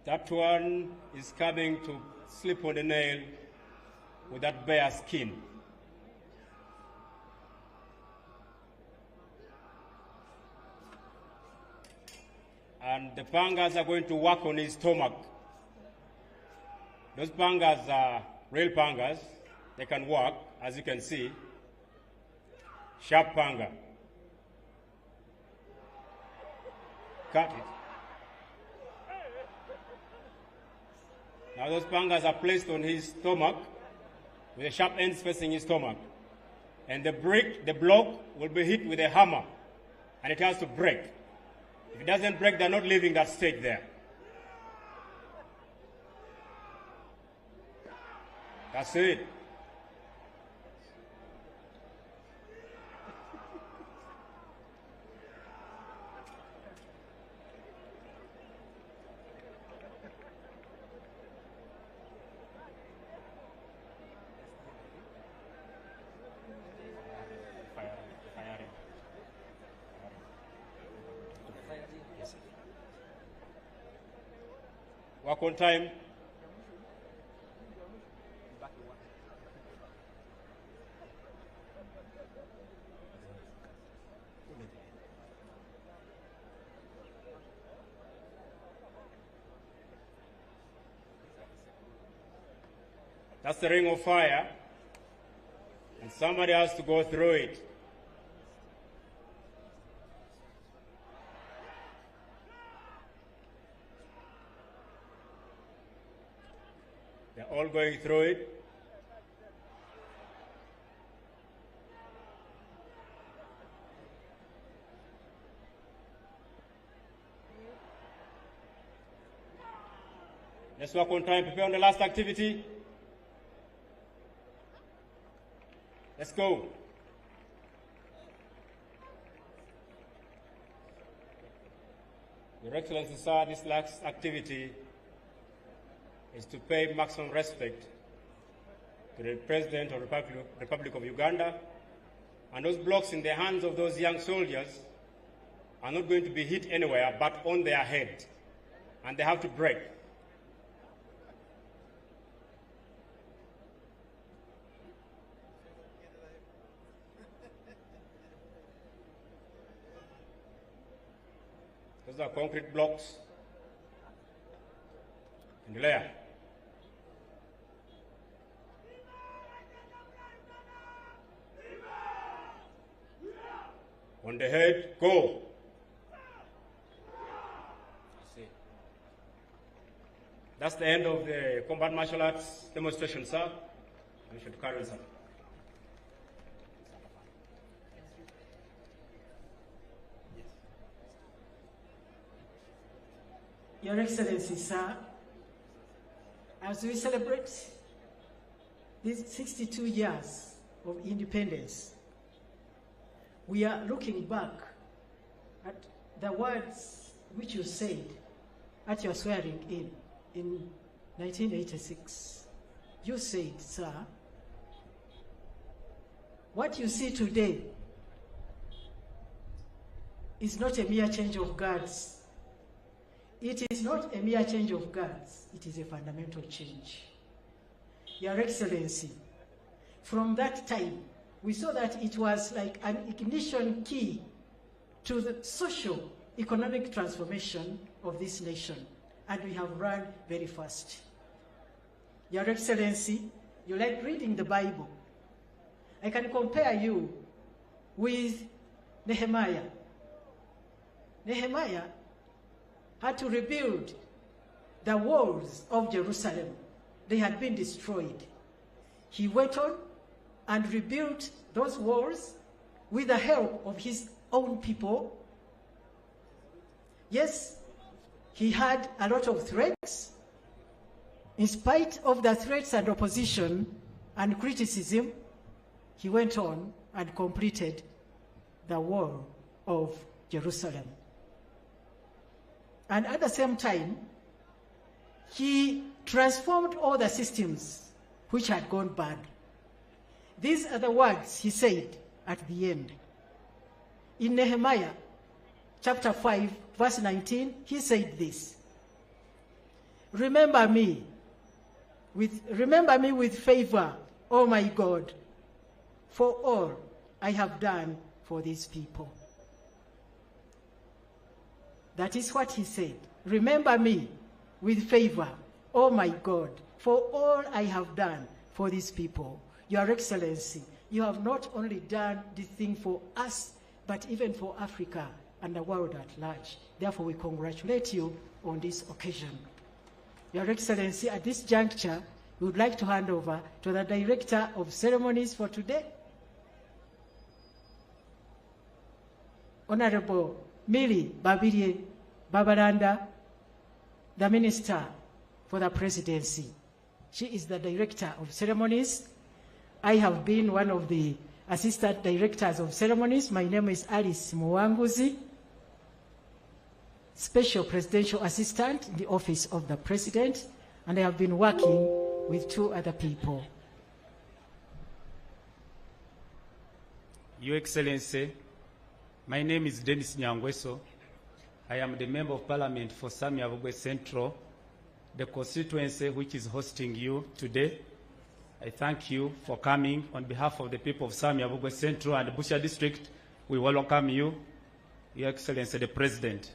That one is coming to sleep on the nail with that bare skin. And the pangas are going to work on his stomach. Those pangas are real pangas. They can work, as you can see. Sharp panga. Cut it. Now those pangas are placed on his stomach with the sharp ends facing his stomach. And the block will be hit with a hammer, and it has to break. If it doesn't break, they're not leaving that stage there. That's it. Work on time. That's the ring of fire, and somebody has to go through it. They're all going through it. Let's work on time, prepare on the last activity. Let's go. Your Excellency, sir, this last activity is to pay maximum respect to the President of the Republic of Uganda, and those blocks in the hands of those young soldiers are not going to be hit anywhere but on their head, and they have to break. Those are concrete blocks in the layer. On the head, go. That's the end of the combat martial arts demonstration, sir. You should carry on, sir. Your Excellency, sir, as we celebrate these 62 years of independence, we are looking back at the words which you said at your swearing in 1986. You said, sir, what you see today is not a mere change of guards. It is not a mere change of guards, it is a fundamental change. Your Excellency, from that time, we saw that it was like an ignition key to the social, economic transformation of this nation, and we have run very fast. Your Excellency, you like reading the Bible. I can compare you with Nehemiah. Nehemiah had to rebuild the walls of Jerusalem. They had been destroyed. He went on and rebuilt those walls with the help of his own people. Yes, he had a lot of threats. In spite of the threats and opposition and criticism, he went on and completed the wall of Jerusalem. And at the same time, he transformed all the systems which had gone bad. These are the words he said at the end. In Nehemiah chapter 5, verse 19, he said this: remember me with favor, oh my God, for all I have done for these people. That is what he said. Remember me with favor, oh my God, for all I have done for these people. Your Excellency, you have not only done this thing for us, but even for Africa and the world at large. Therefore, we congratulate you on this occasion. Your Excellency, at this juncture, we would like to hand over to the Director of Ceremonies for today, Honorable Millie Babirye Babalanda, the Minister for the Presidency. She is the Director of Ceremonies. I have been one of the Assistant Directors of Ceremonies. My name is Alice Muwanguzi, Special Presidential Assistant in the Office of the President, and I have been working with 2 other people. Your Excellency, my name is Dennis Nyangweso. I am the Member of Parliament for Samia Central, the constituency which is hosting you today. I thank you for coming. On behalf of the people of Samia Central and Busha District, we welcome you, Your Excellency the President.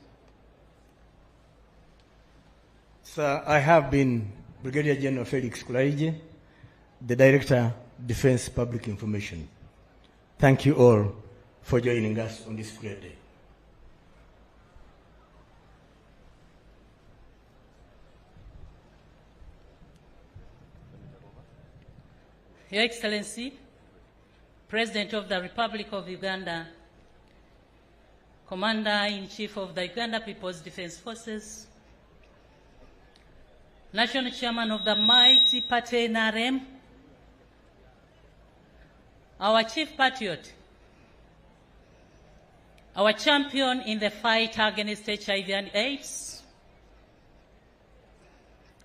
Sir, I have been Brigadier General Felix Kulaije, the Director, Defense Public Information. Thank you all for joining us on this great day. Your Excellency, President of the Republic of Uganda, Commander-in-Chief of the Uganda People's Defense Forces, National Chairman of the mighty party NRM, our Chief Patriot, our champion in the fight against HIV and AIDS,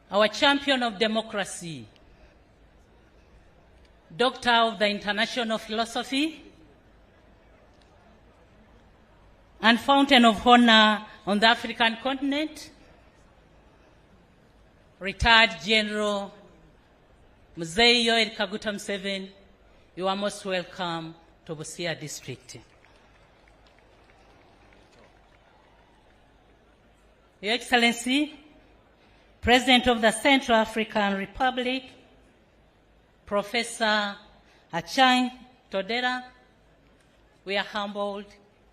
our champion of democracy, Doctor of the International Philosophy, and Fountain of Honor on the African continent, Retired General Museveni Kaguta Museveni, you are most welcome to Busia District. Your Excellency, President of the Central African Republic, Professor Achang Todera, we are humbled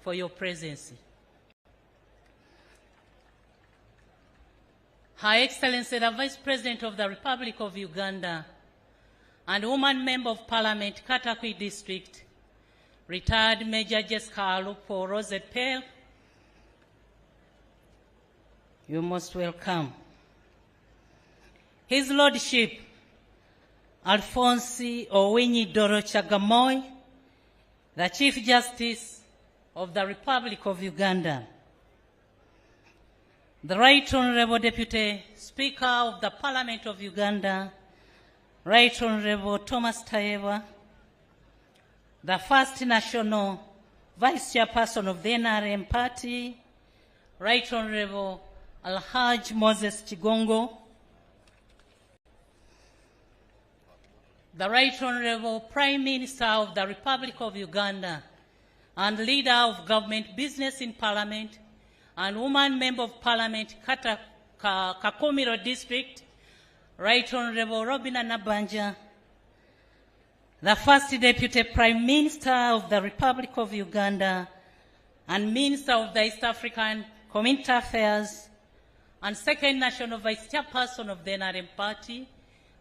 for your presence. Her Excellency, the Vice President of the Republic of Uganda and Woman Member of Parliament, Katakwi District, Retired Major Jessica Alupo Rosette Pale, you're most welcome. His Lordship, Alphonse Owinyi Doro Chagamoy, the Chief Justice of the Republic of Uganda, the Right Honorable Deputy Speaker of the Parliament of Uganda, Right Honorable Thomas Tayewa, the First National Vice Chairperson of the NRM Party, Right Honorable Alhaj Moses Chigongo, the Right Honorable Prime Minister of the Republic of Uganda and Leader of Government Business in Parliament and Woman Member of Parliament, Kakumiro District, Right Honorable Robina Nabanja, the First Deputy Prime Minister of the Republic of Uganda and Minister of the East African Community Affairs, and Second National Vice Chairperson of the NRM Party,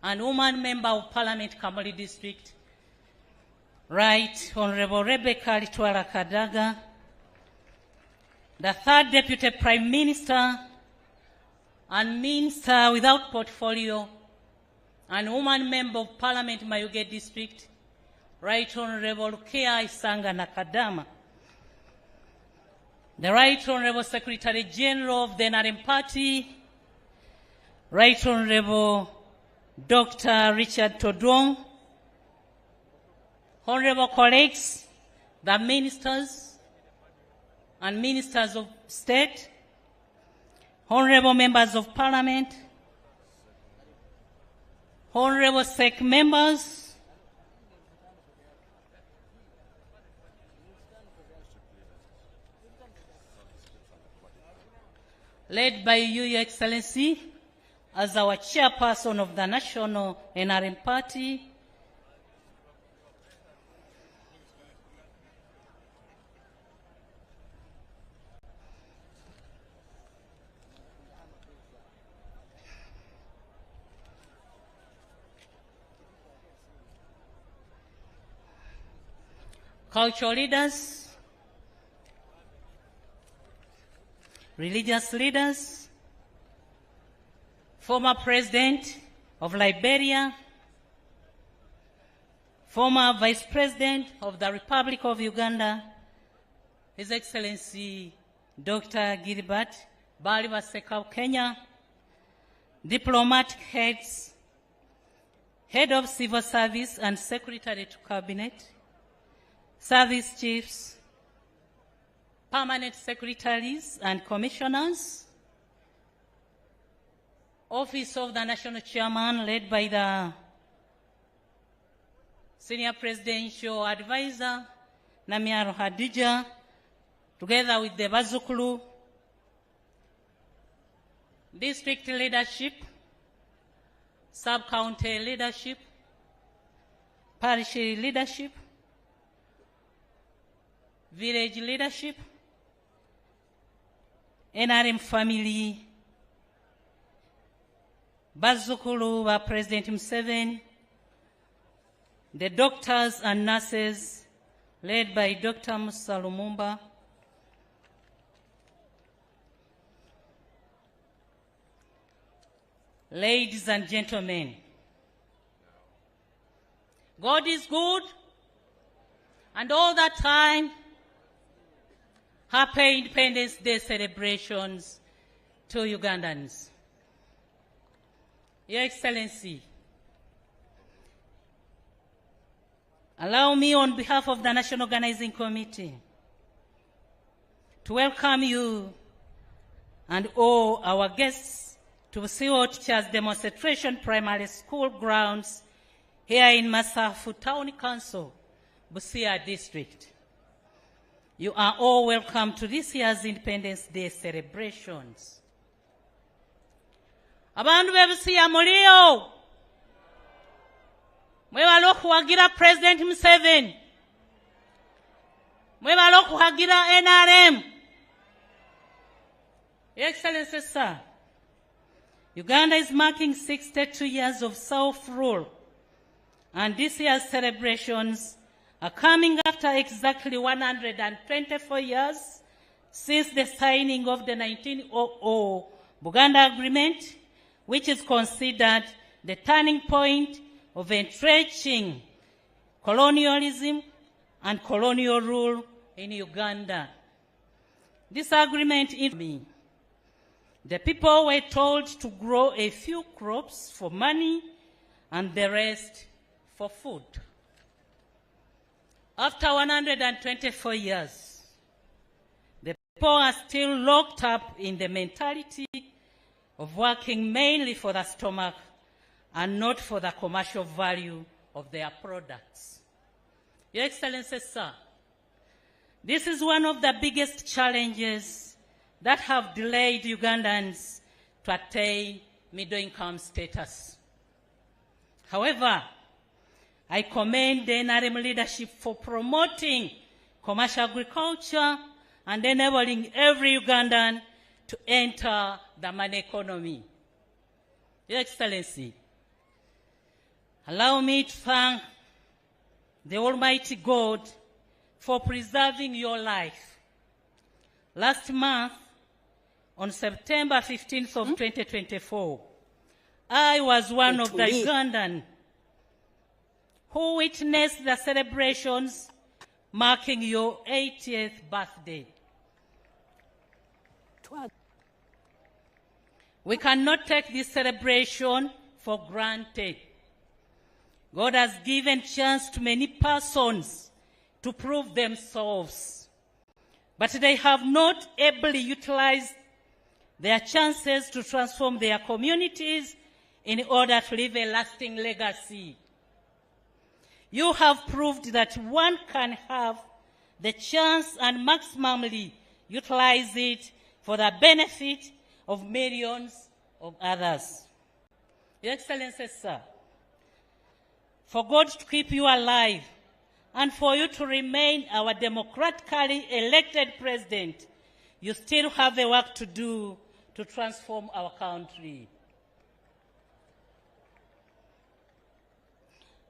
and Woman Member of Parliament, Kamuli District, Right Honorable Rebecca Litwala Kadaga, the Third Deputy Prime Minister and Minister without portfolio, and Woman Member of Parliament, Mayuge District, Right Honorable Kea Isanga Nakadama, the Right Honorable Secretary General of the NRM Party, Right Honorable Dr. Richard Todwong, Honorable colleagues, the ministers and ministers of state, honorable members of parliament, Honorable SEC members, led by you, Your Excellency, as our chairperson of the National NRM Party, cultural leaders, religious leaders, former President of Liberia, former Vice President of the Republic of Uganda, His Excellency Dr. Gilbert Balibaseka of Kenya, diplomatic heads, head of civil service and secretary to cabinet, service chiefs, permanent secretaries and commissioners, office of the national chairman led by the senior presidential advisor, Namiaro Hadija, together with the Bazukulu, district leadership, sub-county leadership, parish leadership, village leadership, NRM family, Bazukulu wa President Museveni, the doctors and nurses led by Dr. Musa Lumumba, ladies and gentlemen, God is good, and all that time, Happy Independence Day celebrations to Ugandans. Your Excellency, allow me on behalf of the National Organizing Committee to welcome you and all our guests to CO Teachers Demonstration Primary School grounds here in Masafu Town Council, Busia District. You are all welcome to this year's Independence Day celebrations. Abandu bebusiya mulio. Mwebala okuwagira President Museveni. Mwebala okuwagira NRM. Your Excellency, sir, Uganda is marking 62 years of self-rule, and this year's celebrations are coming after exactly 124 years since the signing of the 1900 Buganda Agreement, which is considered the turning point of entrenching colonialism and colonial rule in Uganda. This agreement in me, the people were told to grow a few crops for money and the rest for food. After 124 years, the people are still locked up in the mentality of working mainly for the stomach and not for the commercial value of their products. Your Excellency, sir, this is one of the biggest challenges that have delayed Ugandans to attain middle-income status. However, I commend the NRM leadership for promoting commercial agriculture and enabling every Ugandan to enter the money economy. Your Excellency, allow me to thank the Almighty God for preserving your life. Last month, on September 15th of 2024, I was one of the Ugandans who witnessed the celebrations marking your 80th birthday. We cannot take this celebration for granted. God has given chance to many persons to prove themselves, but they have not ably utilized their chances to transform their communities in order to leave a lasting legacy. You have proved that one can have the chance and maximally utilize it for the benefit of millions of others. Your Excellency, sir, for God to keep you alive and for you to remain our democratically elected president, you still have a work to do to transform our country.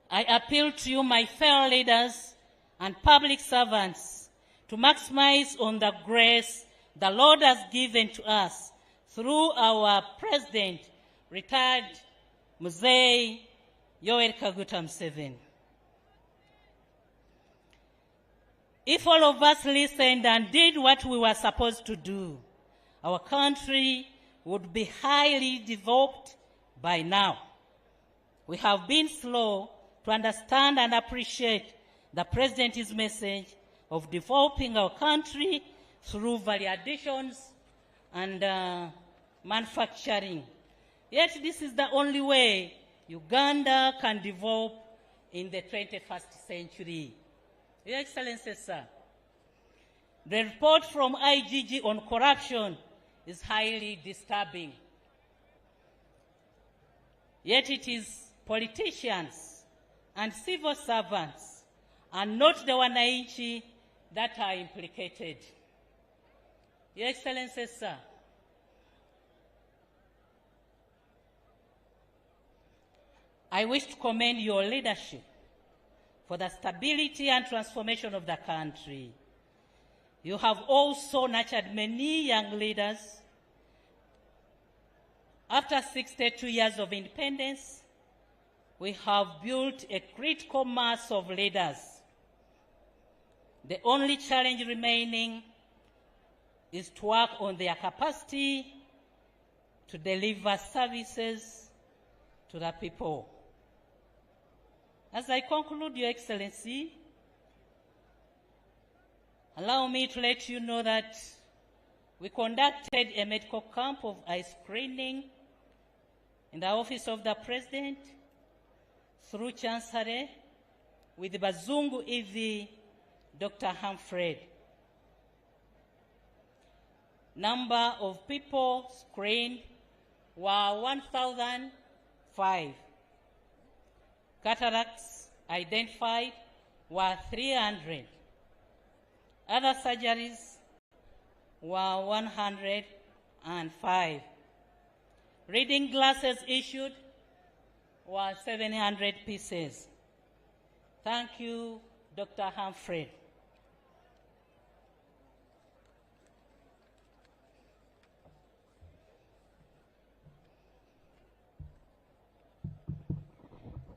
I appeal to you, my fellow leaders and public servants, to maximize on the grace the Lord has given to us through our President, retired Museveni Museveni. If all of us listened and did what we were supposed to do, our country would be highly developed by now. We have been slow to understand and appreciate the President's message of developing our country through value additions and manufacturing. Yet this is the only way Uganda can develop in the 21st century. Your Excellency, sir, the report from IGG on corruption is highly disturbing. Yet it is politicians and civil servants and not the wananchi that are implicated. Your Excellency, sir, I wish to commend your leadership for the stability and transformation of the country. You have also nurtured many young leaders. After 62 years of independence, we have built a critical mass of leaders. The only challenge remaining is to work on their capacity to deliver services to the people. As I conclude, Your Excellency, allow me to let you know that we conducted a medical camp of eye screening in the office of the President through Chancery with Bazungu EV Dr. Humphrey. Number of people screened were 1,005. Cataracts identified were 300. Other surgeries were 105. Reading glasses issued were 700 pieces. Thank you, Dr. Humphrey.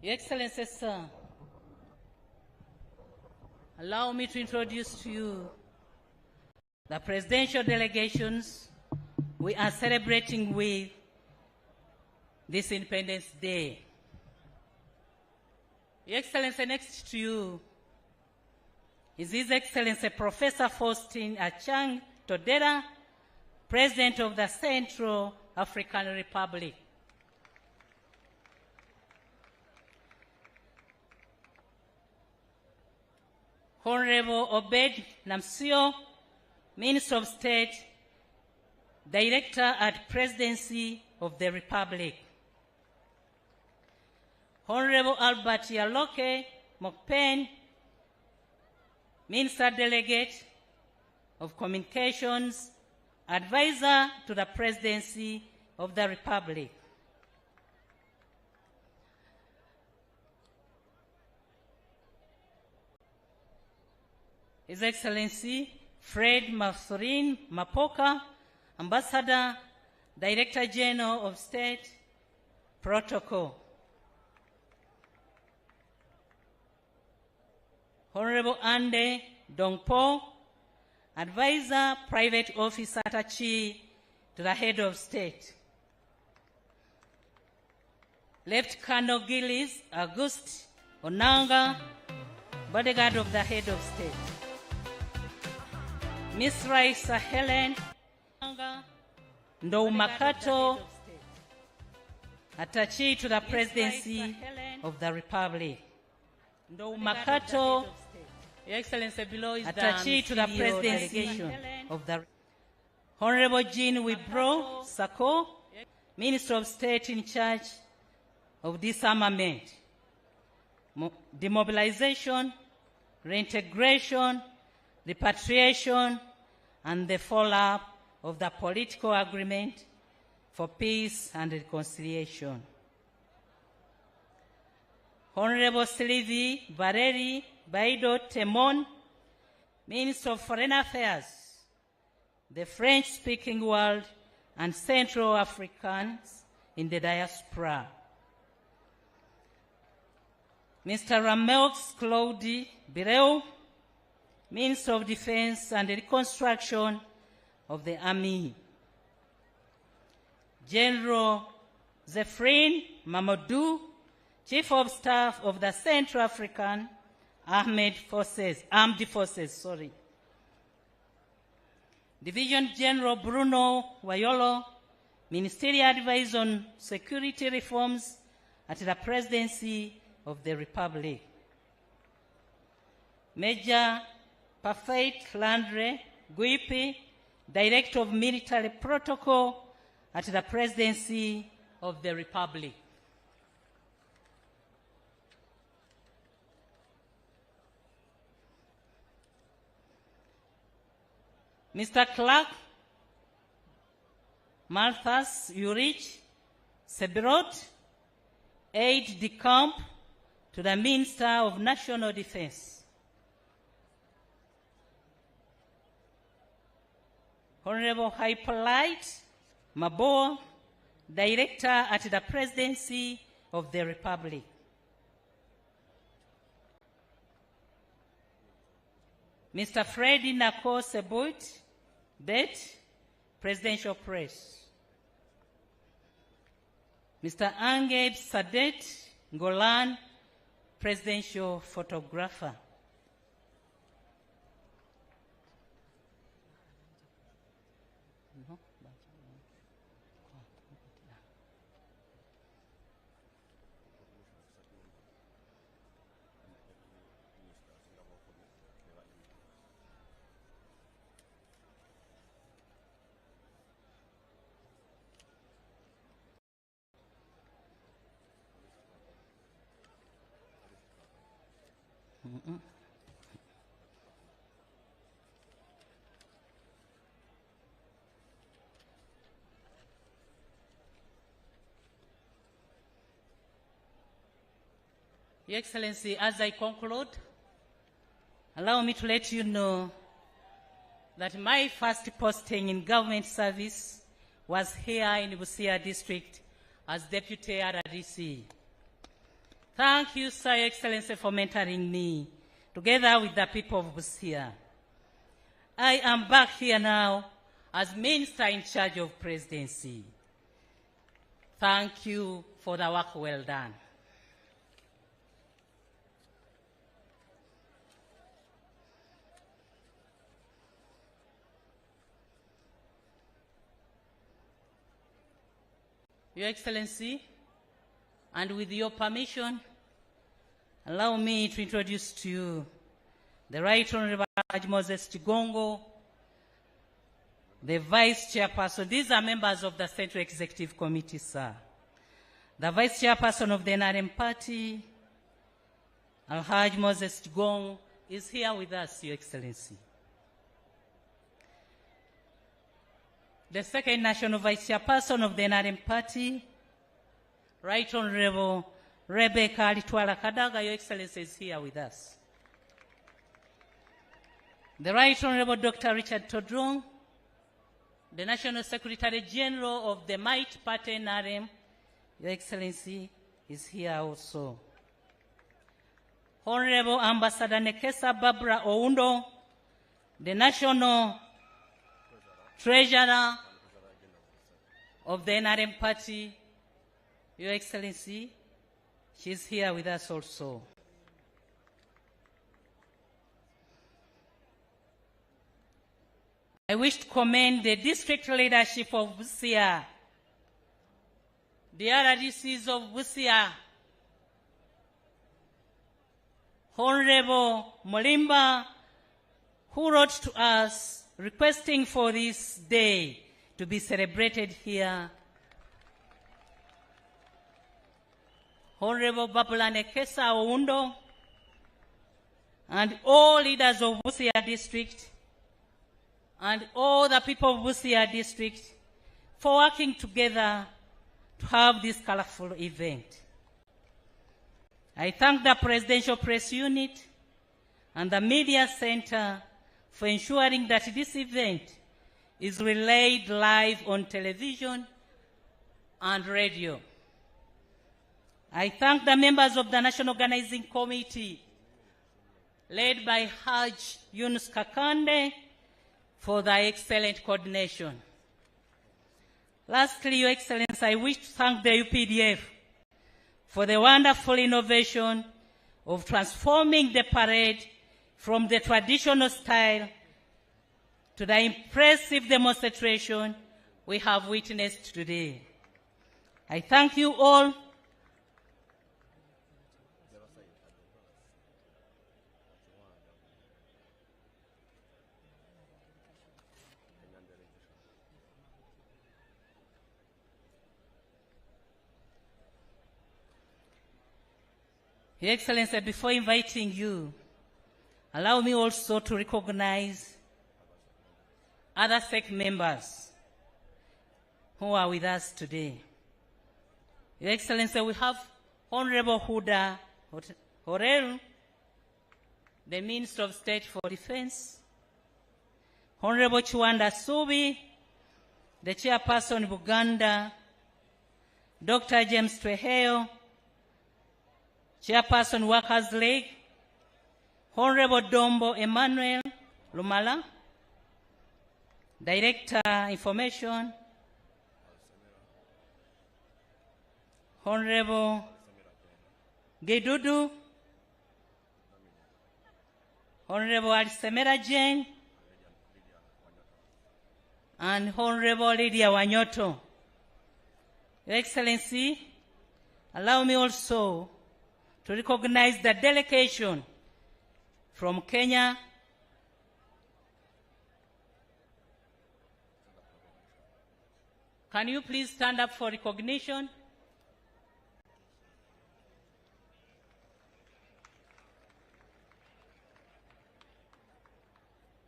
Your Excellency, sir, allow me to introduce to you the presidential delegations we are celebrating with this Independence Day. Your Excellency, next to you is His Excellency Professor Faustin Achang Todera, President of the Central African Republic. Honorable Obed Namsio, Minister of State, Director at Presidency of the Republic. Honorable Albert Yaloke Mokpen, Minister Delegate of Communications, Advisor to the Presidency of the Republic. His Excellency Fred Mathurin Mapoka, Ambassador, Director General of State, Protocol. Honorable Ande Dongpo, Advisor, Private Officer Attaché to the Head of State. Left Colonel Gillis Auguste Onanga, Bodyguard of the Head of State. Miss Raisa Helen Ndou Makato, Attaché to the Presidency of the Republic. Ndo Makato, Your Excellency, below is attaché to the Presidency of the Honorable Jean Wibro Sako, Minister of State in charge of disarmament, demobilization, reintegration, repatriation, and the follow-up of the political agreement for peace and reconciliation. Honorable Sylvie Valeri Baido Temon, Minister of Foreign Affairs, the French-speaking world and Central Africans in the diaspora. Mr. Rameaux Claude Bireu, Minister of Defense and Reconstruction of the Army. General Zephrine Mamadou, Chief of Staff of the Central African Armed Forces. Division General Bruno Wayolo, Ministerial Advisor on Security Reforms at the Presidency of the Republic. Major Parfait Landre Guipi, Director of Military Protocol at the Presidency of the Republic. Mr. Clark Malthus Urich Sebirot, Aide de Camp to the Minister of National Defense. Honorable Hippolyte Mabo, Director at the Presidency of the Republic. Mr. Freddy Nako Sebut, Bet, Presidential Press. Mr. Anged Sadet Golan, Presidential Photographer. Your Excellency, as I conclude, allow me to let you know that my first posting in government service was here in Busia District as Deputy RDC. Thank you, Sir, Your Excellency, for mentoring me, together with the people of Busia. I am back here now as Minister in charge of Presidency. Thank you for the work well done. Your Excellency, and with your permission, allow me to introduce to you the Right Honorable Moses Chigongo, the Vice Chairperson. These are members of the Central Executive Committee, sir. The Vice Chairperson of the NRM Party, Alhaj Moses Chigongo, is here with us, Your Excellency. The second National Vice Chairperson of the NRM Party, Right Honorable Rebecca Alitwala Kadaga, Your Excellency, is here with us. The Right Honorable Dr. Richard Todrong, the National Secretary General of the Might Party NRM, Your Excellency, is here also. Honorable Ambassador Nekesa Barbara Oundo, the National Treasurer of the NRM Party, Your Excellency, she's here with us also. I wish to commend the district leadership of Busia, the RDCs of Busia, Honorable Molimba, who wrote to us requesting for this day to be celebrated here. Honorable Babulane Kesa Oundo, and all leaders of Busia District, and all the people of Busia District for working together to have this colorful event. I thank the Presidential Press Unit and the Media Center for ensuring that this event is relayed live on television and radio. I thank the members of the National Organizing Committee, led by Haj Yunus Kakande, for their excellent coordination. Lastly, Your Excellency, I wish to thank the UPDF for the wonderful innovation of transforming the parade from the traditional style to the impressive demonstration we have witnessed today. I thank you all. Your Excellency, before inviting you, allow me also to recognize other SEC members who are with us today. Your Excellency, we have Honorable Huda Horel, the Minister of State for Defense, Honorable Chiwanda Subi, the Chairperson of Uganda, Dr. James Tweheo, Chairperson Workers' League, Honorable Dombo Emmanuel Lumala, Director Information, Honorable Gedudu, Honorable Alisemera Jane, and Honorable Lydia Wanyoto. Your Excellency, allow me also to recognize the delegation from Kenya, can you please stand up for recognition?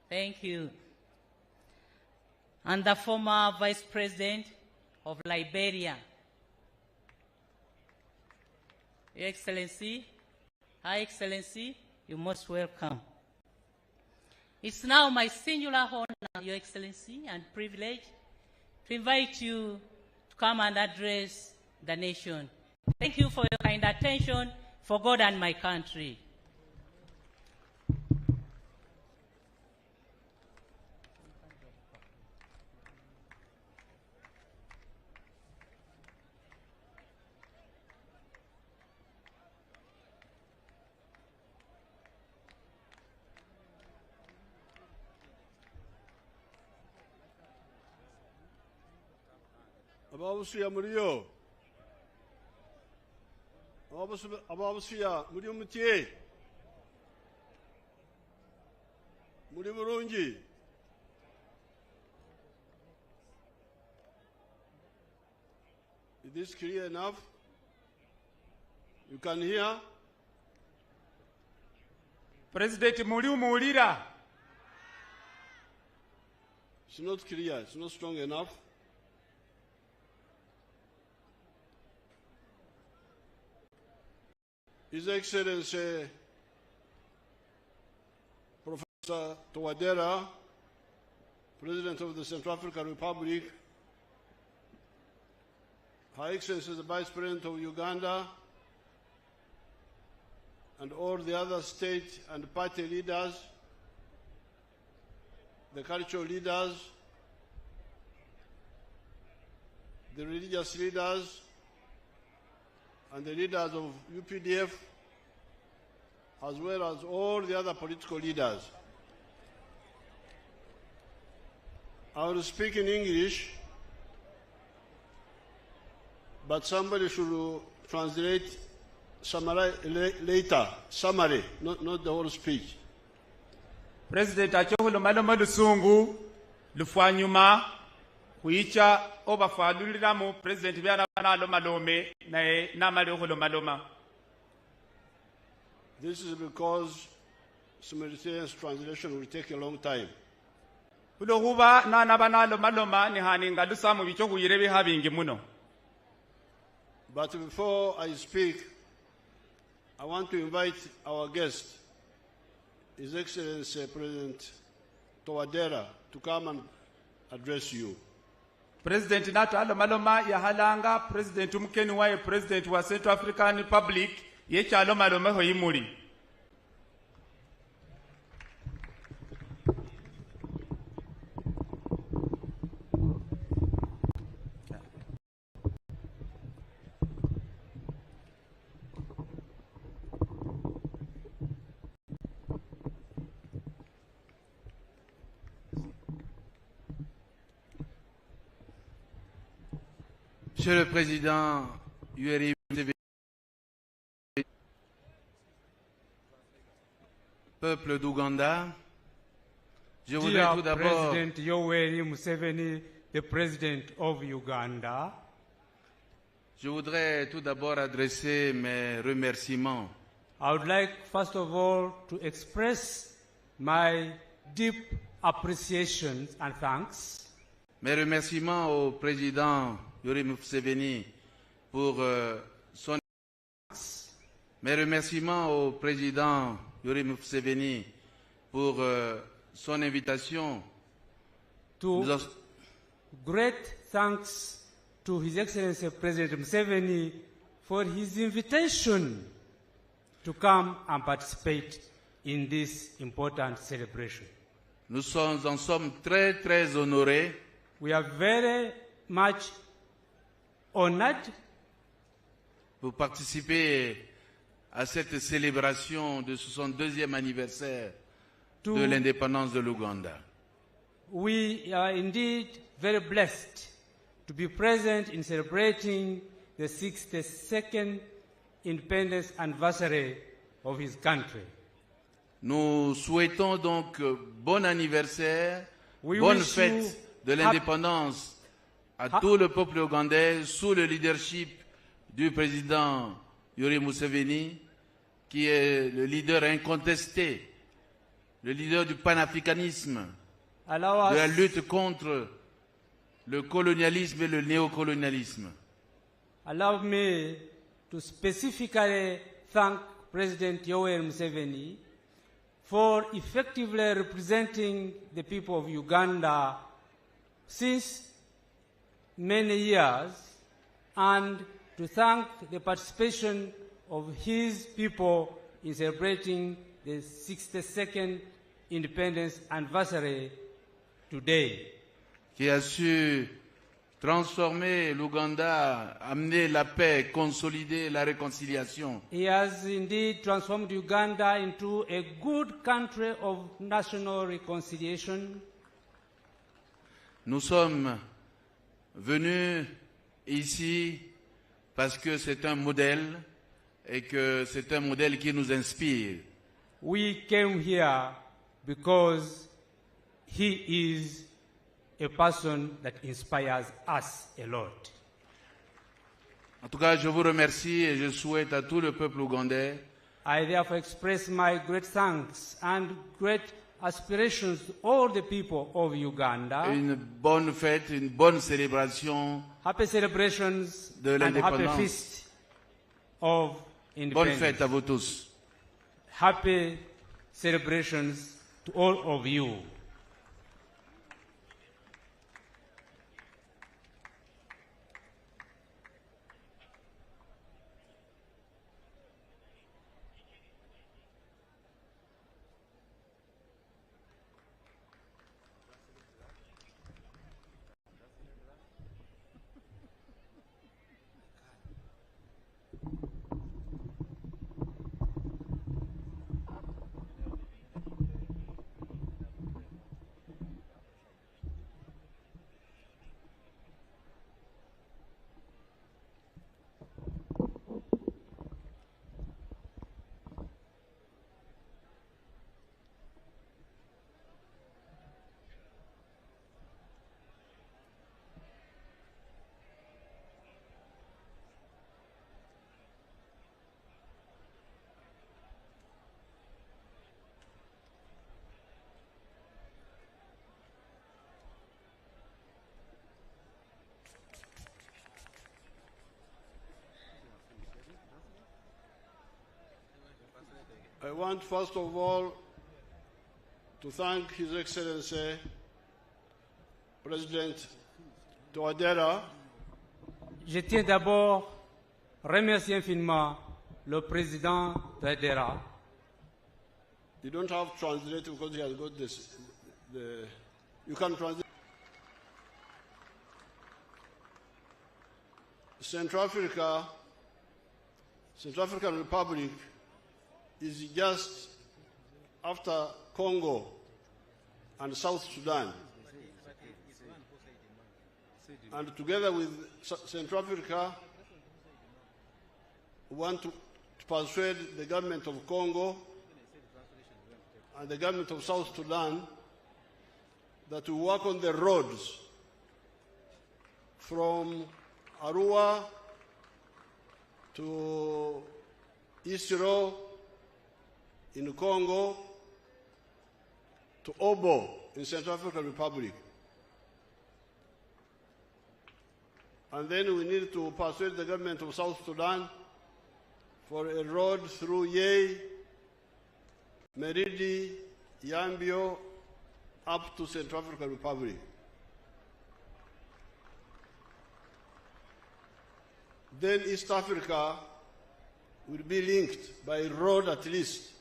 Thank you. And the former Vice President of Liberia. Your Excellency, High Excellency, you're most welcome. It's now my singular honor, Your Excellency, and privilege to invite you to come and address the nation. Thank you for your kind attention for God and my country. Ababusiya muriyo. Ababusiya muriyo mutiye. Muri burungi. Is this clear enough? You can hear? President muri umuulira. It's not clear. It's not strong enough. His Excellency Professor Touadera, President of the Central African Republic, Her Excellency the Vice President of Uganda, and all the other state and party leaders, the cultural leaders, the religious leaders, and the leaders of UPDF, as well as all the other political leaders. I will speak in English but somebody should translate later, summary, not the whole speech. President achokuloma lusungu lufanyuma kuicha obafaluliramu President byana banaloma lome naye namali okuloma. This is because simultaneous translation will take a long time. Kulokuba nana banaloma ni hani ngalusamu bicho kuyirebe habingi muno. But before I speak, I want to invite our guest, His Excellency President Towadera, to come and address you. President Nato aloma yahalanga President umkeni wae President wa Central African Republic yecha aloma hoyimuri. Monsieur le Président, Museveni, peuple d'Ouganda, je voudrais tout d'abord President Yoweri Museveni, the President of Uganda. Je voudrais tout d'abord adresser mes remerciements I would like, first of all, to express my deep appreciation and thanks. Mes remerciements au président Yoweri Museveni pour son Mes remerciements au président Yoweri Museveni pour son invitation. Great thanks to His Excellency President Museveni for his invitation to come and participate in this important celebration. Nous en sommes très très honorés. We are very much honored pour participer à cette célébration de 62e anniversaire de l'indépendance de l'Ouganda. We are indeed very blessed to be present in celebrating the 62nd independence anniversary of his country. Nous souhaitons donc bon anniversaire, bonne fête de l'indépendance à tout le peuple ougandais sous le leadership du président Yoweri Museveni, qui est le leader incontesté, le leader du panafricanisme, de la lutte contre le colonialisme et le néocolonialisme. Allow me to specifically thank President Yoweri Museveni for effectively representing the people of Uganda since many years, and to thank the participation of his people in celebrating the 62nd independence anniversary today. Qui a su transformer l'Ouganda, amener la paix, consolider la réconciliation. He has indeed transformed Uganda into a good country of national reconciliation. Nous sommes venus ici parce que c'est un modèle et que c'est un modèle qui nous inspire. We came here because he is a person that inspires us a lot. En tout cas, je vous remercie et je souhaite à tout le peuple ougandais I therefore express my great thanks and great aspirations to all the people of Uganda. une bonne fête, une bonne célébration. Happy celebrations de and happy l'indépendance. feast of Bonne independence. fête à vous tous. Happy celebrations to all of you. I want first of all to thank His Excellency President Touadéra. Je tiens d'abord à remercier infiniment le président Touadéra. You don't have to translate because he has got this. You can translate. Central African Republic is just after Congo and South Sudan. And together with Central Africa, we want to persuade the government of Congo and the government of South Sudan that we work on the roads from Arua to Isiro in Congo to Obo in Central African Republic. And then we need to persuade the government of South Sudan for a road through Yei, Meridi, Yambio, up to Central African Republic. Then East Africa will be linked by road at least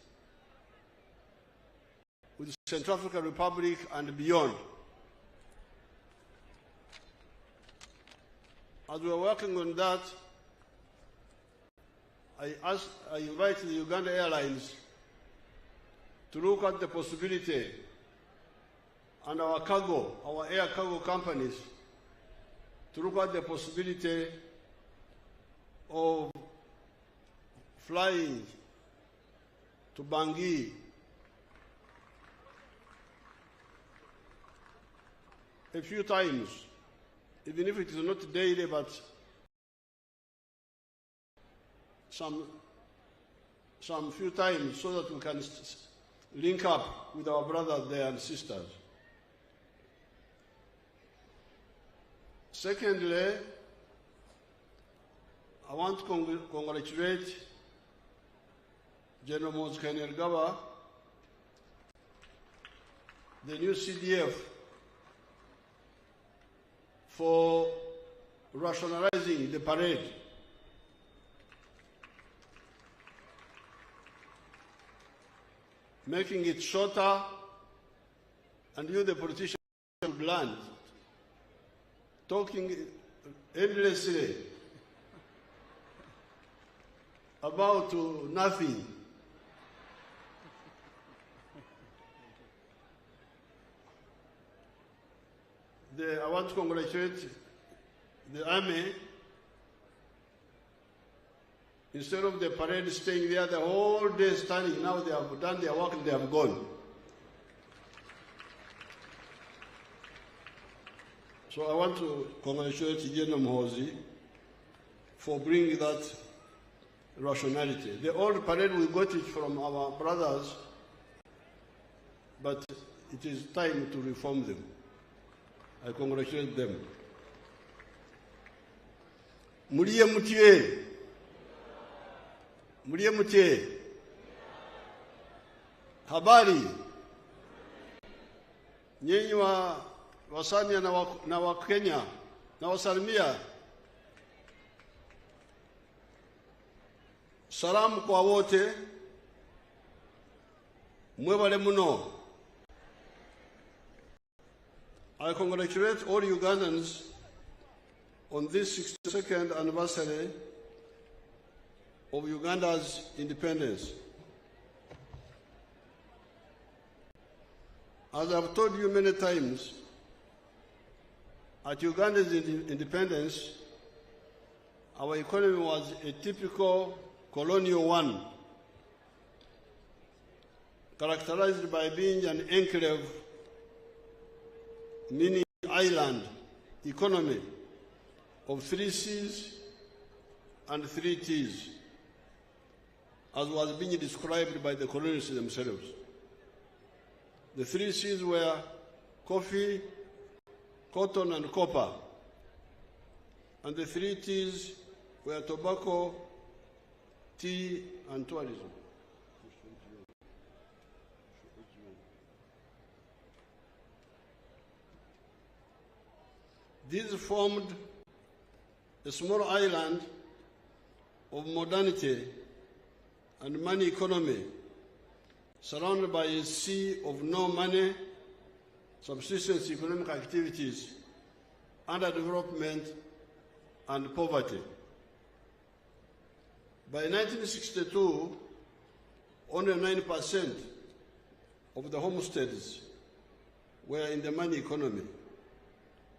with Central African Republic and beyond. As we are working on that, I invite the Uganda Airlines to look at the possibility, and our air cargo companies, to look at the possibility of flying to Bangui a few times, even if it is not daily, but some few times, so that we can link up with our brothers there and sisters. Secondly, I want to congratulate General Museveni, the new CDF, for rationalizing the parade. Making it shorter, and you, the politicians, should learn. Talking endlessly about nothing. I want to congratulate the army. Instead of the parade staying there the whole day standing, now they have done their work and they have gone. So I want to congratulate General Muhoozi for bringing that rationality. The old parade, we got it from our brothers, but it is time to reform them. I congratulate them. Muliye mutiye. Muliye mutiye. Habari. Nyinyi wa Samia na wa Kenya na wasalimia. Salamu kwa wote. Mwebale muno. I congratulate all Ugandans on this 62nd anniversary of Uganda'S independence. As I've told you many times, at Uganda's independence, our economy was a typical colonial one, characterized by being an enclave, meaning island economy of 3 C's and 3 T's, as was being described by the colonists themselves. The 3 C's were coffee, cotton, and copper, and the 3 T's were tobacco, tea, and tourism. These formed a small island of modernity and money economy, surrounded by a sea of no money, subsistence economic activities, underdevelopment, and poverty. By 1962, only 9% of the homesteads were in the money economy,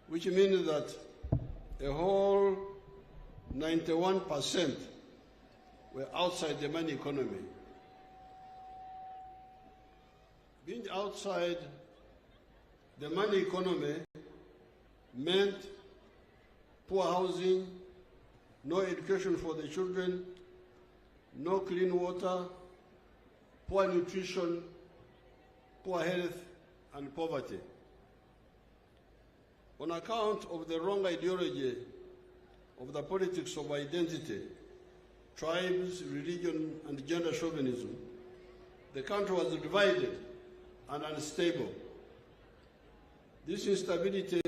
which means that a whole 91% were outside the money economy. Being outside the money economy meant poor housing, no education for the children, no clean water, poor nutrition, poor health, and poverty. On account of the wrong ideology of the politics of identity, tribes, religion, and gender chauvinism, the country was divided and unstable. This instability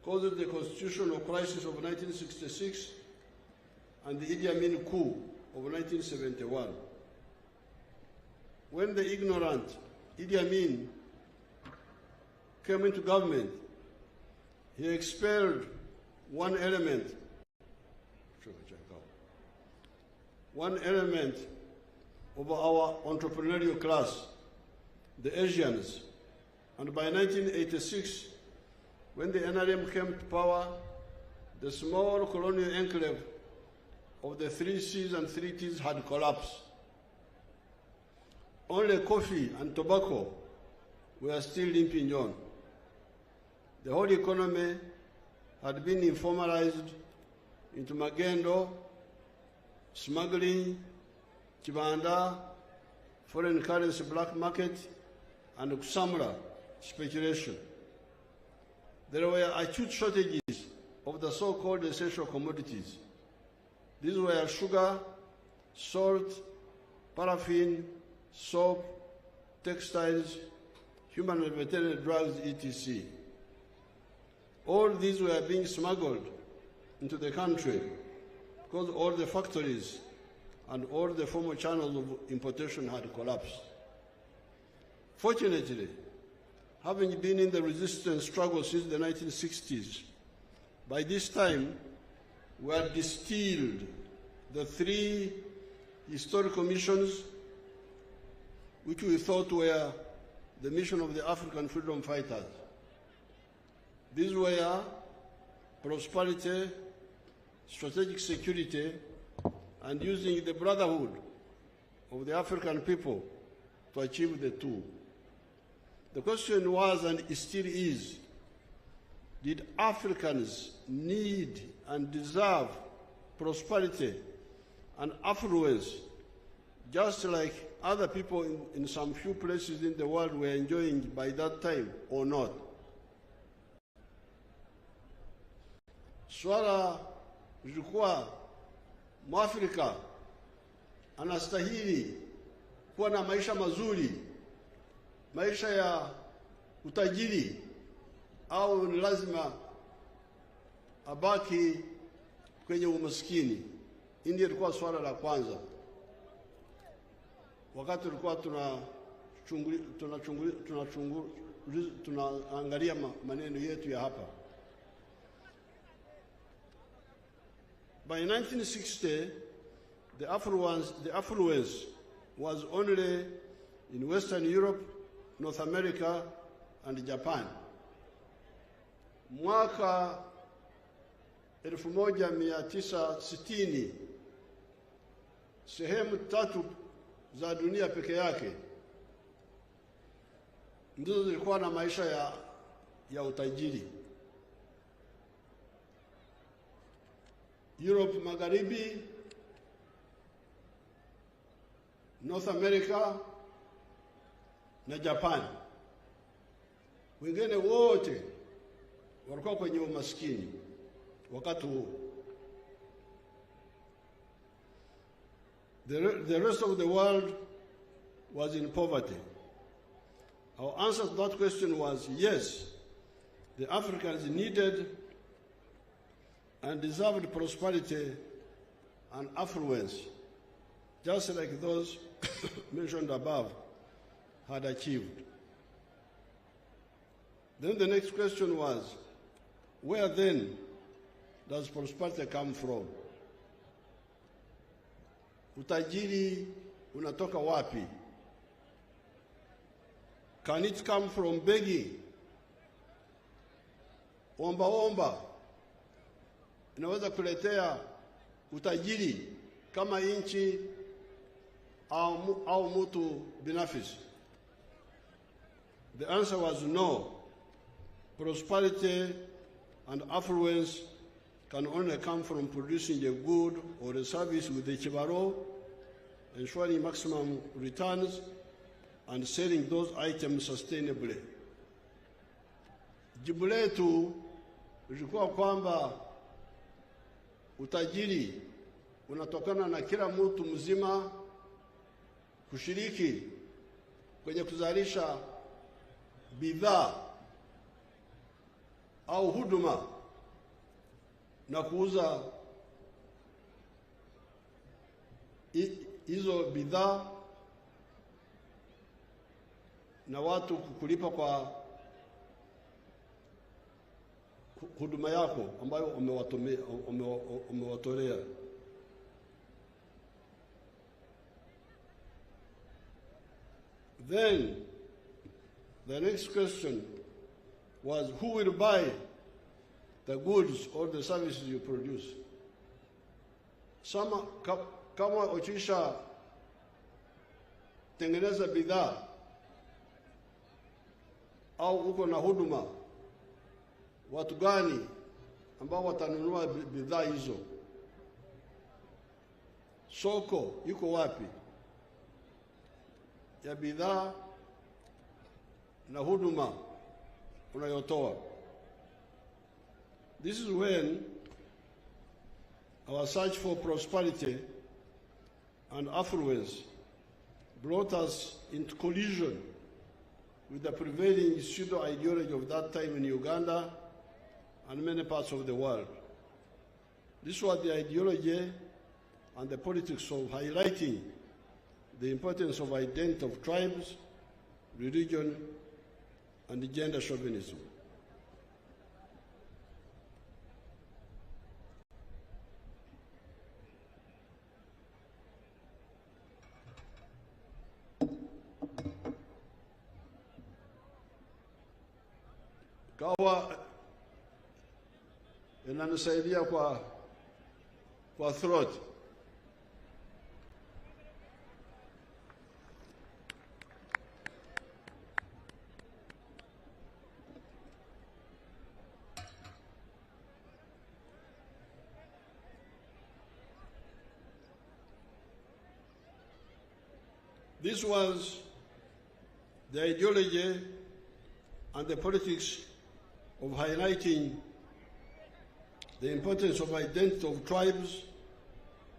caused the constitutional crisis of 1966 and the Idi Amin coup of 1971. When the ignorant Idi Amin came into government, he expelled one element of our entrepreneurial class, the Asians. And by 1986, when the NRM came to power, the small colonial enclave of the 3 Cs and 3 Ts had collapsed. Only coffee and tobacco were still limping on. The whole economy had been informalized into magendo, smuggling, chibanda, foreign currency black market, and kusamra, speculation. There were acute shortages of the so-called essential commodities. These were sugar, salt, paraffin, soap, textiles, human and veterinary drugs, etc. All these were being smuggled into the country because all the factories and all the former channels of importation had collapsed. Fortunately, having been in the resistance struggle since the 1960s, by this time we had distilled the 3 historical missions which we thought were the mission of the African freedom fighters. These were prosperity, strategic security, and using the brotherhood of the African people to achieve the two. The question was, and it still is, did Africans need and deserve prosperity and affluence just like other people in some few places in the world were enjoying by that time or not? Swala lilikuwa Mwafrika anastahili kuwa na maisha mazuri, maisha ya utajiri, au ni lazima abaki kwenye umaskini? Hili lilikuwa swala la kwanza. Wakati tulikuwa tunaangalia maneno yetu ya hapa. By 1960, the affluence was only in Western Europe, North America, and Japan. Mwaka 1960, sehemu 3 za dunia peke yake ndizo zilikuwa na maisha ya utajiri. Europe Magharibi, North America na Japan. Wengine wote walikuwa kwenye umaskini wakati huo. The rest of the world was in poverty. Our answer to that question was yes. The Africans needed and deserved prosperity and affluence, just like those mentioned above had achieved. Then the next question was, where then does prosperity come from? Utajiri unatoka wapi? Can it come from begging? Omba inaweza kuletea utajiri kama nchi au mtu binafsi? The answer was no. Prosperity and affluence can only come from producing a good or a service with a chibaro, ensuring maximum returns, and selling those items sustainably. Jibu letu lilikuwa kwamba utajiri unatokana na kila mtu mzima kushiriki kwenye kuzalisha bidhaa au huduma na kuuza hizo bidhaa na watu kulipa kwa huduma yako ambayo umewatolea. Then the next question was, who will buy the goods or the services you produce? Kama ukisha tengeneza bidhaa au uko na huduma, watu gani ambao watanunua bidhaa hizo? Soko iko wapi ya bidhaa na huduma unayotoa? This is when our search for prosperity and affluence brought us into collision with the prevailing pseudo-ideology of that time in Uganda and many parts of the world. This was the ideology and the politics of highlighting the importance of identity of tribes, religion, and gender chauvinism. Kawa inanisaidia kwa throat. This was the ideology and the politics of highlighting the importance of identity of tribes,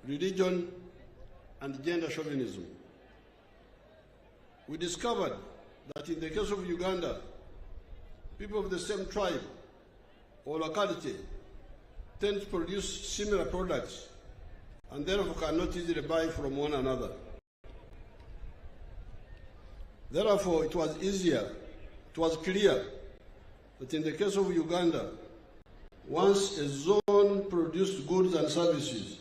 religion, and gender chauvinism. We discovered that in the case of Uganda, people of the same tribe or locality tend to produce similar products and therefore cannot easily buy from one another. Therefore, it was clear that in the case of Uganda, once a zone produced goods and services,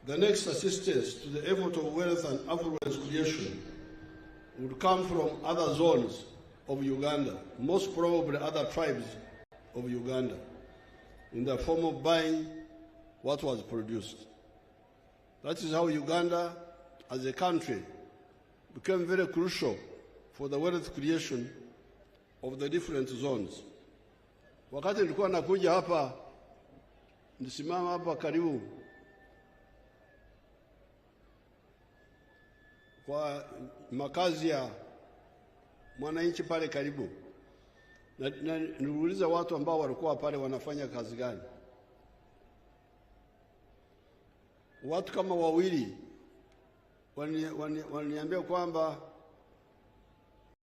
the next assistance to the effort of wealth and affluence creation would come from other zones of Uganda, most probably other tribes of Uganda, in the form of buying what was produced. That is how Uganda, as a country, became very crucial for the wealth creation of the different zones. Wakati nilikuwa nakuja hapa, nisimama hapa karibu kwa makazi ya mwananchi pale karibu, na niliuliza watu ambao walikuwa pale wanafanya kazi gani. Watu kama wawili waliniambia kwamba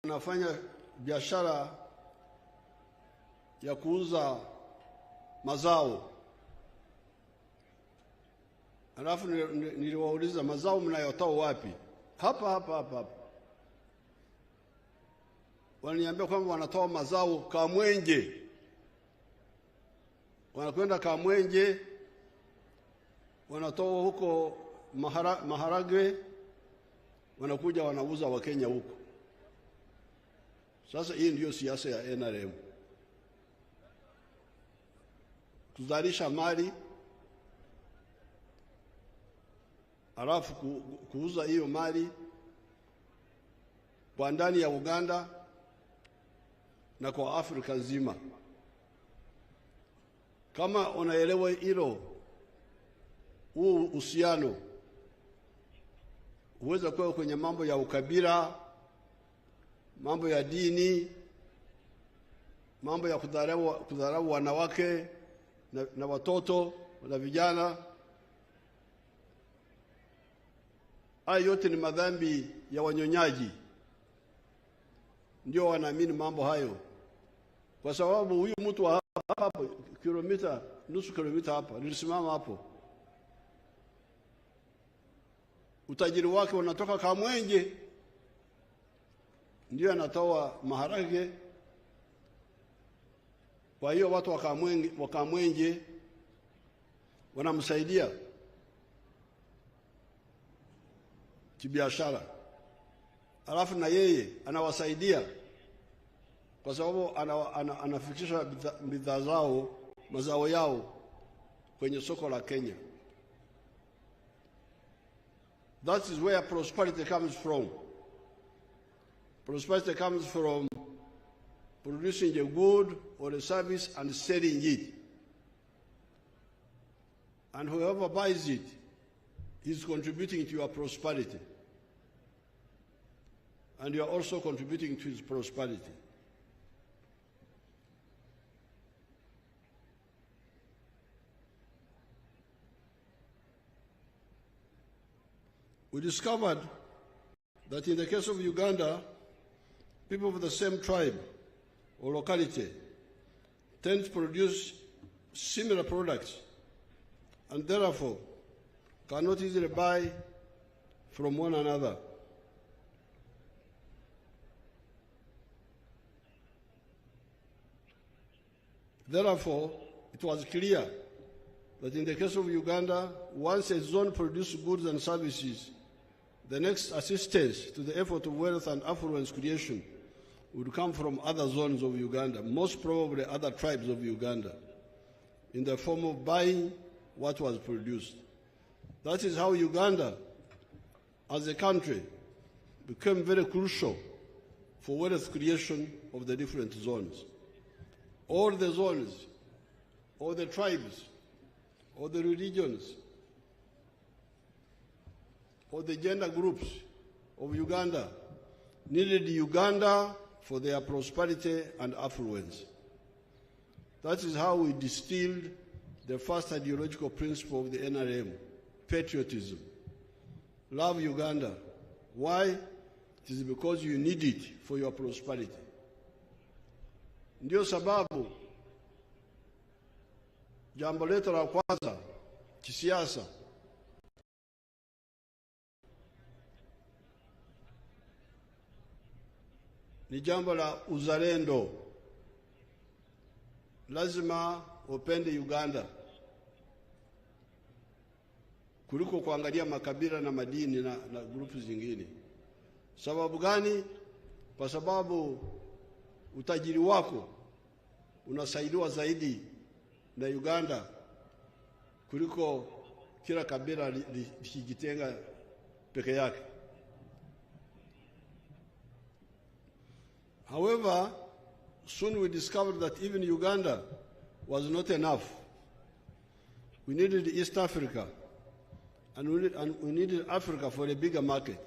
wanafanya biashara ya kuuza mazao. Alafu niliwauliza, mazao mnayotoa wapi? Hapa. Wananiambia kwamba wanatoa mazao Kamwenje. Wanakwenda Kamwenje, wanatoa huko maharagwe, wanakuja wanauza Wakenya huko. Sasa hii ndio siasa ya NRM. Kuzalisha mali, alafu kuuza hiyo mali kwa ndani ya Uganda na kwa Afrika nzima. Kama unaelewa hilo, huu uhusiano uweza kuwa kwenye mambo ya ukabila, mambo ya dini, mambo ya kudharau wanawake na watoto na vijana. Haya yote ni madhambi ya wanyonyaji. Ndio wanaamini mambo hayo, kwa sababu huyu mtu hapa kilomita, nusu kilomita hapa, nilisimama hapo, utajiri wake unatoka Kamwenje, ndio anatoa maharage. Kwa hiyo watu wa Kamwenje wanamsaidia kibiashara, alafu na yeye anawasaidia kwa sababu anafikisha bidhaa zao, mazao yao kwenye soko la Kenya. That is where prosperity comes from. Prosperity comes from producing a good or a service and selling it. And whoever buys it is contributing to your prosperity. And you are also contributing to his prosperity. We discovered that in the case of Uganda, people of the same tribe or locality tend to produce similar products and therefore cannot easily buy from one another. Therefore, it was clear that in the case of Uganda, once a zone produced goods and services, the next assistance to the effort of wealth and affluence creation would come from other zones of Uganda, most probably other tribes of Uganda, in the form of buying what was produced. That is how Uganda, as a country, became very crucial for wealth creation of the different zones. All the zones, all the tribes, all the religions, all the gender groups of Uganda needed Uganda for their prosperity and affluence. That is how we distilled the first ideological principle of the NRM, patriotism. Love Uganda. Why? It is because you need it for your prosperity. Ndio sababu jambo letu la kwanza kisiasa ni jambo la uzalendo. Lazima upende Uganda kuliko kuangalia makabila na madini na grupu zingine. Sababu gani? Kwa sababu utajiri wako unasaidiwa zaidi na Uganda kuliko kila kabila likijitenga peke yake. However, soon we discovered that even Uganda was not enough. We needed East Africa, and we needed Africa for a bigger market.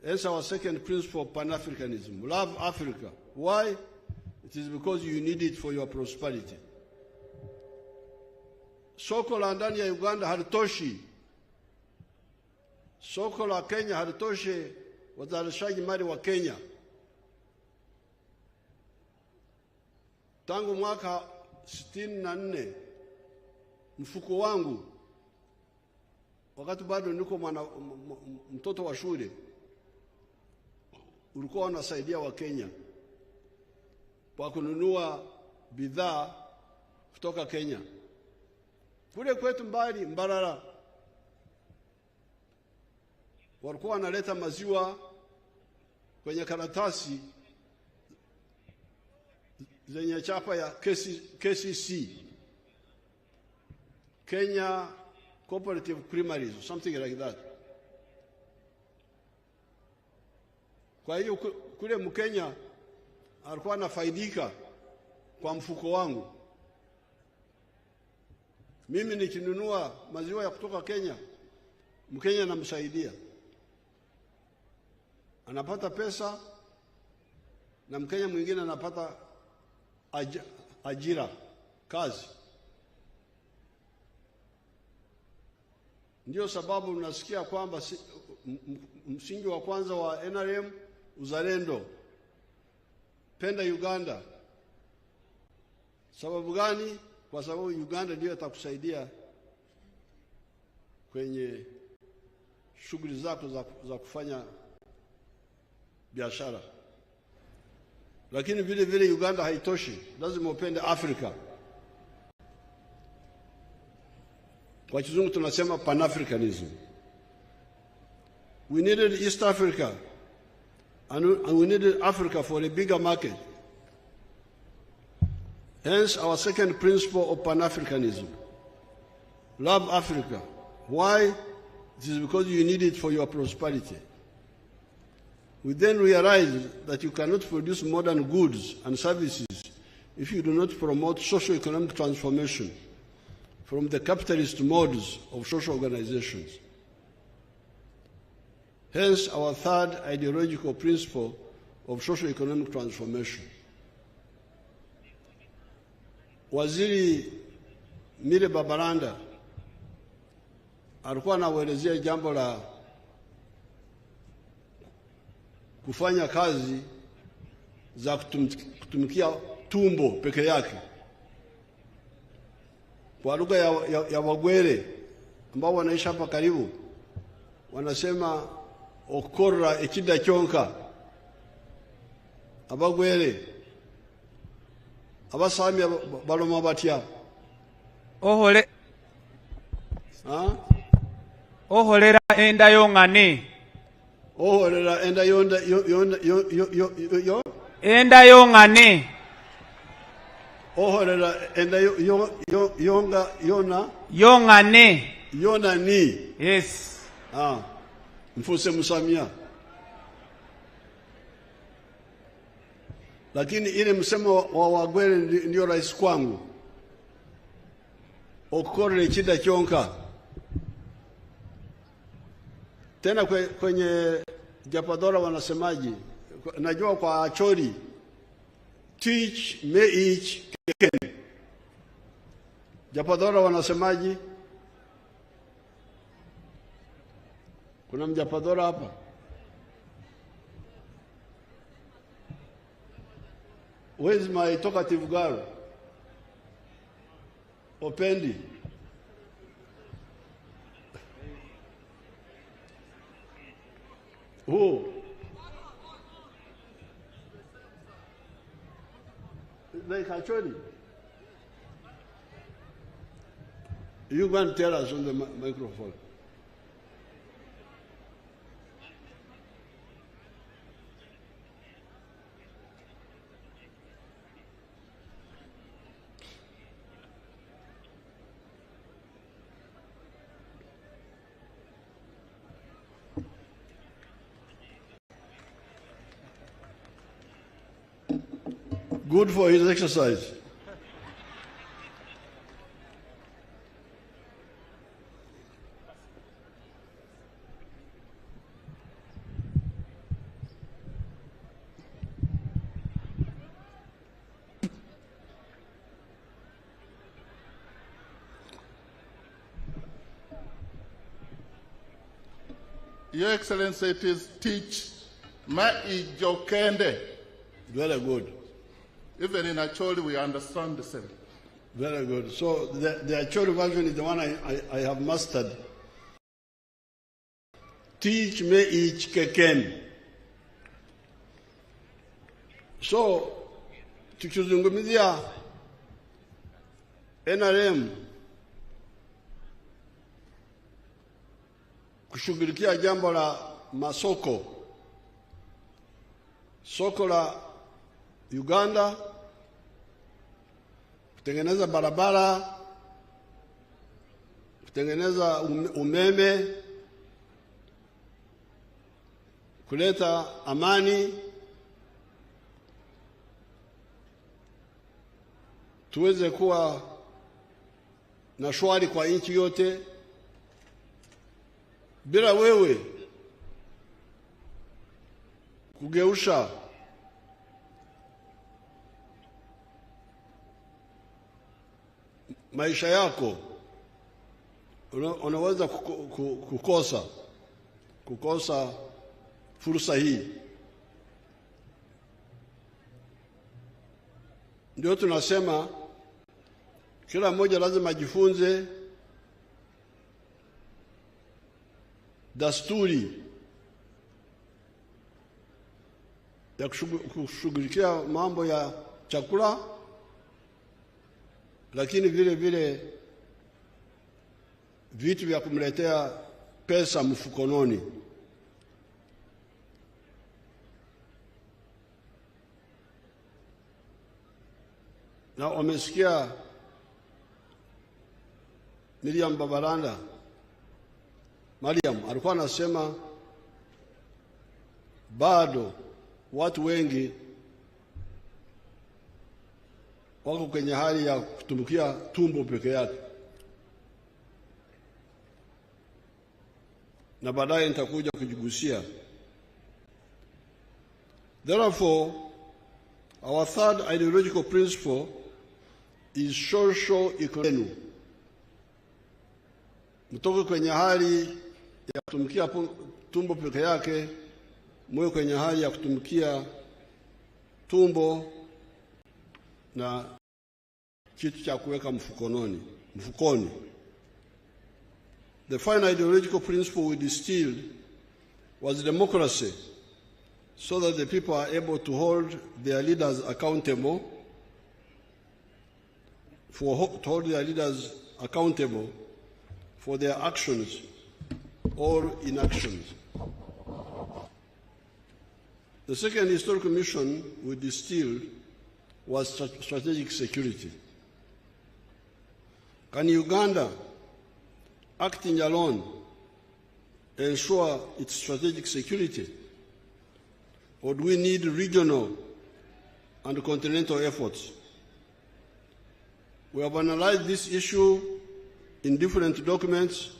That's our second principle of Pan-Africanism. Love Africa. Why? It is because you need it for your prosperity. Soko la ndani ya Uganda halitoshi. Soko la Kenya halitoshi wazalishaji mali wa Kenya. tangu mwaka 64 mfuko wangu wakati bado niko mtoto wa shule ulikuwa unasaidia wa Kenya kwa kununua bidhaa kutoka Kenya. Kule kwetu mbali Mbarara walikuwa wanaleta maziwa kwenye karatasi zenye chapa ya KCC, Kenya Cooperative Creameries, something like that. Kwa hiyo kule Mkenya alikuwa anafaidika kwa mfuko wangu. Mimi nikinunua maziwa ya kutoka Kenya, Mkenya namsaidia, anapata pesa, na Mkenya mwingine anapata ajira, kazi. Ndio sababu unasikia kwamba msingi wa kwanza wa NRM uzalendo, penda Uganda. Sababu gani? Kwa sababu Uganda ndio itakusaidia kwenye shughuli zako za kufanya biashara. Lakini vile vile Uganda haitoshi, lazima upende Afrika. Kwa kizungu tunasema Pan-Africanism. We needed East Africa and we needed Africa for a bigger market. Hence our second principle of Pan-Africanism. Love Africa. Why? It is because you need it for your prosperity. We then realized that you cannot produce modern goods and services if you do not promote socio-economic transformation from the capitalist modes of social organizations. Hence our third ideological principle of socio-economic transformation. Waziri Mire Babaranda alikuwa anaelezea jambo la kufanya kazi za kutumikia tumbo peke yake. Kwa lugha ya Wagwere ambao wanaishi hapa karibu, wanasema okora ekida kyonka. Abagwere abasami baloma batya oholera enda yongane. Oholera enda enda yongane. Oholera enda yongane. Yona ni. Yes. Mfuse musamia. Lakini ile msemo wa Wagwere ndio rais kwangu. Okore chida chonka. Tena kwenye Japadora wanasemaji, najua kwa Achori, teach me each keken. Japadora wanasemaji? Kuna mjapadora hapa? Where is my talkative girl? Opendi. Who? Like actually. You go and tell us on the microphone. Good for his exercise. Your Excellency, it is teach ma ijokende. Very good. Even in Acholi, we understand the same. Very good. So the Acholi version is the one I have mastered. Teach me each keken. So, tukizungumzia NRM kushughulikia jambo la masoko, soko la Uganda, kutengeneza barabara, kutengeneza umeme, kuleta amani, tuweze kuwa na shwari kwa nchi yote. Bila wewe kugeusha maisha yako, unaweza kukosa fursa hii. Ndio tunasema kila mmoja lazima ajifunze dasturi ya kushughulikia mambo ya chakula, lakini vile vile vitu vya kumletea pesa mfukononi. Na umesikia Mariam alikuwa anasema bado watu wengi wako kwenye hali ya kutumikia tumbo peke yake, na baadaye nitakuja kujigusia. Therefore, our third ideological principle is social economy. Mtoke kwenye hali ya kutumikia tumbo peke yake, mwe kwenye hali ya kutumikia tumbo na kitu cha kuweka mfukoni. The final ideological principle we distilled was democracy, so that the people are able to hold their leaders accountable, for their actions or inactions. The second historical mission we distilled was strategic security. Can Uganda, acting alone, ensure its strategic security? Or do we need regional and continental efforts? We have analyzed this issue in different documents,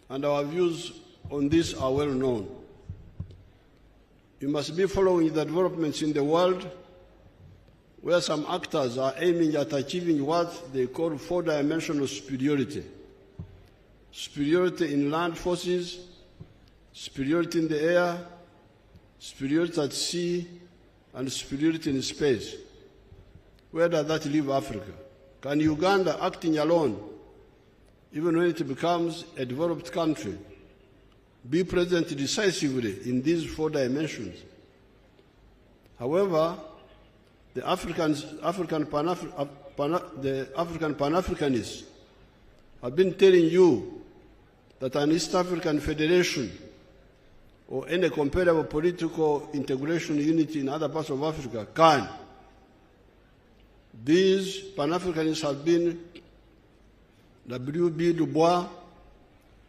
and our views on this are well known. You must be following the developments in the world, where some actors are aiming at achieving what they call four-dimensional superiority. Superiority in land forces, superiority in the air, superiority at sea, and superiority in space. Where does that leave Africa? Can Uganda, acting alone, even when it becomes a developed country, be present decisively in these four dimensions? However, the African Pan-Africanists have been telling you that an East African federation or any comparable political integration unity in other parts of Africa can. These Pan-Africanists have been W.B. Du Bois,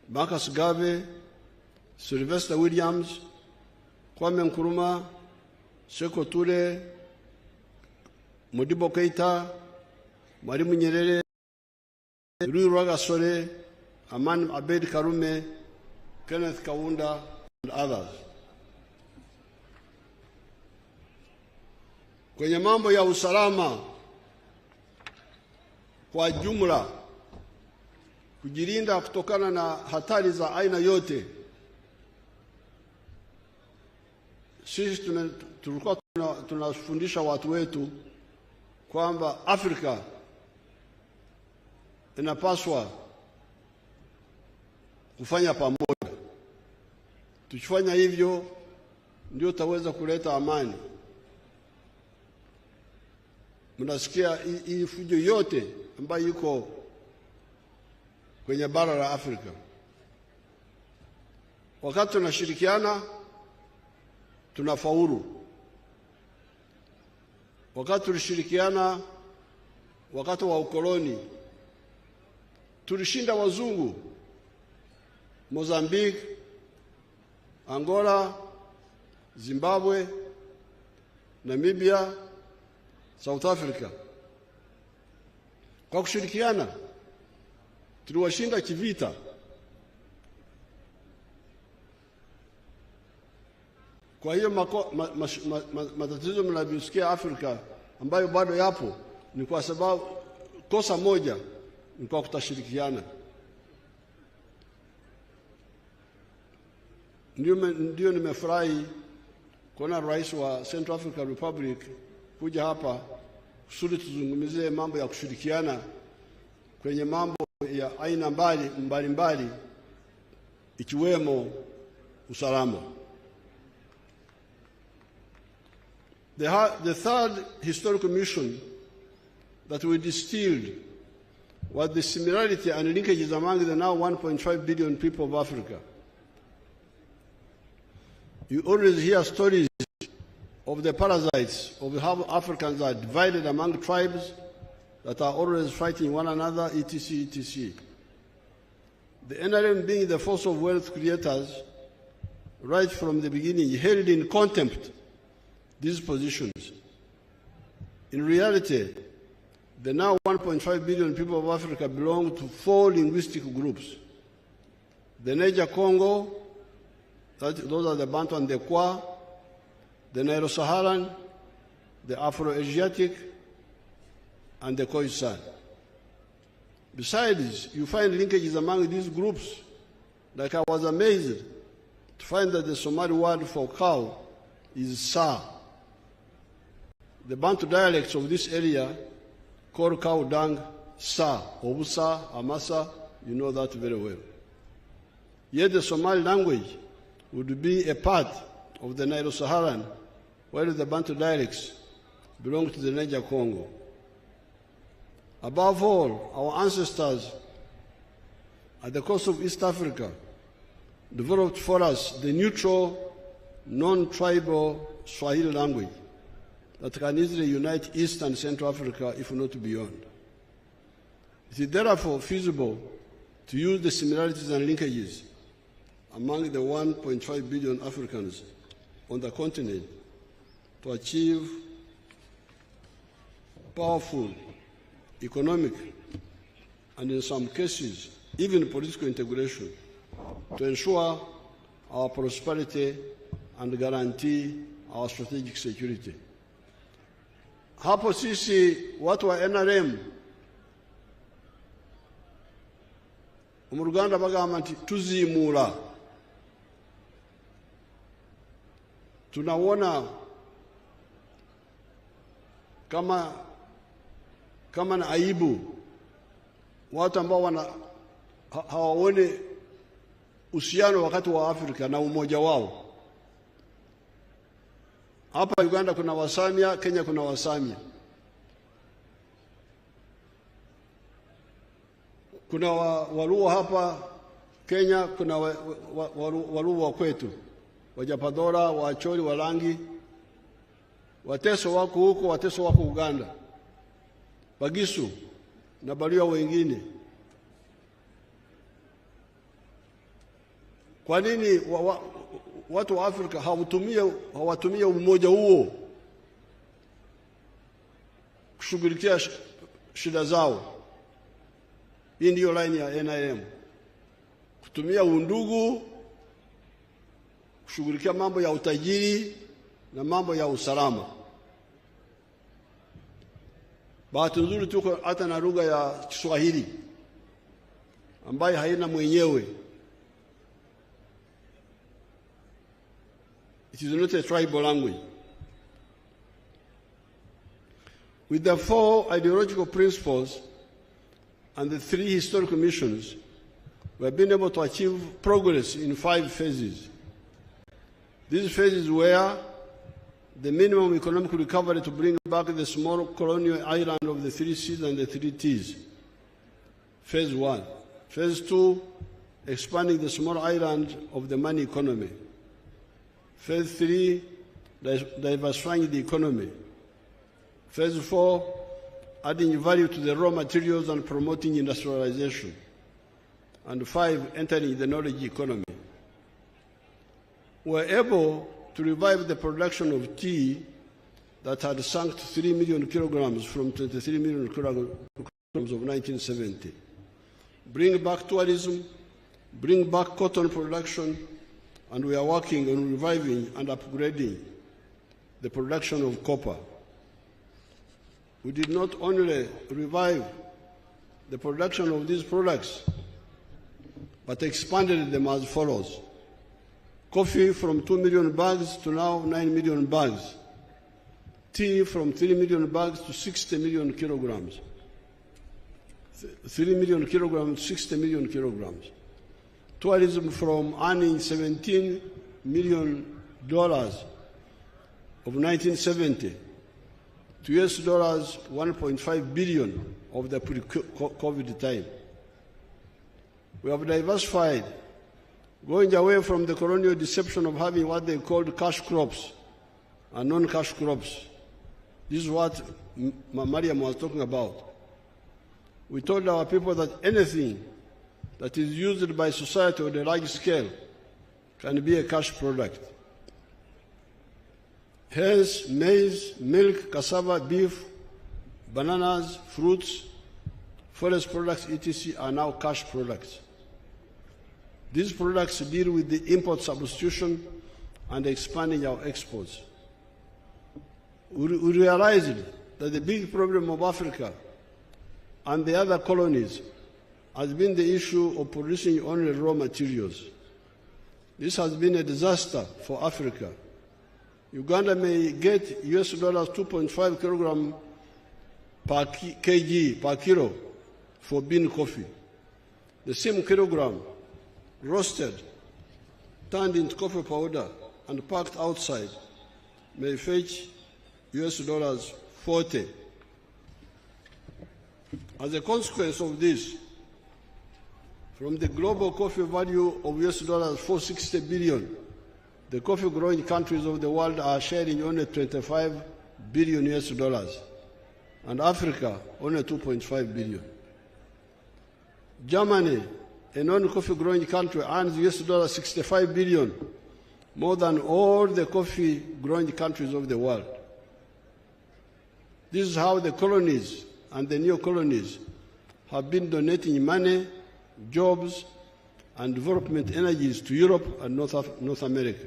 Marcus Garvey, Sylvester Williams, Kwame Nkrumah, Sékou Touré, Modibo Keita, Mwalimu Nyerere, Louis Rwagasore, Aman Abed Karume, Kenneth Kaunda, and others. Kwenye mambo ya usalama kwa jumla, kujilinda kutokana na hatari za aina yote, sisi tulikuwa tunafundisha watu wetu kwamba Afrika inapaswa kufanya pamoja. Tukifanya hivyo ndio tutaweza kuleta amani. Mnasikia hii fujo yote ambayo iko kwenye bara la Afrika. Wakati tunashirikiana tunafaulu. Wakati tulishirikiana wakati wa ukoloni tulishinda wazungu Mozambique, Angola, Zimbabwe, Namibia, South Africa. Kwa kushirikiana tuliwashinda kivita. Kwa hiyo matatizo mnavyosikia Afrika ambayo bado yapo ni kwa sababu kosa moja ni kwa kutashirikiana. Ndio nimefurahi kuona rais wa Central African Republic kuja hapa kusudi tuzungumzie mambo ya kushirikiana kwenye mambo ya aina mbalimbali ikiwemo usalama. The third historical mission that we distilled was the similarity and linkages among the now 1.5 billion people of Africa. You always hear stories of the parasites, of how Africans are divided among tribes that are always fighting one another, etc., etc. The NRM, being the force of wealth creators, right from the beginning, held in contempt these positions. In reality, the now 1.5 billion people of Africa belong to 4 linguistic groups. The Niger-Congo, those are the Bantu and the Kwa, the Nilo-Saharan, the Afro-Asiatic, and the Khoisan. Besides, you find linkages among these groups, like I was amazed to find that the Somali word for cow is Sa. The Bantu dialects of this area call cow dung Sa, Obusa, Amasa, you know that very well. Yet the Somali language would be a part of the Nilo-Saharan, while the Bantu dialects belong to the Niger-Congo. Above all, our ancestors at the coast of East Africa developed for us the neutral, non-tribal Swahili language that can easily unite East and Central Africa, if not beyond. It is therefore feasible to use the similarities and linkages among the 1.5 billion Africans on the continent to achieve powerful economic and, in some cases, even political integration to ensure our prosperity and guarantee our strategic security. Hapo sisi watu wa NRM mu Uganda bagamba nti tuzimula. Tunaona kama na aibu watu ambao hawaone uhusiano wakati wa Afrika na umoja wao. Hapa Uganda kuna Wasamia, Kenya kuna Wasamia. Kuna Waluo hapa Kenya, kuna Waluo wa kwetu, Wajapadora, Wacholi, Walangi. Wateso wako huko, Wateso wako Uganda, Bagisu na Baluya wengine. Kwa nini watu wa Afrika hawatumia umoja huo kushughulikia shida zao? Hii ndio line ya NIM, kutumia undugu kushughulikia mambo ya utajiri na mambo ya usalama. Bahati nzuri tuko hata na lugha ya Kiswahili ambayo haina mwenyewe. It is not a tribal language. With the 4 ideological principles and the 3 historical missions, we have been able to achieve progress in 5 phases. These phases were the minimum economic recovery to bring back the small colonial island of the 3 C's and the 3 T's. Phase 1. Phase 2, expanding the small island of the money economy. Phase 3, diversifying the economy. Phase 4, adding value to the raw materials and promoting industrialization. And 5, entering the knowledge economy. We were able to revive the production of tea that had sunk to 3 million kilograms from 23 million kilograms of 1970. Bring back tourism, bring back cotton production, and we are working on reviving and upgrading the production of copper. We did not only revive the production of these products, but expanded them as follows. Coffee from 2 million bags to now 9 million bags. Tea from 3 million bags to 60 million kilograms. 3 million kilograms, 60 million kilograms. Tourism from earning $17 million of 1970 to $1.5 billion of the pre-COVID time. We have diversified, going away from the colonial deception of having what they called cash crops and non-cash crops. This is what Mariam was talking about. We told our people that anything that is used by society on a large scale can be a cash product. Hence, maize, milk, cassava, beef, bananas, fruits, forest products, etc. are now cash products. These products deal with the import substitution and expanding our exports. We realized that the big problem of Africa and the other colonies has been the issue of producing only raw materials. This has been a disaster for Africa. Uganda may get $2.5 kilogram per kg, per kilo, for bean coffee. The same kilogram, roasted, turned into coffee powder, and packed outside, may fetch $40. As a consequence of this, from the global coffee value of $460 billion, the coffee growing countries of the world are sharing only $25 billion, and Africa only $2.5 billion. Germany, a non-coffee growing country, earns $65 billion, more than all the coffee growing countries of the world. This is how the colonies and the neo-colonies have been donating money, jobs, and development energies to Europe and North America.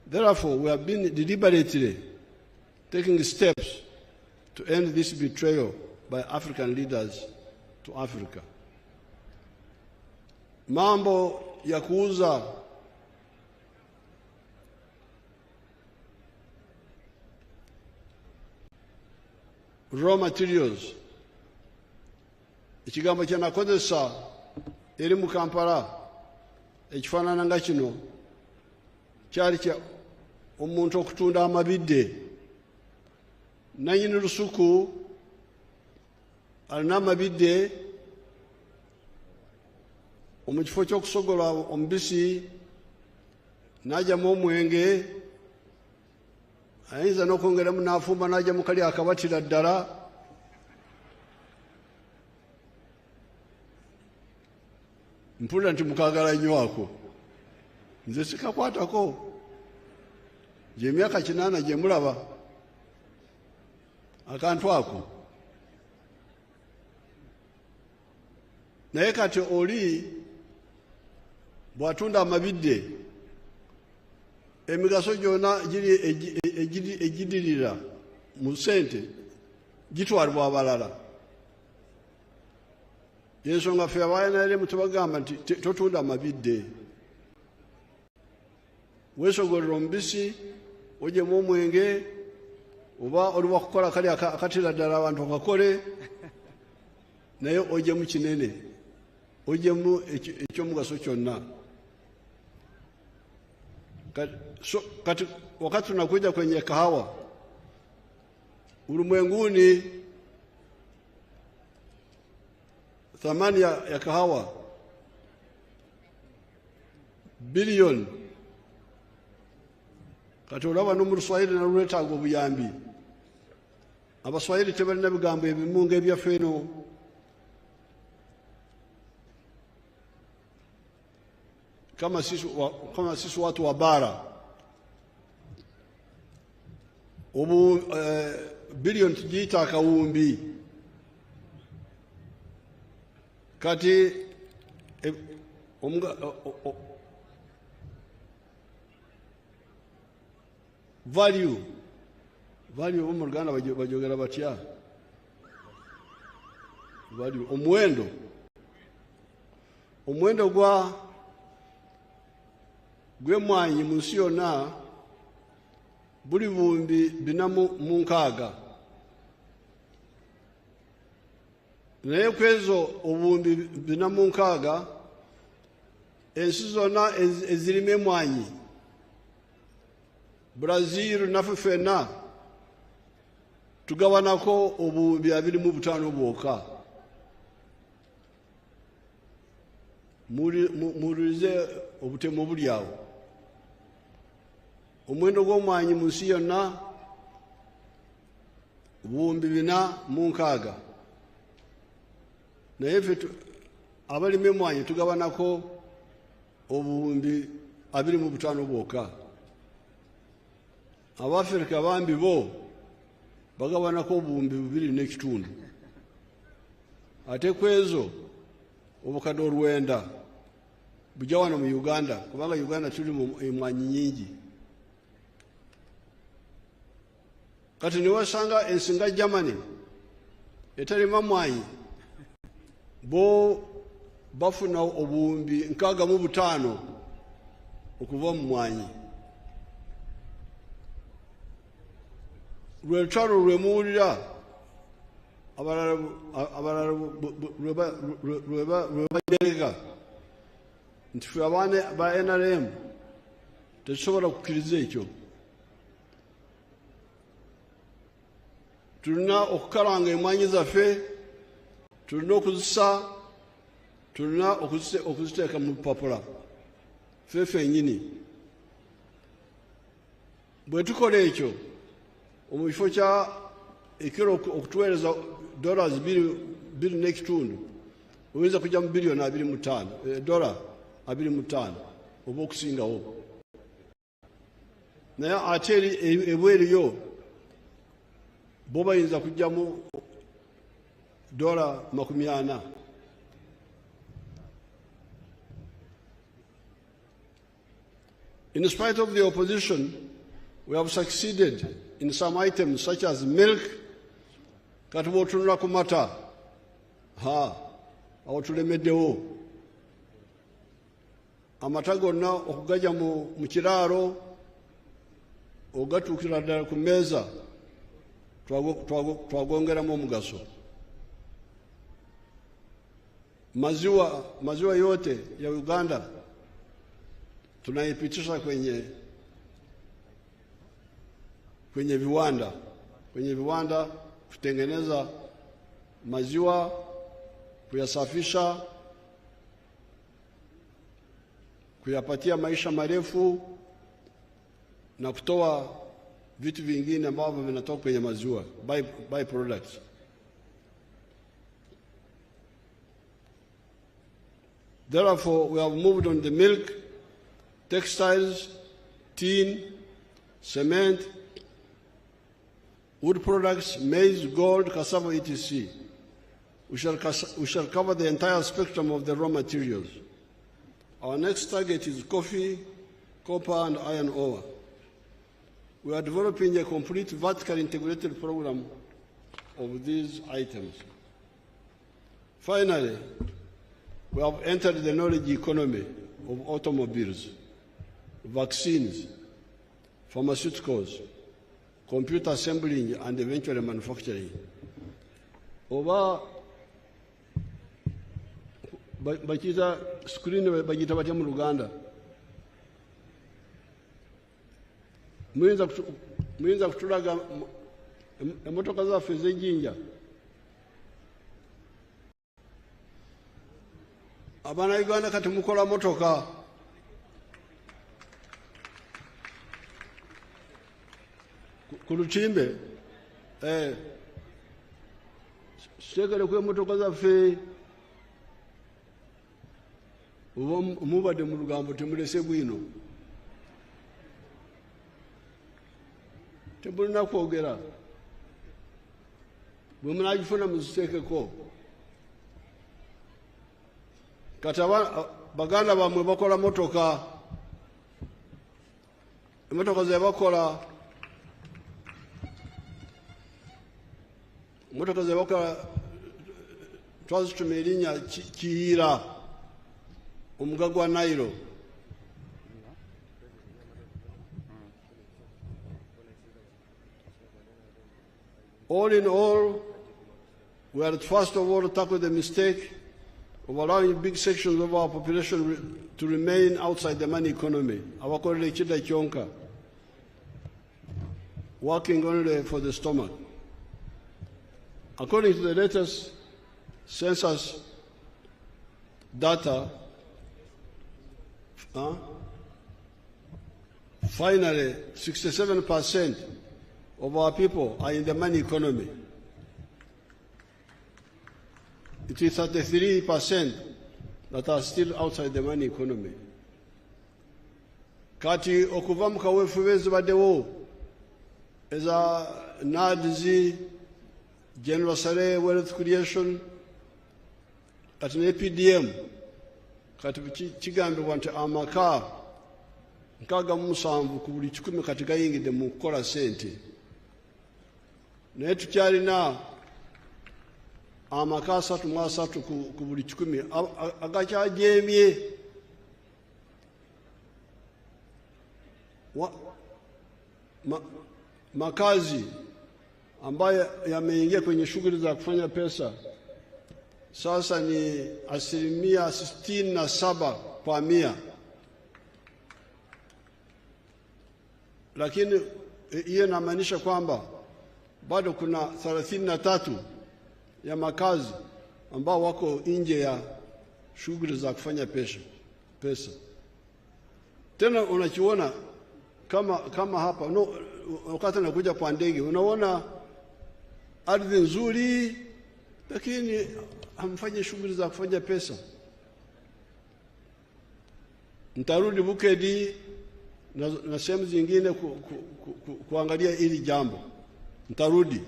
Therefore, we have been deliberately taking steps to end this betrayal by African leaders to Africa. Mambo ya kuuza raw materials, ekigambo kye nakozesa eri mu Kampala ekifaanana nga kino kyali kya omuntu okutunda amabidde. Nannyini lusuku alina amabidde, mu kifo ky'okusogola omubisi n'ajjamu omwenge, ayinza n'okwongeramu n'afumba n'ajjamu kali akabatira ddala. Mpulira nti mukaagala nnyo ako. Nze sikakwatako. Gye emyaka 8 gye mulaba akantu ako. Naye kati oli bw'atunda amabidde, emigaso gyonna egidirira mu ssente gitwalibwa abalala. Yensonga ffe abayanalemu tubagamba nti totunda amabidde. Weesogolera omubisi, ogyemu omwenge, oba oli wakukola kali akatera ddala abantu akakole naye ojjemu kinene ojjemu ekyomugaso kyonna kati wakati tunakuja kwenye kahawa ulimwenguni thamani ya kahawa bilioni kati olaba no mu Luswayiri nalwetaaga obuyambi Abaswahili tebalina bigambo ebimu ng'ebyaffe eno kama sisi watu wa bara obu bilioni tugiita akawumbi kati value mu Luganda bajogera batya value omuwendo gw'emmwanyi mu nsi yonna buli buwumbi 406 naye kwezo obuwumbi 406 ensi zonna ezirima emmwanyi Brazil naffe ffenna tugabanako obuwumbi 25 bwokka mulize obutemu buli awo omuwendo gw'omwanyi mu nsi yonna obuwumbi 406 naye ffe abalima emmwanyi tugabanako obuwumbi 25 bwokka Abafrika bambi bo bagabanako obuwumbi 2.5 ate kwezo obukadde 9 bujja wano mu Uganda kubanga Uganda tuli mu emmwanyi nyingi kati niwasanga ensinga Germany etalima mmwanyi bo bafuna obuwumbi 65 okuva mu mmwanyi lwetwalo lwemuwulira abalala lwebajereka nti ffe abaana ba NRM tetusobola kukkiriza ekyo tulina okukalanga emmwanyi zaffe tulina okuzisa tulina okuziteeka mu bupapula ffe ffennyini bwe tukola ekyo mu kifo kya ekiro okutuweereza $2.5 oyinza kujja mu bilioni 25 dola 25 oba okusingawo naye ate ebweriyo bo bayinza kujjamu dola 40. In spite of the opposition, we have succeeded in some items such as milk, kati bw'otunula ku mata, awo tulemeddewo. Amata gonna okugajja mu kiraalo, ogatuukira ddala ku mmeeza, twagongeramu omugaso. Maziwa yote ya Uganda tunaipitisha kwenye viwanda kutengeneza maziwa, kuyasafisha, kuyapatia maisha marefu na kutoa vitu vingine ambavyo vinatoka kwenye maziwa, by products. Therefore, we have moved on the milk, textiles, tin, cement, wood products, maize, gold, cassava, etc. We shall cover the entire spectrum of the raw materials. Our next target is coffee, copper, and iron ore. We are developing a complete vertically integrated program of these items. Finally, we have entered the knowledge economy of automobiles, vaccines, pharmaceuticals, computer assembling and eventually manufacturing. Oba bakita screen bagita batya mu Uganda. Muyinza kutulaga emmotoka zaffe ez'ejjinja. Abaana Uganda kati mukola motoka. Ku lutimbe sekere ku emmotoka zaffe oba mubadde mu lugambo temulese bwino. Temulina kwogera. Bwe munaagifuna muziteekeko. Kati baganda bammwe bakola motoka. Emmotoka ze bakola twazituma erinnya Kiyiira omuga gwa Nairo. All in all, we are first of all to tackle the mistake of allowing big sections of our population to remain outside the money economy. Abakolera ekida kyonka, working only for the stomach. According to the latest census data, finally 67% of our people are in the money economy. It is 33% that are still outside the money economy. Kati okuva mu kaweefube ezibaddewo eza NADS, General Sale Wealth Creation, kati ne PDM, kati kigambibwa nti amaka 67 ku buli 100 kati gayingidde mu kukola ssente. Naye tukyalina amaka 33 ku buli 100 agakyajeemye. Makazi ambayo yameingia kwenye shughuli za kufanya pesa sasa ni 67%, lakini hiyo inamaanisha kwamba bado kuna 33 ya makazi ambao wako nje ya shughuli za kufanya pesa. Tena unachiona kama hapa wakati nakuja kwa ndege unaona ardhi nzuri lakini hamfanye shughuli za kufanya pesa. Nitarudi Bukedi na sehemu zingine kuangalia hili jambo. Nitarudi.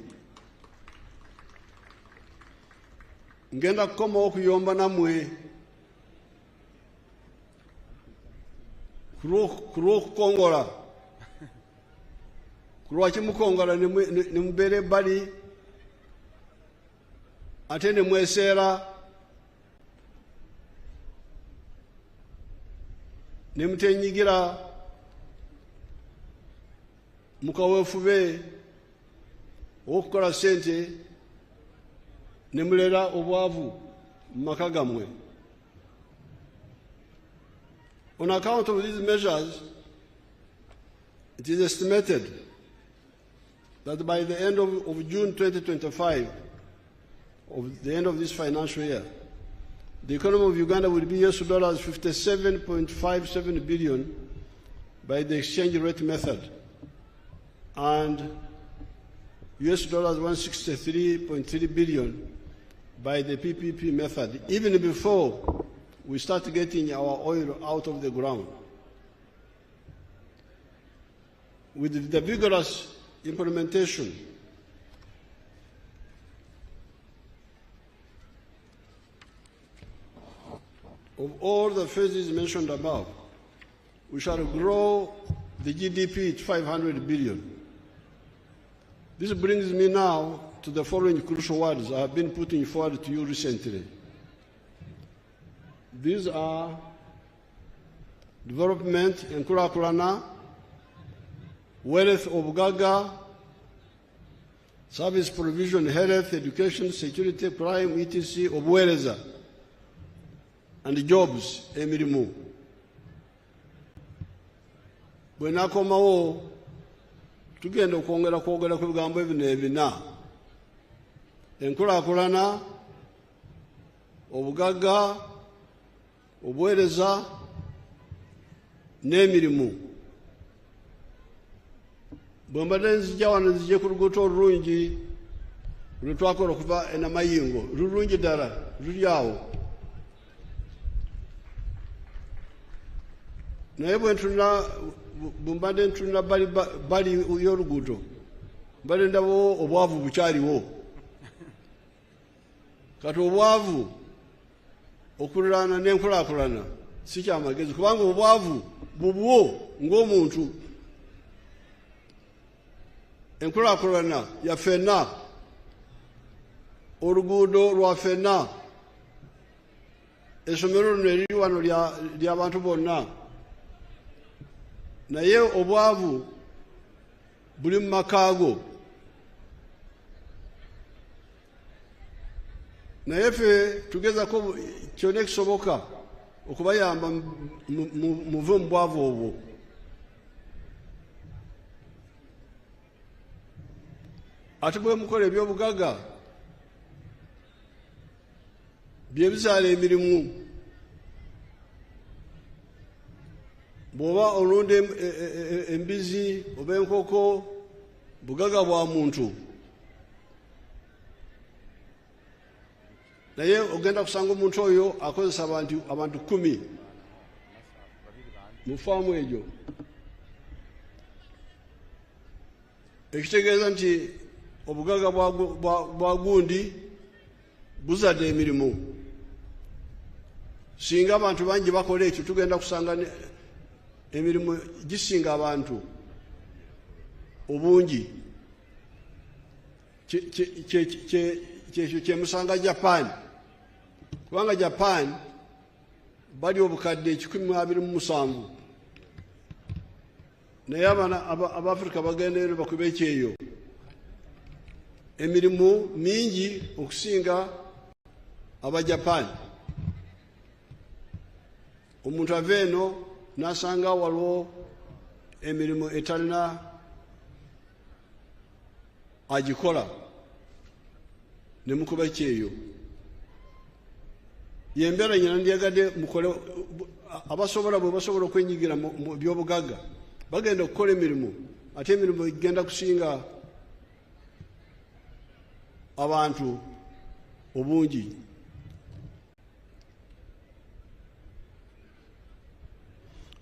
Ngenda kukoma okuyomba namwe kulo kukongola kulwa kimukongola ne mubere bali ate ne mwesera ne mutenyigira mukaweefube okukola sente ne mulera obwavu mu maka gammwe. On account of these measures, it is estimated that by the end of June 2025, of the end of this financial year, the economy of Uganda will be US dollars 57.57 billion by the exchange rate method and US dollars 163.3 billion by the PPP method, even before we start getting our oil out of the ground. With the vigorous implementation of all the phases mentioned above, we shall grow the GDP to 500 billion. This brings me now to the following crucial words I have been putting forward to you recently. These are development and Kurakurana, wealth of Gaga, service provision, health, education, security, crime, etc., obuweereza, and jobs, emirimu. Bwe nakomawo tugenda okwongera kwogera ku bigambo ebino ebina: enkulaakulana, obugagga, obuweereza n'emirimu. Bwe mbadde nzija wano nzije ku luguudo olulungi lwe twakola okuva e Namayingo, lulungi ddala, luli awo. Naye bwe mbadde ntunula bali y'oluguudo, mbadde ndabawo obwavu bukyaliwo. Kati obwavu okuliraana n'enkulaakulana si kyamagezi, kubanga obwavu bubwo ng'omuntu. Enkulaakulana ya ffenna, oluguudo lwa ffenna, essomero lino eriri wano ly'abantu bonna. Naye obwavu buli mu makaago. Naye ffe tugezako kyonna ekisoboka okubayamba muve mu bwavu obwo. Ate bwe mukola eby'obugagga bye bizaala emirimu. Bw'oba olunda embizi oba enkoko, bugagga bwa muntu. Naye ogenda kusanga omuntu oyo akozesa abantu 10 mu faamu egyo. Ekitegeeza nti obugagga bwa gundi buzadde emirimu. Singa abantu bangi bakola ekyo tugenda kusanga emirimu gisinga abantu obungi. Kyekyo kyemusanga Japan, kubanga Japan bali obukadde 127, naye abaana Abafrika bagenda eno bakuba ekyeyo. Emirimu mingi okusinga Abajapan. Omuntu ava eno n'asanga waliwo emirimu etalina agikola, ne mukuba ekyeyo. Yembeera nyina ndyagadde mukole, abasobola bwe basobola okwenyigira mu by'obugagga bagenda okukola emirimu, ate emirimu igenda kusinga abantu obungi.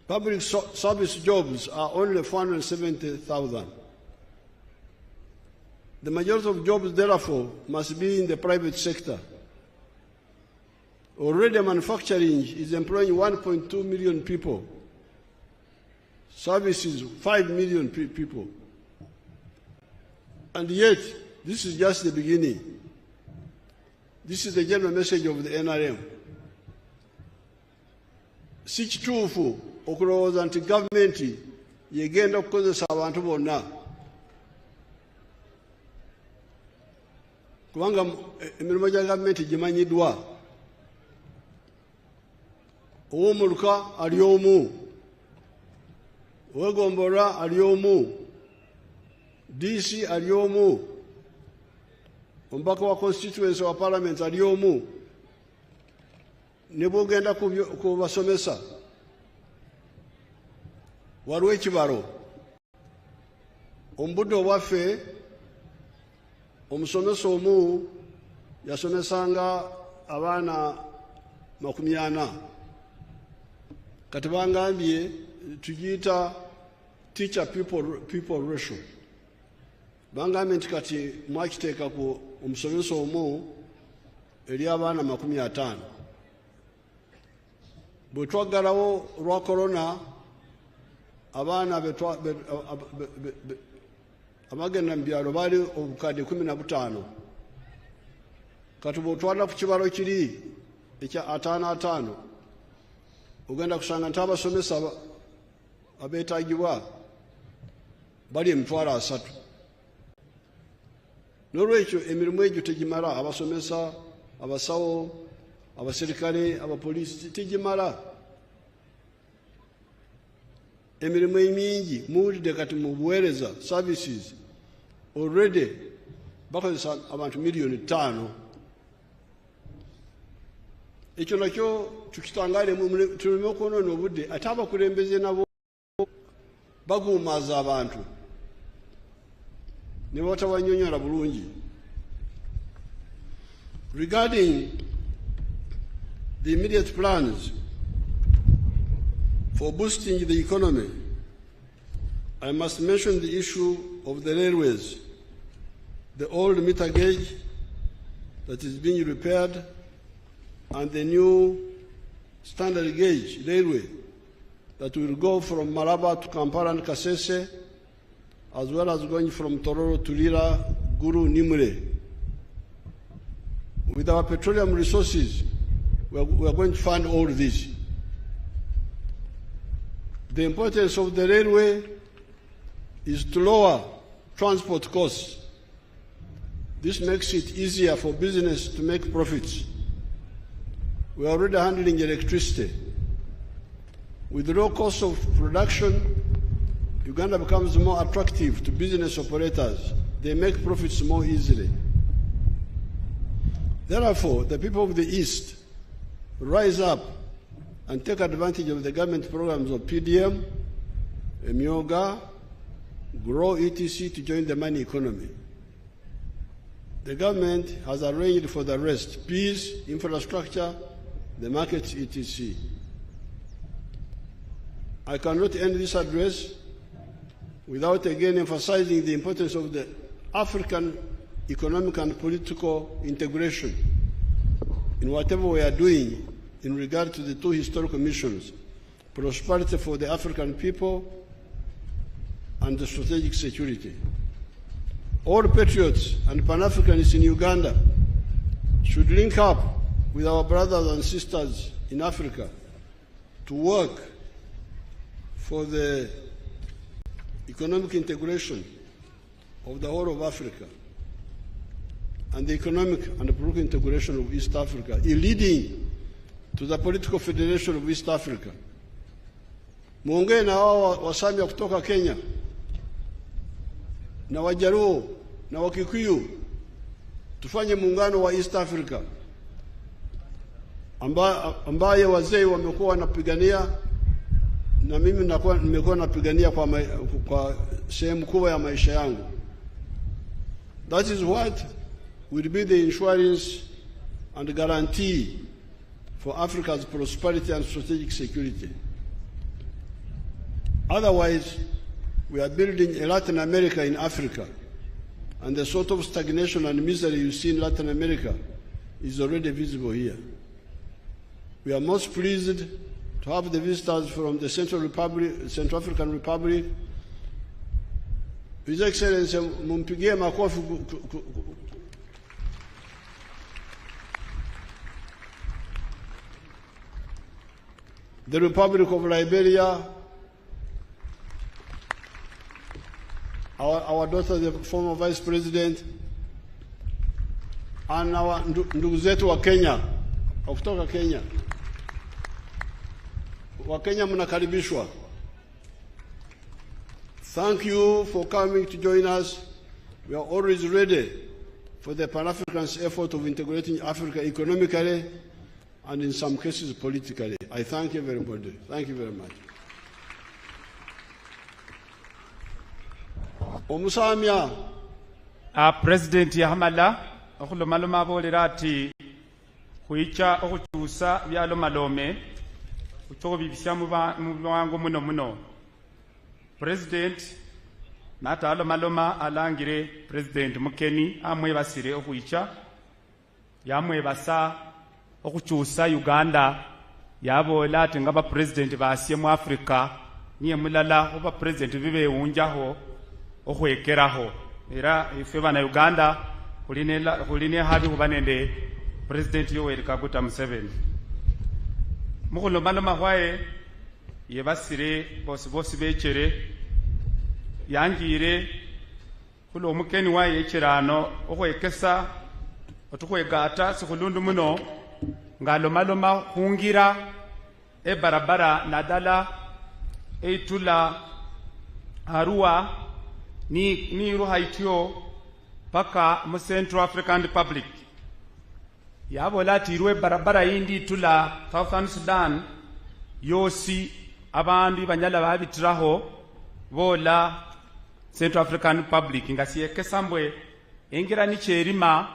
Public service jobs are only 470,000. The majority of jobs, therefore, must be in the private sector. Already manufacturing is employing 1.2 million people. Services, 5 million people. And yet, this is just the beginning. This is the general message of the NRM. Si kituufu okulowooza nti gavumenti yegenda okukozesa abantu bonna, kubanga emirimu gya gavumenti gimanyiddwa. Ow'omuluka ali omu, ow'egombolwa ali omu, DC ali omu, omubaka wa constituency wa parliament ali omu. Ne bw'ogenda ku basomesa waliwo ekibalo. Omubudde obwaffe omusomesa omu yasomesanga abaana 40. Kati bangambye tugiyita teacher people ratio. Bangambye nti kati mwakiteeka ku omusomesa omu eri abaana 50. Bwe twaggalawo lwa korona, abaana abagenda mu byalo baali obukadde 15. Kati bw'otwala ku kibalo kiri ekya 55, ogenda kusanga nti abasomesa abeetaagibwa bali 30,000. N'olwekyo emirimu egyo tegimala, abasomesa, abasawo, abaserikale, abapoliisi tegimala. Emirimu emingi muwulidde kati mu buweereza services already bakozesa abantu miliyoni 5. Ekyo nakyo tukitangaale tuleme okwonoona obudde ate abakulembeze nabo baguumaaza abantu ne batabanyonyola bulungi. Regarding the immediate plans for boosting the economy, I must mention the issue of the railways, the old meter gauge that is being repaired, and the new standard gauge railway that will go from Malaba to Kampala and Kasese, as well as going from Tororo to Lira, Guru, Nimure. With our petroleum resources, we are going to fund all this. The importance of the railway is to lower transport costs. This makes it easier for business to make profits. We are already handling electricity. With low cost of production, Uganda becomes more attractive to business operators. They make profits more easily. Therefore, the people of the East rise up and take advantage of the government programs of PDM, Emyoga, Grow, etc. to join the money economy. The government has arranged for the rest: peace, infrastructure, the markets, etc. I cannot end this address without again emphasizing the importance of the African economic and political integration in whatever we are doing in regard to the two historical missions: prosperity for the African people and the strategic security. All patriots and Pan-Africanists in Uganda should link up with our brothers and sisters in Africa to work for the economic integration of the whole of Africa and the economic and political integration of East Africa, leading to the political federation of East Africa. Muongee na wao wasamia kutoka Kenya na Wajaluo na Wakikuyu, tufanye muungano wa East Africa ambaye wazee wamekuwa wanapigania na mimi nimekuwa napigania kwa sehemu kubwa ya maisha yangu. That is what will be the insurance and guarantee for Africa's prosperity and strategic security. Otherwise, we are building a Latin America in Africa, and the sort of stagnation and misery you see in Latin America is already visible here. We are most pleased to have the visitors from the Central African Republic. His Excellency, mumpigie makofi. The Republic of Liberia, our daughter, the former Vice President, and our ndugu zetu wa Kenya, kutoka Kenya. Wa Kenya mnakaribishwa. Thank you for coming to join us. We are always ready for the Pan-African's effort of integrating Africa economically and in some cases politically. I thank everybody. Thank you very much. Omusamya President Yahamala okulomaloma abolera ati kuicha okukyusa byalomalome kukyobibisya mu bwangu muno. President natalomaloma alangire President Mukeni amwebasire okuicha yamwebasa okukyusa Uganda yabola ati ngaba President basye mu Africa niye mulala oba President bibewunjaho okwekeraho era ife bana Uganda kuline habi kubanende President Yoweri Kaguta Museveni mukulomaloma hwaye yebasire bosi bechere yangire kulo mukeni wa yechirano okwekesa otukwegata sikulundu muno ngalomaloma hungira barabara nadala eitula Arua ni ruha itio paka mu Central African Republic yabola tirwe barabara indi tula Southern Sudan yosi abandi banyala babitiraho bola Central African Republic ngasiye kesambwe engira ni cherima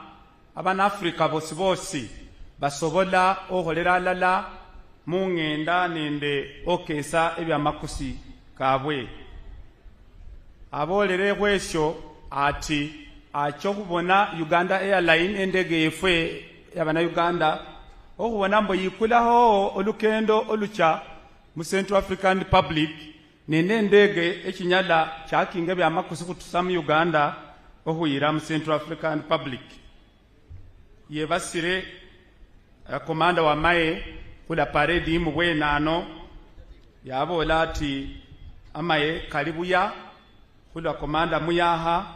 abana Africa bosibosi basobola oholera lala mungenda nende okesa ebya makusi kabwe abolere kwesho ati acho kubona Uganda Airline endege efwe yabana Uganda okubona mbo yikulaho olukendo olucha mu Central African Republic nene ndege ekinyala kyakinga bya makusi kutusa mu Uganda okuyira mu Central African Republic yebasire komanda wa mae kula paredi mu bwenano yabola ati amaye karibuya kula komanda muyaha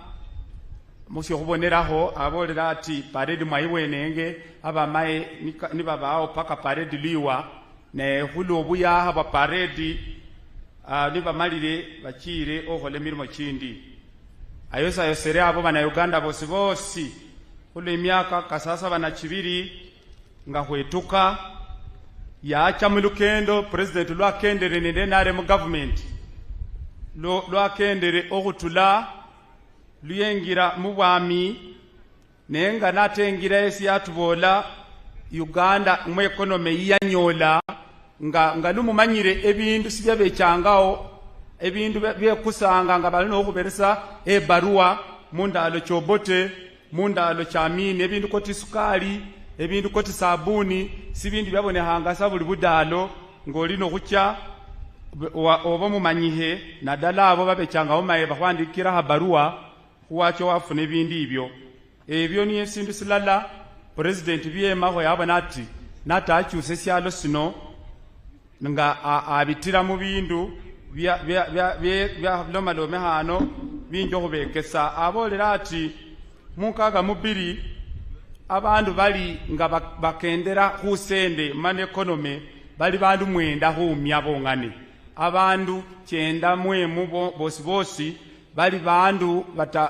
musyo kuboneraho abolera ati paredi mwayiwenenge aba mae ni babao paka paredi liwa ne hulo buyaha ba paredi ni bamalire bakire ohole mirimo kindi ayosa yosere abo bana Uganda bosibosi kulo emyaka kasasa bana kibiri nga hwetuka yacha mu lukendo president lwakendere nende nare mu government lwakendere okutula luyengira mu bwami nenga natengira esi yatubola Uganda mu economy yanyola nga lumumanyire ebintu sibya becyangaho ebintu byekusanga nga balino okuberesa ebarua mundalo chobote mundalo chamini ebintu koti sukali ebintu koti sabuni sibintu byabone hangasa buli budalo ngolino kucha obo mumanyihe nadala abo babechanga omaye bakwandikira habarua kuwacho wafune ebindi ebyo ni esindu silala president byema ho yabona ati nataachuse syalo sino nga abitira mu bindu bya lomalome hano binjo kubekesa abolera ati munkaga mubiri abandu bali nga bakendera kusende man economy bali bandu mwenda humya bongane abandu kyenda mwemu bosibosi bali bandu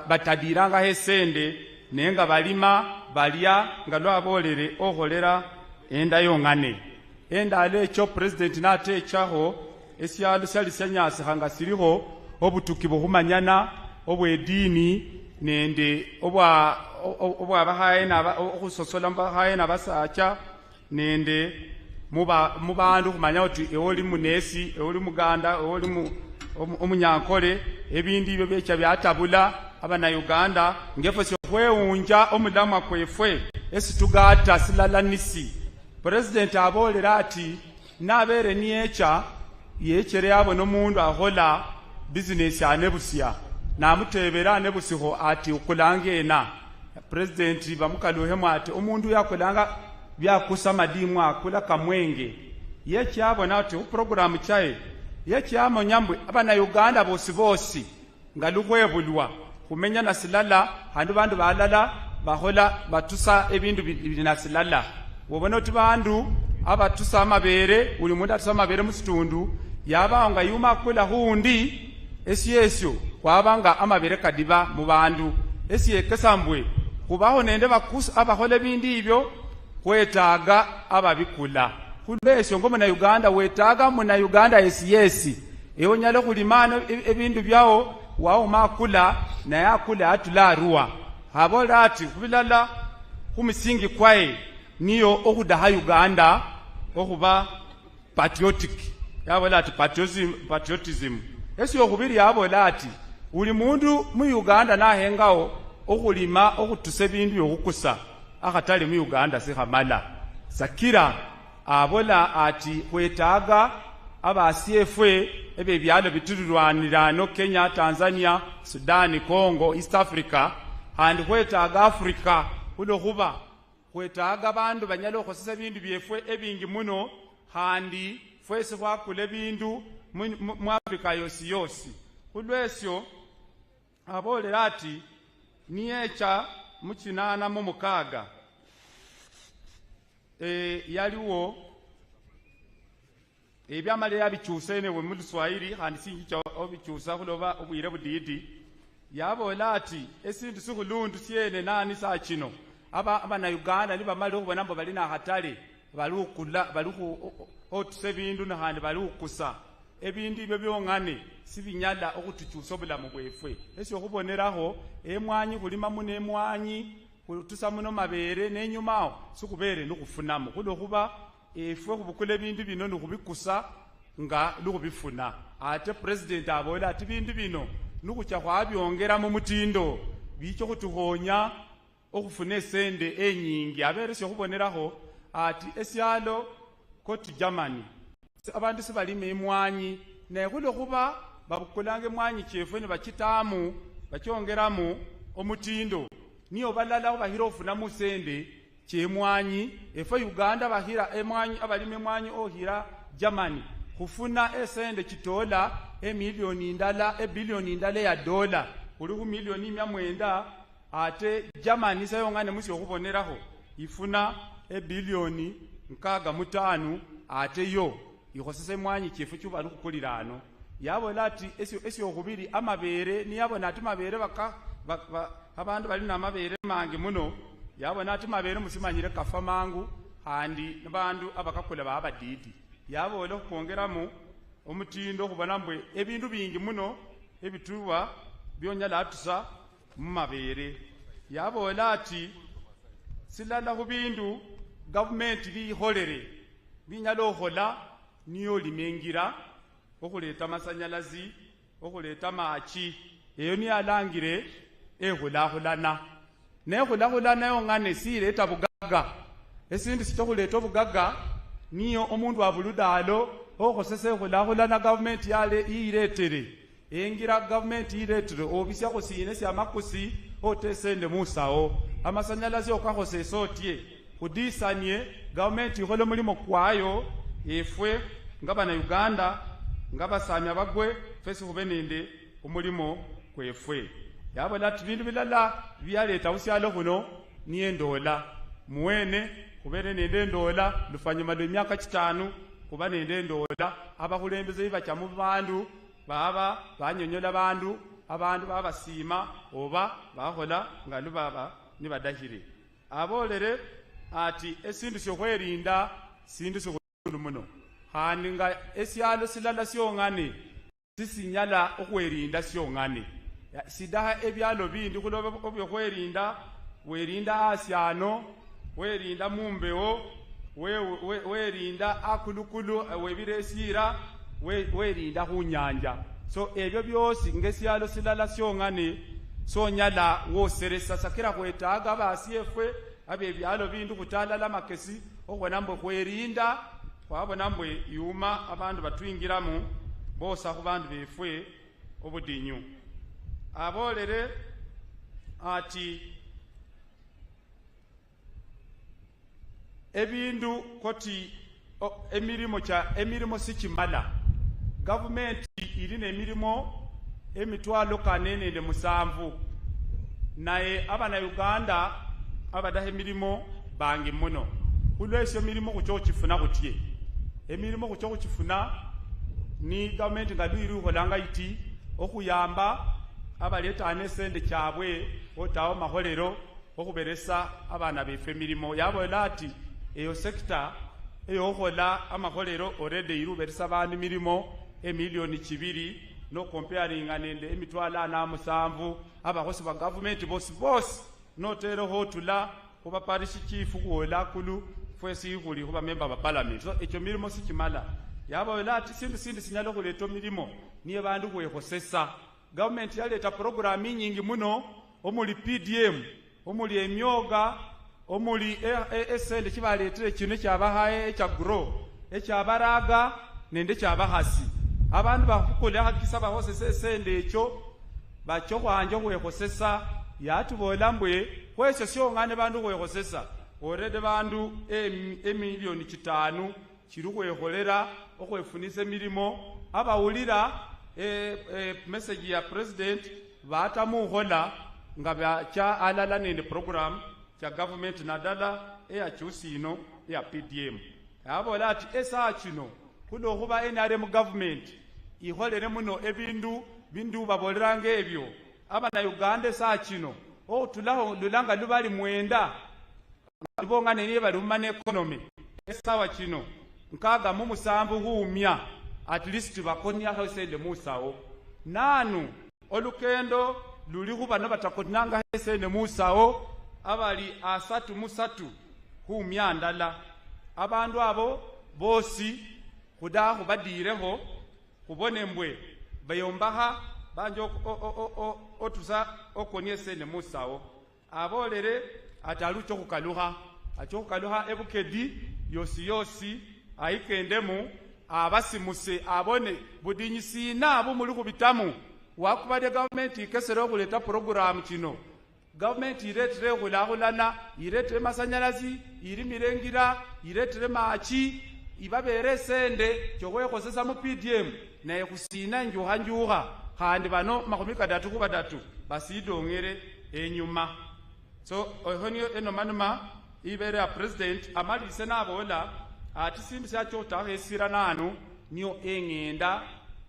batadiranga hesende nenga balima balya nga lwabolere oholera enda yongane enda alecho president natechaho esyalo sali senyasi hanga siriho obutuki buhumanyana obwedini nende obwa bahaye na okusosola bahaye na basacha nende mubandu kumanya oti eoli munesi eoli muganda eoli omunyankole ebindi byo becha byatabula abana Uganda ngefo syo kweunja omudamwa kwefwe esitugata silalanisi president abolera ati nabere niecha yechere yabo nomundu ahola business anebusia namutebera nebusiho ati ukulangena president bamukaluhemu ati omundu yakolanga byakusa madimu akula kamwenge yekyabona ati program chae yekyamo nyambwe abana Uganda bosibosi ngalukwebulwa kumenya nasilala handu bandu balala bahola batusa ebindu binasilala wobona oti bandu abatusa amabere uli mundu atusa amabere musitundu yabanga yuma kula hundi esiyesyo kwabanga amabere kadiba mu bandu esiyekesambwe kubaho nende bakusa abahola bindi ibyo kwetaga ababikula kulesyo ngomo na Uganda wetaga muna Uganda esiyesi ewonyalo kulimana ebindu byawo wao makula na yakula atularuwa habola ati kubilala kumisingi kwae niyo okudaha Uganda okuba patriotic yabola ati patriotism esiyo kubiri yabola ati uli mundu mu Uganda nahengao okulima okutuse bindu yokukusa akatali mu Uganda sihamala sakira abola ati kwetaga abasiefe ebe byalo bitulwanirano Kenya, Tanzania, Sudan, Congo, East Africa and kwetaga Africa ulo kuba kwetaga bandu banyalo khosesa bindu byefwe ebingi muno handi fwese kwakule bindu mu Africa yosi ulwesyo abolera ati niyecha mukinana mu mukaga yaliwo ebyamalira bikyuse ne mu Luswahili kandi singicha obikyusa kuloba obwire budidi yabola ati esindu sikulundu siene nani saa kino abana Uganda ni bamali okubona mbo balina hatale balukula baluku otuse bindu nahandi balukusa ebindu ibyo byongane sibinyala okutukyusa obulamu bwefwe esyo okuboneraho emwanyi kulima muno emwanyi kutusa muno mabere nenyumawo sikubere nukufunamu kulokuba efwe kubukula ebindu bino nukubikusa nga lukubifuna ate president abola ati bindu bino nukucha kwabyongera mu mutindo bicho kutuhonya okufuna esende enyingi abere syo kuboneraho ati esyalo koti Germany abantu sibalime emwanyi naye kulokuba babukulange emwanyi kyefwe ne bakitamu bakyongeramu omutindo niyo balala obahira ofuna mu sende kyemwanyi efe Uganda bahira emwanyi abalime emwanyi ohira Germany kufuna esende kitola emilioni ndala ebilioni ndala ya dola kuli ku milioni 900 ate Germany sayongane musi okuboneraho ifuna ebilioni 65 ate yo ikhosese mwanyi kyefu kyuba lukukulirano yabola ati esyo okubiri amabere niyabona ati mabere abantu bali na mabere mangi muno yabona ati mabere musimanyire kafa mangu handi nabandu abakakula babadidi yabola okwongeramu omutindo okubona mbwe ebindu bingi muno ebituwa byonyala atusa mu mabere yabola ati silala ku bindu government biholere binyala okhola niyo limengira okuleta amasanyalazi okuleta machi eyo niyo alangire ehulahulana nehulahulana yongane sireta bugaga esindi sitokuleta obugaga niyo omundu abuludalo okhosese ehulahulana government yale iiretere engira government iiretere obisya khusine syamakusi otesende musawo amasanyalazi okakhosesa otye kudisanye government ikhole mulimo kwayo efwe ngabana Uganda ngabasami abagwe fesi khube nende omulimo kwefwe yabola ati bindu bilala byaleta busyalo kuno niye ndola muwene kubere nende ndola lufanyuma lw'emyaka 5 kuba nende ndola abakulembeze bacha mu bandu baba banyonyola abantu babasima oba bahola nga lubaba nibadahire abolere ati esindu syokwerinda sindu syokulundu muno hani nga esyalo silala syongane sisinyala okwerinda syongane sidaha ebyalo bindi kuloba obyokwerinda werinda asyano werinda mumbewo werinda akulukulu webiresira werinda kunyanja so ebyo byosi ngesyalo silala syongane sonyala woseresa sakira kwetaga basiefwe abe byalo bindu kutalala makesi okubona mbwe kwerinda kwabona mbwe yuma abantu batwingiramu bosa ku bandu befwe obudinyu abolere ati ebindu koti emirimo sikimala government irine emirimo emitwalo kanene nde musanvu naye abana Uganda abadahe emirimo bangi muno kulwesyo emirimo kucho kifuna kutye emirimo kucho kifuna ni government ngadwiri ukolanga iti okuyamba abaleta nesende kyabwe otawo maholero okuberesa abana befe emirimo yabola ati eyo sector eyo okola amaholero already iruberesa abantu emirimo emilioni 2 no comparing nende emitwalo 7 abakosi ba government bosi notero hotula kuba parish chief kuola kulu fwesi huli kuba member ba parliament so ekyo mirimo sikimala yabola ati sindu sinyalo kuleto mirimo niye bandu kwehosesa government yaleta program nyingi muno omuli PDM omuli emyoga omuli esende kibaletere kino kyabahaye ekya grow ekyabaraga nende kyabahasi abantu bakukole hakisa bahosese esende ekyo bakyo kwanje kwehosesa yatubola mbwe kwesyo syongane bandu kwehosesa orede bandu emilioni 5 kiri kweholera okwefunisa emirimo abawulira message ya president batamuhola nga cha alala nende program cha government nadala eya chusino ya PDM abola ati esa kino kuno kuba NRM government iholere muno ebindu bindu babolerange ebyo abana Uganda esa kino tulaho lulanga lubali mwenda libonga nene bali mumane economy esawa kino nkaga mu musambu huumya at least bakonya hosende musawo nanu olukendo luli kuba no batakonanga hesende musawo abali asatu musatu huumya ndala abandu abo bosi kudaho badireho kubone mbwe bayombaha banjo otuza okonye sende musawo abolere atalucho kukaluha achokukaluha ebukedi yosi aikendemu abasimuse abone budinyisina abo muri kubitamu wakubade government ikesero kuleta program kino government iretere kulahulana iretere masanyalazi irimirengira iretere machi ibabere sende chokwekosesa mu PDM naye kusina njuha handi bano makumika datu kuba datu basidongere enyuma so ohonyo enomanuma ibere a president amali senabola ati simbi sacho tahesira nanu niyo engenda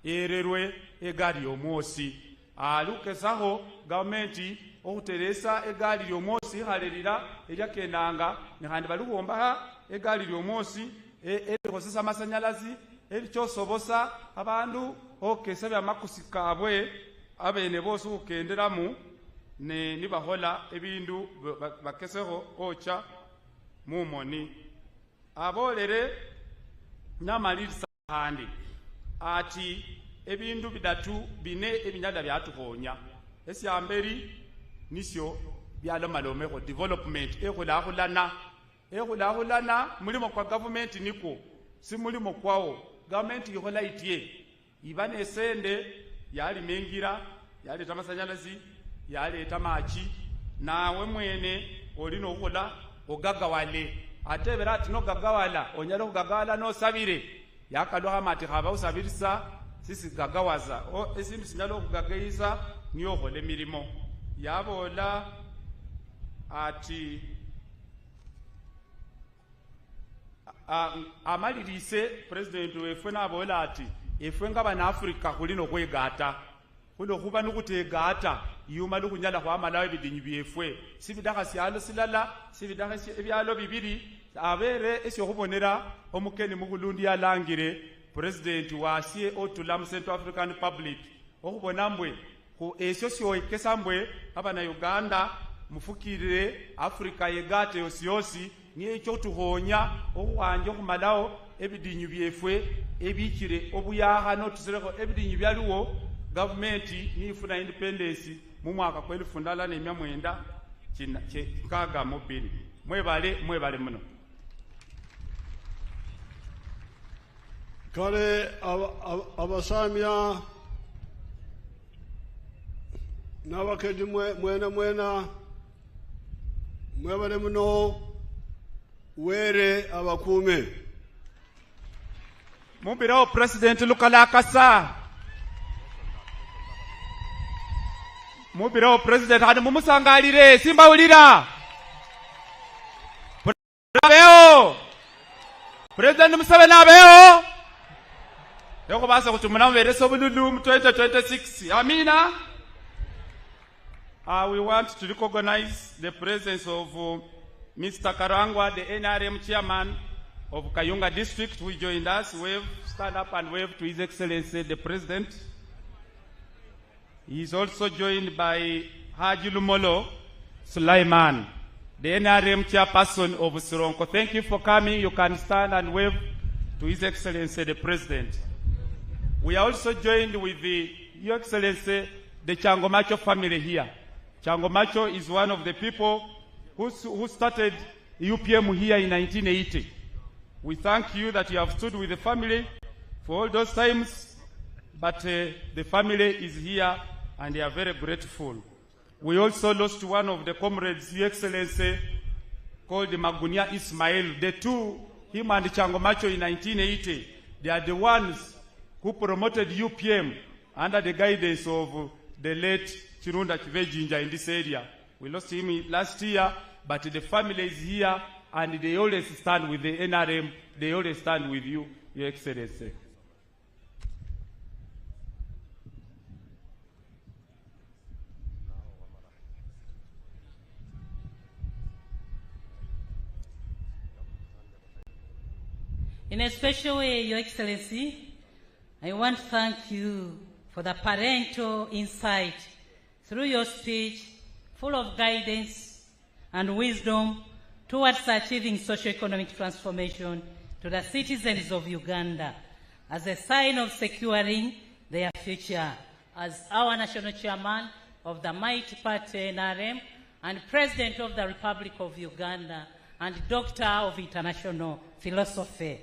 ererwe egari yomosi alukesaho government okuteresa egari yomosi halerira eryakenanga nehandi balugomba egari yomosi ekosesa masanyalazi ekyosobosa abandu okesebya makusika abwe abene bose ukenderamu ne nibahola ebindu bakeseho ocha mumoni abolere namalirisa handi ati ebindu bidatu bine ebinyada byatuhonya esyamberi nisyo byalomalomeko development ekhulahulana mulimo kwa government niko si mulimo kwawo government ihola itie ibane sende yali mengira yali tamasanyalazi yali tamachi nawe mwene olino ukhola ogagawale atebera ati no gagawala onyalo kugagawala no sabire yakaloha mati khaba usabirisa sisi gagawaza esimbi sinyalo kugagaiza niyo khole milimo yabola ati amalilise president wefwe nabola ati efwe ngabana Africa kulino kwegata kulo kuba nukutegata yuma lukunyala kwa malawi bidinyi byefwe sibidaka syalo silala sibidaka ebyalo bibiri abere esyo kubonera omukeni mugulundi yalangire president wasye otula mu Central African Republic okubona mbwe ku esyo syo ikesambwe abana Uganda mufukirire Africa yegate yosiyosi niye cyo tuhonya okwanje kumalawo ebidinyi byefwe ebikire obuyaha no tusereko ebidinyi byaluwo government nifuna independence mu mwaka kwa 1990 kaga mobili mwebale muno kale abasamya nabakedi mwena mwebale muno were abakume mubirawo president lukalakasa mubirawo president hadi mumusangalire simba ulira abeo president Museveni abeo yoko basa kutumuna mwereso bululu 2026 amina. We want to recognize the presence of Mr. Karangwa, the NRM chairman of Kayunga district, who joined us. Wave, stand up and wave to His Excellency the President. He is also joined by Haji Lumolo Sulaiman, the NRM chairperson of Suronko. Thank you for coming. You can stand and wave to His Excellency the President. We are also joined with Your Excellency, the Changomacho family here. Changomacho is one of the people who started UPM here in 1980. We thank you that you have stood with the family for all those times, but the family is here and they are very grateful. We also lost one of the comrades, Your Excellency, called Magunia Ismail. The two, him and Changomacho in 1980, they are the ones who promoted UPM under the guidance of the late Chirunda Chivejinja in this area. We lost him last year, but the family is here, and they always stand with the NRM. They always stand with you, Your Excellency. In a special way, Your Excellency, I want to thank you for the parental insight through your speech, full of guidance and wisdom towards achieving socio-economic transformation to the citizens of Uganda as a sign of securing their future. As our national chairman of the mighty party NRM and President of the Republic of Uganda and Doctor of International Philosophy,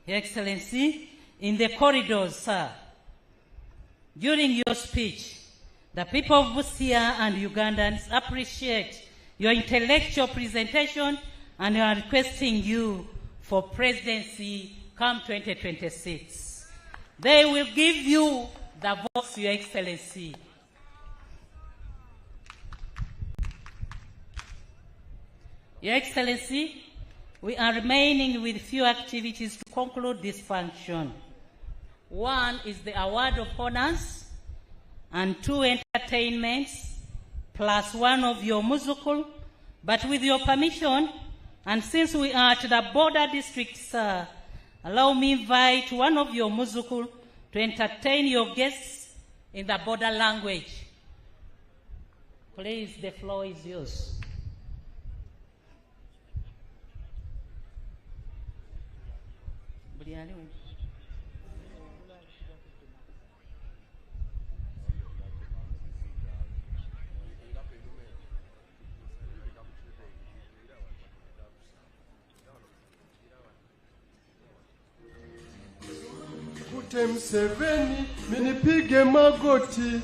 Your Excellency, in the corridors, sir, during your speech, the people of Busia and Ugandans appreciate your intellectual presentation and are requesting you for presidency come 2026. They will give you the votes, Your Excellency. Your Excellency, we are remaining with few activities to conclude this function. One is the award of honors, and 2 entertainments, plus 1 of your musical. But with your permission, and since we are at the border district, sir, allow me to invite 1 of your musical to entertain your guests in the border language. Please, the floor is yours. Museveni, minipige magoti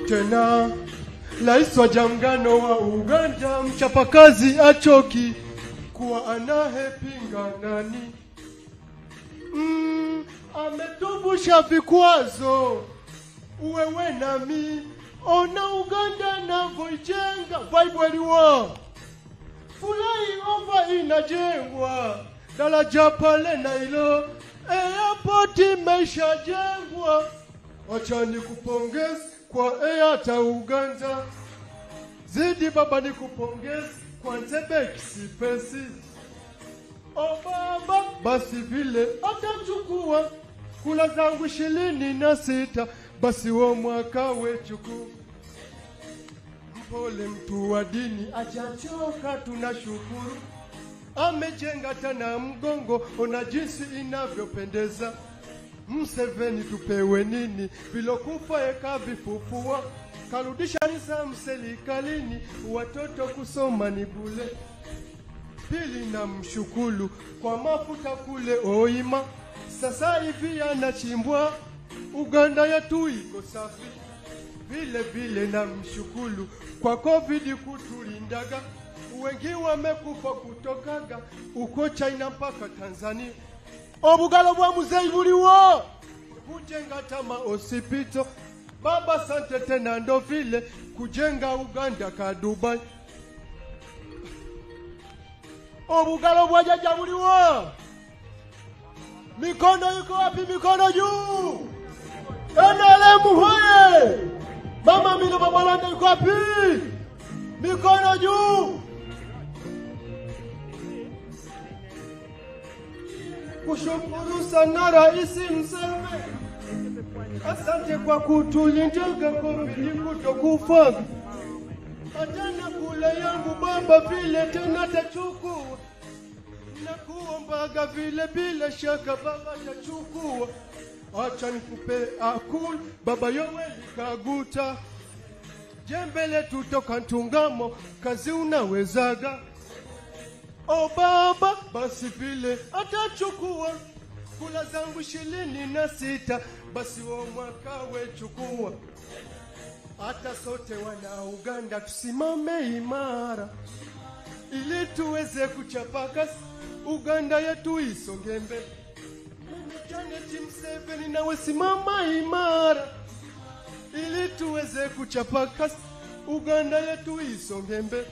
tena. Rais wa Jamgano wa Uganda, mchapakazi achoki kuwa anahepinga nani. Ametubusha vikwazo uwewe nami, ona Uganda na voijenga vaibweliwa. Fulai ova inajengwa, daraja pale na ilo, airport imesha jengwa. Acha nikupongeze kwa hata Uganda, zidi baba nikupongeze kwa Ntebe Kisipesi. O baba, basi vile atachukua kula zangu 26, basi wa mwaka wechuku. Mpole mtu wa dini achachoka, tunashukuru. Amejenga tena mgongo, ona jinsi inavyopendeza. Museveni tupewe nini, vilokufa eka vifufua. Karudisha nizamu serikalini, watoto kusoma ni bule. Pili na mshukulu kwa mafuta kule Oima, sasa hivi anachimbwa, Uganda yetu iko safi. Vile vile na mshukulu kwa COVID kutulindaga, wengi wamekufa kutokaga uko China mpaka Tanzania. Obugalo bwa muzeyi buliwo, kujenga tama hospital. Baba sante tena ndo vile kujenga Uganda ka Dubai. Obugalo bwa jaja buliwo, mikono iko wapi? Mikono juu. NRM hoye! Mama milo babalanda iko wapi? Mikono juu. Kushukuru sana Rais Museveni, asante kwa kutulinda COVID kutokufa. Atana kula yangu baba vile tena tachukua, na kuombaga vile bila shaka baba tachukua. Acha nikupe akul baba Yoweri Kaguta, jembele tutoka Ntungamo, kazi unawezaga. O baba, basi vile atachukua kula zangu 26, basi wa mwaka wechukua. Hata sote wana Uganda tusimame imara, ili tuweze kuchapaka Uganda yetu isonge mbele. Janet Museveni nawe simama imara ili tuweze kuchapa kasi Uganda yetu isonge mbele.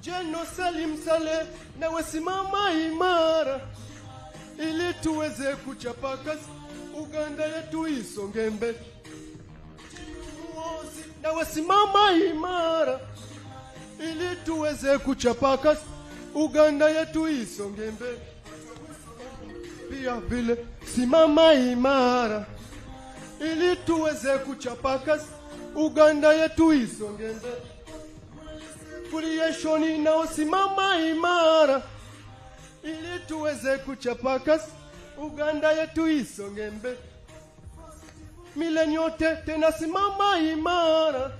Jeno Salim Saleh nawe simama imara ili tuweze kuchapa kasi Uganda yetu isonge mbele. Nawe simama imara ili tuweze kuchapa kasi Uganda yetu isonge mbele. Pia vile simama imara ili tuweze kuchapa kasi Uganda yetu isonge mbele. Creation nao simama imara ili tuweze kuchapa kasi Uganda yetu isonge mbele. Milenio tena simama imara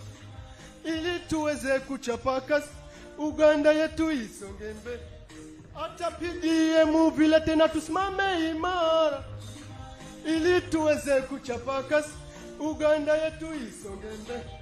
ili tuweze kuchapa kasi Uganda yetu isonge mbele. Hata PDM vile tena tusimame imara ili tuweze kuchapa kasi Uganda yetu isonge mbele.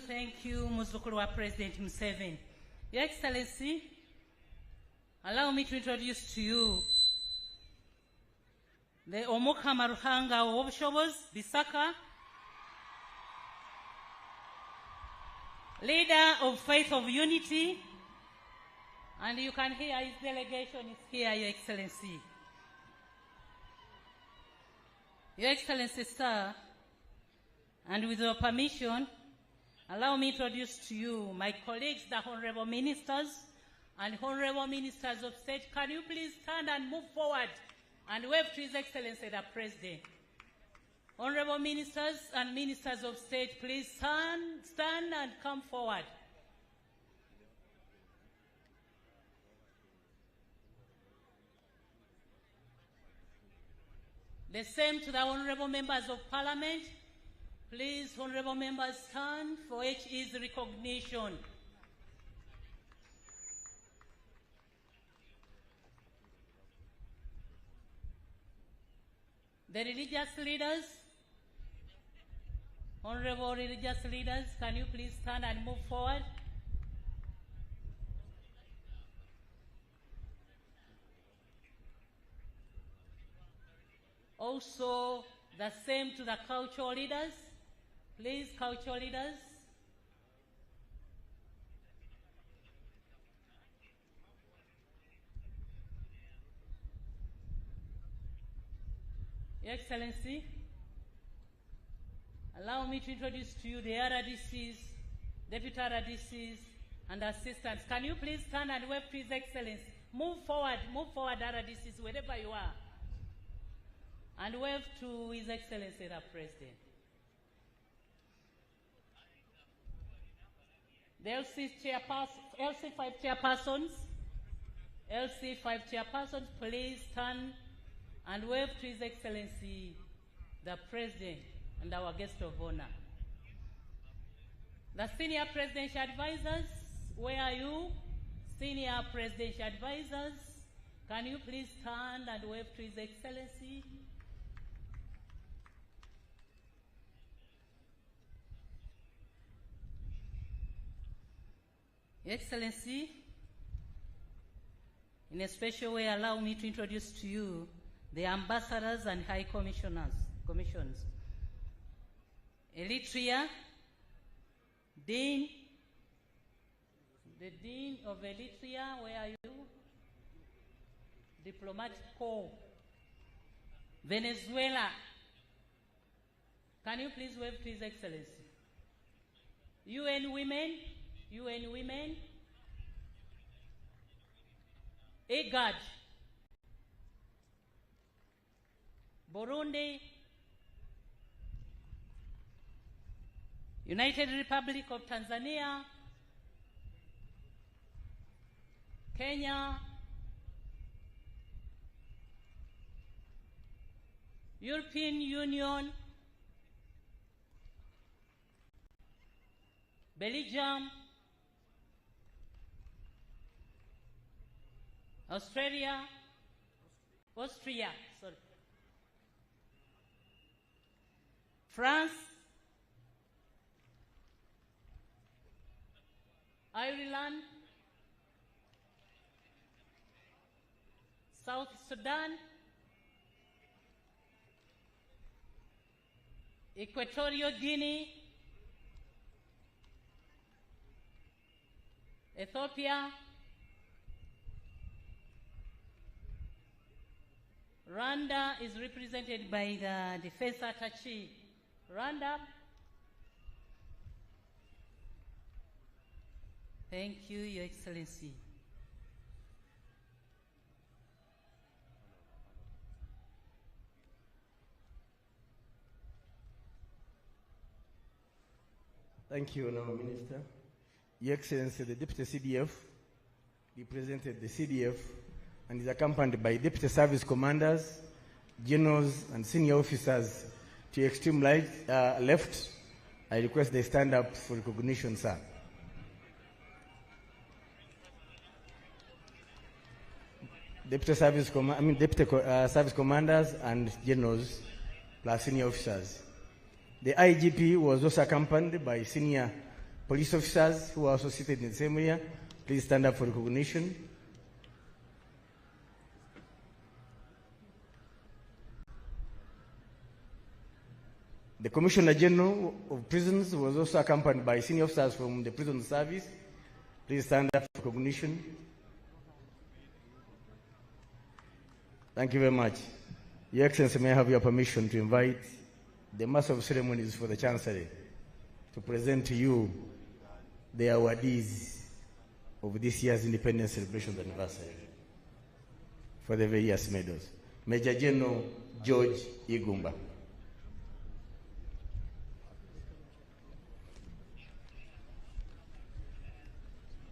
Thank you, Muzukulu wa President Museveni. Your Excellency, allow me to introduce to you the Omuka Maruhanga Obshobos Bisaka, leader of Faith of Unity, and you can hear his delegation is here, Your Excellency. Your Excellency, sir, and with your permission, allow me to introduce to you my colleagues, the Honorable Ministers and Honorable Ministers of State. Can you please stand and move forward and wave to His Excellency the President? Honorable Ministers and Ministers of State, please stand and come forward. The same to the Honorable Members of Parliament. Please, honorable members, stand for HE's recognition. The religious leaders, honorable religious leaders, can you please stand and move forward? Also, the same to the cultural leaders. Please, cultural leaders. Your Excellency, allow me to introduce to you the RDCs, deputy RDCs, and assistants. Can you please stand and wave to His Excellency? Move forward, RDCs, wherever you are. And wave to His Excellency, the President. The LC5 chairpersons, please stand and wave to His Excellency, the President, and our guest of honor. The senior presidential advisors, where are you? Senior presidential advisors, can you please stand and wave to His Excellency? Your Excellency, in a special way, allow me to introduce to you the ambassadors and high commissions. Eritrea, Dean, the Dean of Eritrea, where are you? Diplomatic Corps. Venezuela, can you please wave to His Excellency? UN Women, IGAD, Burundi, United Republic of Tanzania, Kenya, European Union, Belgium, Austria, France, Ireland, South Sudan, Equatorial Guinea, Ethiopia, Rwanda is represented by the defense attaché. Rwanda. Thank you, Your Excellency. Thank you, Honourable Minister. Your Excellency, the Deputy CDF represented the CDF and is accompanied by Deputy Service Commanders, Generals, and Senior Officers. To your extreme left, I request they stand up for recognition, sir. Deputy Service Commanders and Generals plus Senior Officers. The IGP was also accompanied by senior police officers who are also seated in the same area. Please stand up for recognition. The Commissioner General of Prisons was also accompanied by senior officers from the prison service. Please stand up for recognition. Thank you very much. Your Excellency, may I have your permission to invite the Master of Ceremonies for the Chancery to present to you the awardees of this year's Independence Celebration Anniversary for the various medals. Major General George Igumba.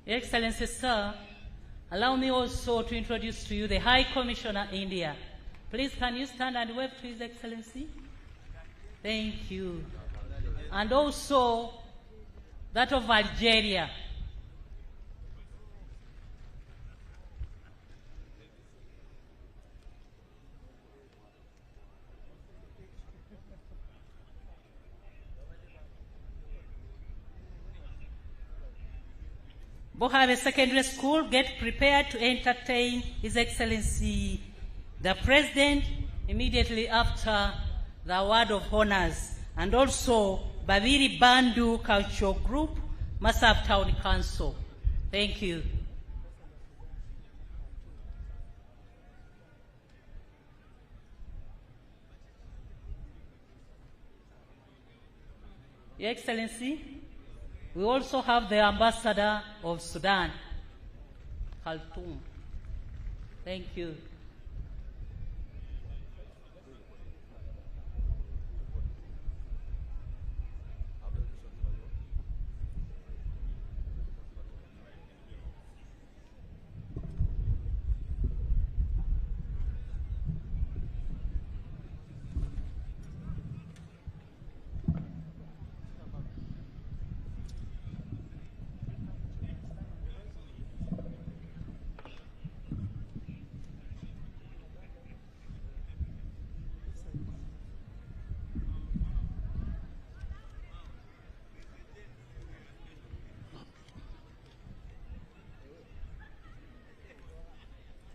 Your Excellency, sir, allow me also to introduce to you the High Commissioner India. Please, can you stand and wave to His Excellency? Thank you. And also that of Algeria. Bohave Secondary School, get prepared to entertain His Excellency the President immediately after the word of honors, and also Babiri Bandu Cultural Group, Masab Town Council. Thank you. Your Excellency, we also have the Ambassador of Sudan, Khartoum. Thank you.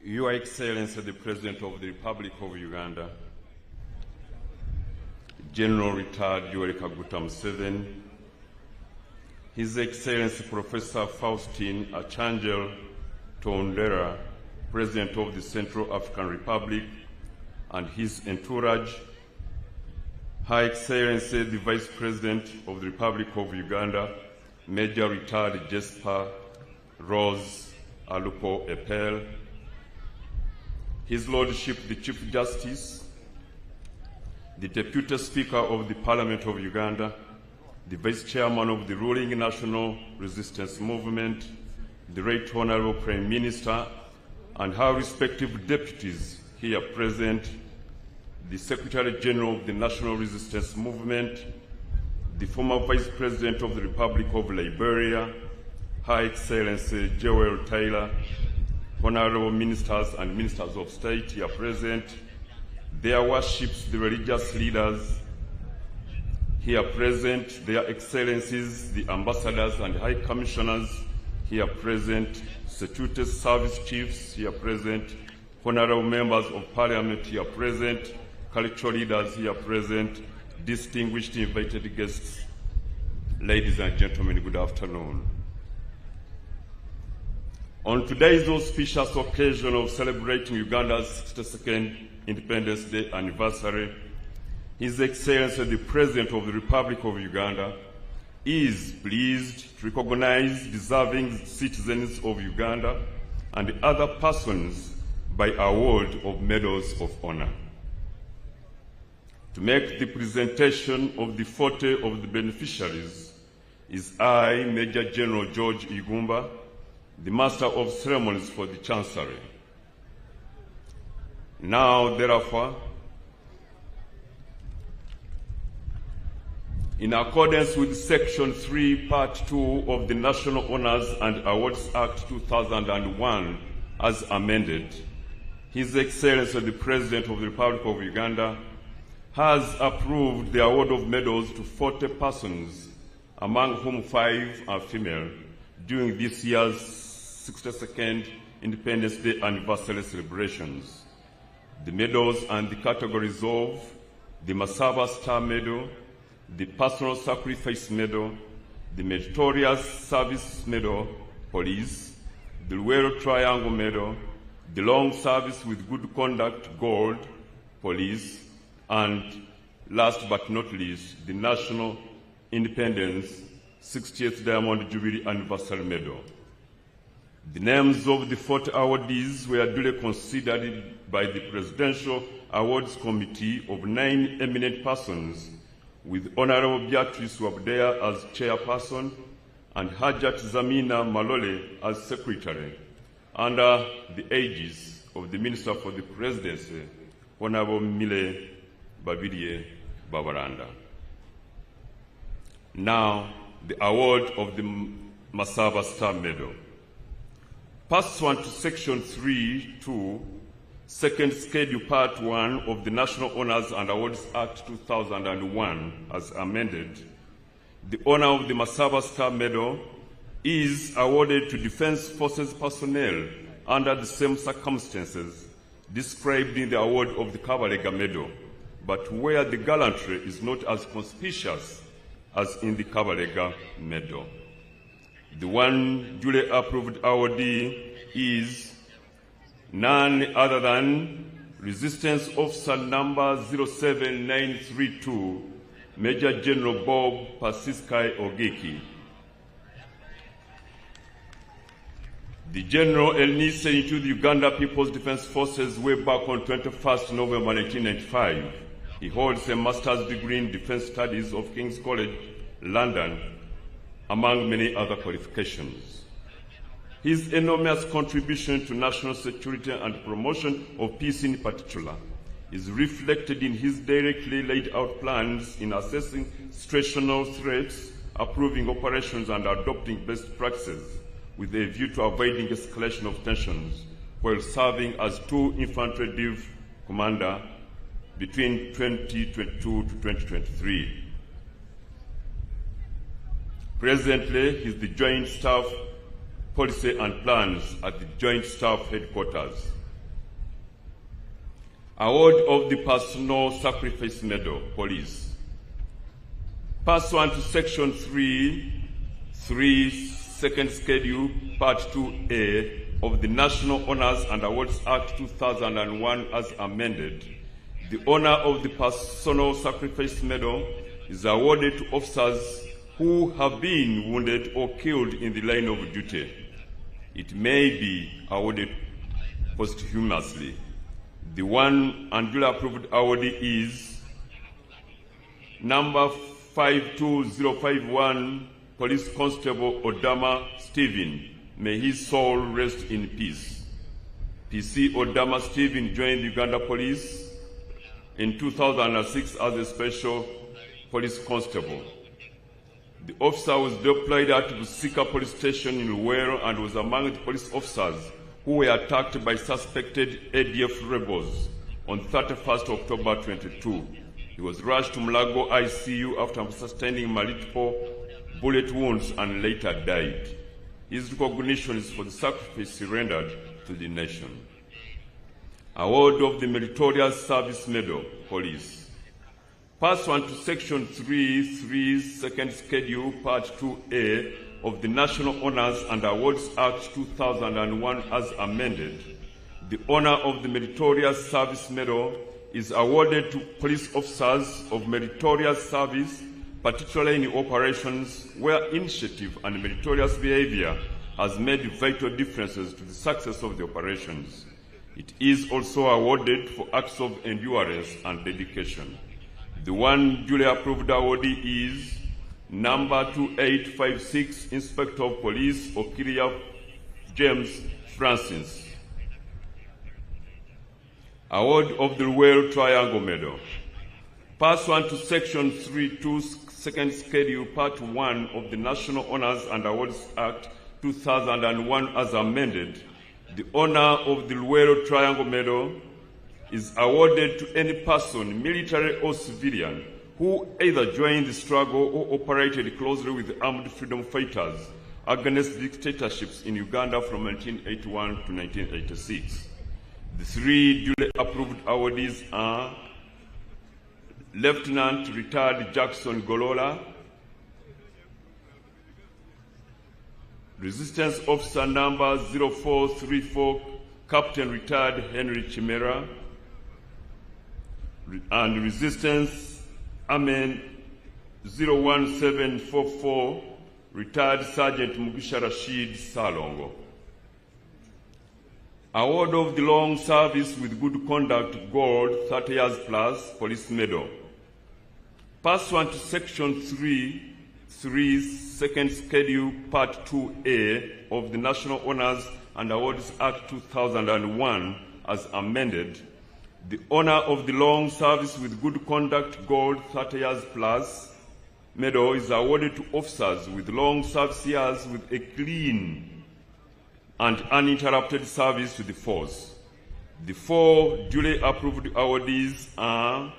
Your Excellency, the President of the Republic of Uganda, General Retired Yoweri Kaguta Museveni, His Excellency Professor Faustin Archangel Tondera, President of the Central African Republic, and his entourage, Her Excellency the Vice President of the Republic of Uganda, Major Retired Jesper Rose Alupo Epel, His Lordship the Chief Justice, the Deputy Speaker of the Parliament of Uganda, the Vice Chairman of the ruling National Resistance Movement, the Right Honourable Prime Minister, and her respective deputies here present, the Secretary General of the National Resistance Movement, the former Vice President of the Republic of Liberia, Her Excellency Joel Taylor, honorable ministers and ministers of state here present, their worships, the religious leaders here present, their excellencies, the ambassadors and high commissioners here present, security service chiefs here present, honorable members of parliament here present, cultural leaders here present, distinguished invited guests, ladies and gentlemen, good afternoon. On today's auspicious occasion of celebrating Uganda's 62nd Independence Day anniversary, His Excellency the President of the Republic of Uganda is pleased to recognize deserving citizens of Uganda and other persons by award of medals of honor. To make the presentation of the 40 of the beneficiaries is I, Major General George Igumba, the Master of Ceremonies for the Chancery. Now, therefore, in accordance with Section 3, Part 2 of the National Honours and Awards Act 2001, as amended, His Excellency the President of the Republic of Uganda has approved the award of medals to 40 persons, among whom 5 are female, during this year's 62nd Independence Day anniversary celebrations. The medals and the categories of the Masaba Star Medal, the Personal Sacrifice Medal, the Meritorious Service Medal, Police, the Luero Triangle Medal, the Long Service with Good Conduct Gold, Police, and last but not least, the National Independence 60th Diamond Jubilee Anniversary Medal. The names of the 40 awardees were duly considered by the Presidential Awards Committee of 9 eminent persons, with Honorable Beatrice Wabdea as chairperson and Hajat Zamina Malole as secretary, under the aegis of the Minister for the Presidency, Honorable Mile Babirie Babaranda. Now, the award of the Masaba Star Medal. Pursuant to Section 3(2), Second Schedule Part 1 of the National Honours and Awards Act 2001, as amended, the honor of the Masaba Star Medal is awarded to Defence Forces personnel under the same circumstances described in the award of the Kabalega Medal, but where the gallantry is not as conspicuous as in the Kabalega Medal. The one duly approved awardee is none other than Resistance Officer number 07932, Major General Bob Pasiskai Ogeki. The General enlisted into the Uganda People's Defence Forces way back on 21st November 1995. He holds a master's degree in Defence Studies of King's College, London, among many other qualifications. His enormous contribution to national security and promotion of peace in particular is reflected in his directly laid out plans in assessing situational threats, approving operations and adopting best practices with a view to avoiding escalation of tensions while serving as 2 infantry div commander between 2022 to 2023. Presently, he is the Joint Staff Policy and Plans at the Joint Staff Headquarters. Award of the Personal Sacrifice Medal, Police. Pursuant to Section 3(3), Second Schedule, Part 2A of the National Honours and Awards Act 2001 as amended, the honor of the Personal Sacrifice Medal is awarded to officers who have been wounded or killed in the line of duty. It may be awarded posthumously. The one and duly approved awardee is number 52051, Police Constable Odama Stephen. May his soul rest in peace. PC Odama Stephen joined the Uganda Police in 2006 as a special police constable. The officer was deployed at Busika Police Station in Luwero and was among the police officers who were attacked by suspected ADF rebels on 31st October 22. He was rushed to Mulago ICU after sustaining multiple bullet wounds and later died. His recognition is for the sacrifice he rendered to the nation. Award of the Meritorious Service Medal, Police. Pursuant to Section 3, Second Schedule, Part 2A of the National Honors and Awards Act 2001 as amended, the honor of the Meritorious Service Medal is awarded to police officers of meritorious service, particularly in operations where initiative and meritorious behavior has made vital differences to the success of the operations. It is also awarded for acts of endurance and dedication. The one duly approved awardee is number 2856, Inspector of Police, Okiria James Francis. Award of the Royal Triangle Medal. Pursuant to Section 3.2, Second Schedule, Part 1 of the National Honors and Awards Act 2001 as amended, the honor of the Royal Triangle Medal is awarded to any person, military or civilian, who either joined the struggle or operated closely with the armed freedom fighters against dictatorships in Uganda from 1981 to 1986. The three duly approved awardees are Lieutenant Retired Jackson Golola, Resistance Officer number 0434, Captain Retired Henry Chimera, and Resistance Amen 01744, Retired Sergeant Mugisha Rashid Salongo. Award of the Long Service with Good Conduct Gold 30 years plus Police Medal. Pursuant to Section 3, Second Schedule, Part 2A of the National Honors and Awards Act 2001 as amended, the honor of the Long Service with Good Conduct Gold 30 years plus medal is awarded to officers with long service years with a clean and uninterrupted service to the force. The four duly approved awardees are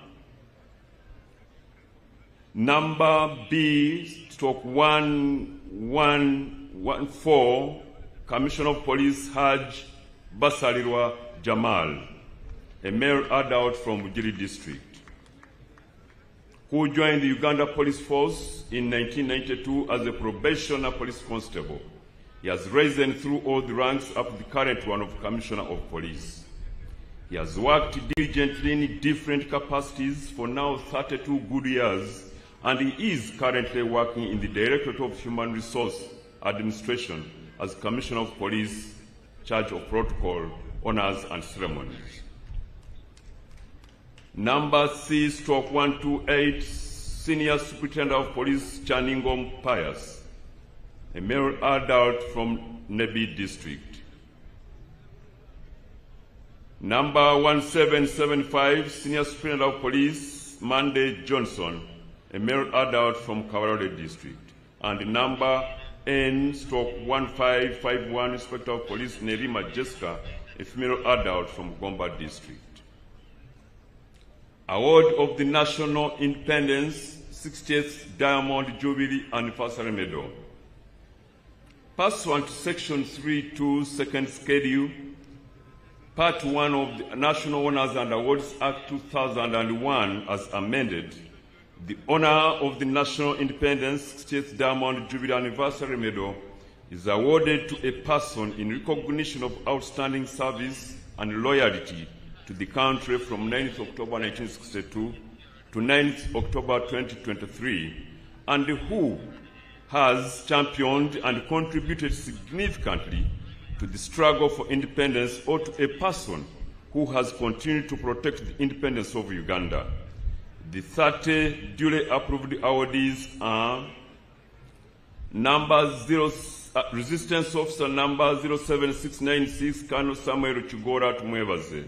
number B/1114, Commissioner of Police Haj Basalirwa Jamal, a male adult from Ujiri District, who joined the Uganda Police Force in 1992 as a probationer police constable. He has risen through all the ranks up to the current one of Commissioner of Police. He has worked diligently in different capacities for now 32 good years, and he is currently working in the Directorate of Human Resource Administration as Commissioner of Police, Charge of Protocol, Honors and Ceremonies. Number C/128, Senior Superintendent of Police Chaningom Pius, a male adult from Nebi District. Number 1775, Senior Superintendent of Police Monday Johnson, a male adult from Kawarole District. And number N/1551, Inspector of Police Nerima Jessica, a female adult from Gomba District. Award of the National Independence 60th Diamond Jubilee Anniversary Medal. Pursuant to Section 3.2, Second Schedule, Part 1 of the National Honors and Awards Act 2001 as amended, the honor of the National Independence 60th Diamond Jubilee Anniversary Medal is awarded to a person in recognition of outstanding service and loyalty to the country from 9th October 1962 to 9th October 2023, and who has championed and contributed significantly to the struggle for independence, or to a person who has continued to protect the independence of Uganda. The 30 duly approved awardees are Resistance Officer number 07696, Colonel Samuel Chugora Tumwebaze.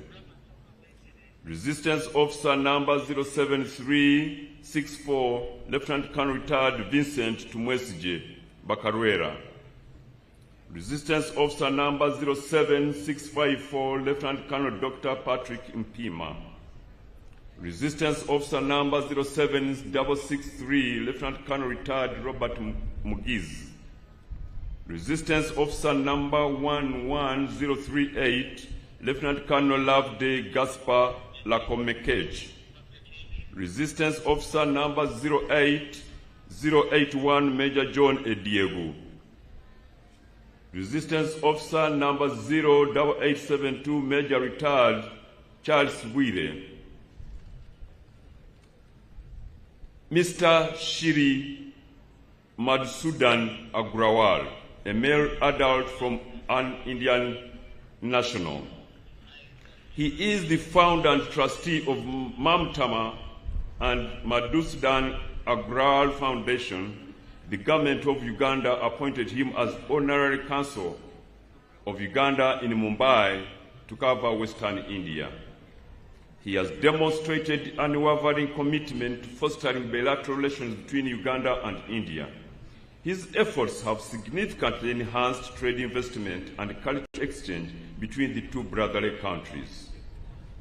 Resistance Officer number 07364, Lieutenant Colonel Retired Vincent Tumwesije Bakarwera. Resistance Officer number 07654, Lieutenant Colonel Dr. Patrick Mpima. Resistance Officer number 07663, Lieutenant Colonel Retired Robert Mugiz. Resistance Officer number 11038, Lieutenant Colonel Loveday Gaspar Lakomekej. Resistance Officer number 08081, Major John Ediegu. Resistance Officer number 08872, Major Retired Charles Bwire. Mr. Shiri Madhusudan Agrawal, a male adult from an Indian national. He is the founder and trustee of Mamtama and Madhusudan Agrawal Foundation. The government of Uganda appointed him as Honorary Consul of Uganda in Mumbai to cover Western India. He has demonstrated an unwavering commitment to fostering bilateral relations between Uganda and India. His efforts have significantly enhanced trade investment and cultural exchange between the two brotherly countries.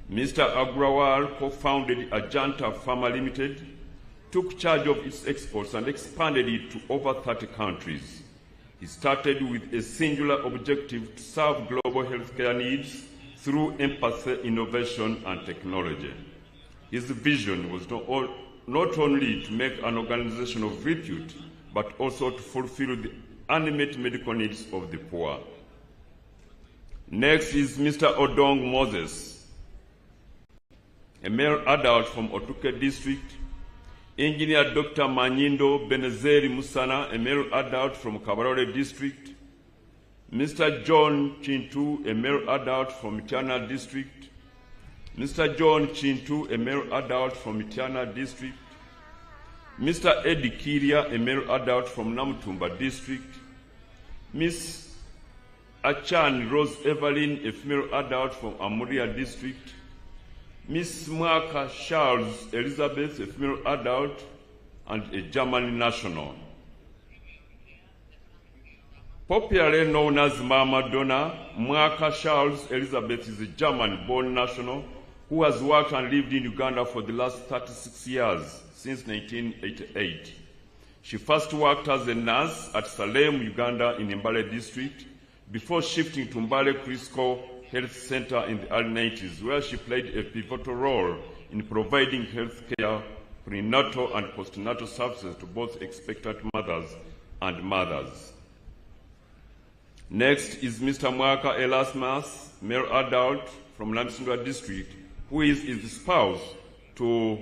Mr. Agrawal co-founded Ajanta Pharma Limited, took charge of its exports and expanded it to over 30 countries. He started with a singular objective to serve global healthcare needs through empathy, innovation, and technology. His vision was not only to make an organization of repute, but also to fulfill the unmet medical needs of the poor. Next is Mr. Odong Moses, a male adult from Otuke District. Engineer Dr. Manyindo Benezeri Musana, a male adult from Kabarole District. Mr. John Chintu, a male adult from Mityana District. Mr. John Chintu, a male adult from Mityana District. Mr. Eddie Kiria, a male adult from Namutumba District. Miss Achan Rose Evelyn, a female adult from Amuria District. Miss Mwaka Charles Elizabeth, a female adult and a German national. Popularly known as Mama Donna, Mwaka Charles Elizabeth is a German-born national who has worked and lived in Uganda for the last 36 years, since 1988. She first worked as a nurse at Salem, Uganda in Mbale District, before shifting to Mbale Crisco Health Center in the early 90s, where she played a pivotal role in providing health care, prenatal and postnatal services to both expectant mothers and mothers. Next is Mr. Mwaka Erasmus, male adult from Namsindwa District, who is the spouse to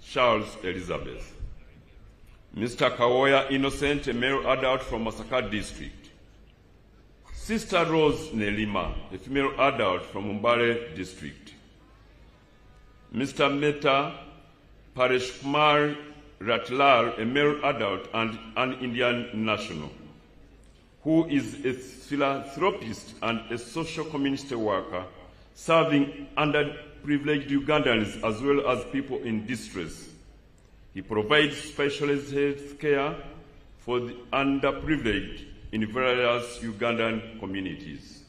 Charles Elizabeth. Mr. Kawoya Innocent, a male adult from Masaka District. Sister Rose Nelima, a female adult from Mbale District. Mr. Mehta Paresh Kumar Ratlar, a male adult and an Indian national, who is a philanthropist and a social community worker, serving underprivileged Ugandans as well as people in distress. He provides specialized health care for the underprivileged in various Ugandan communities.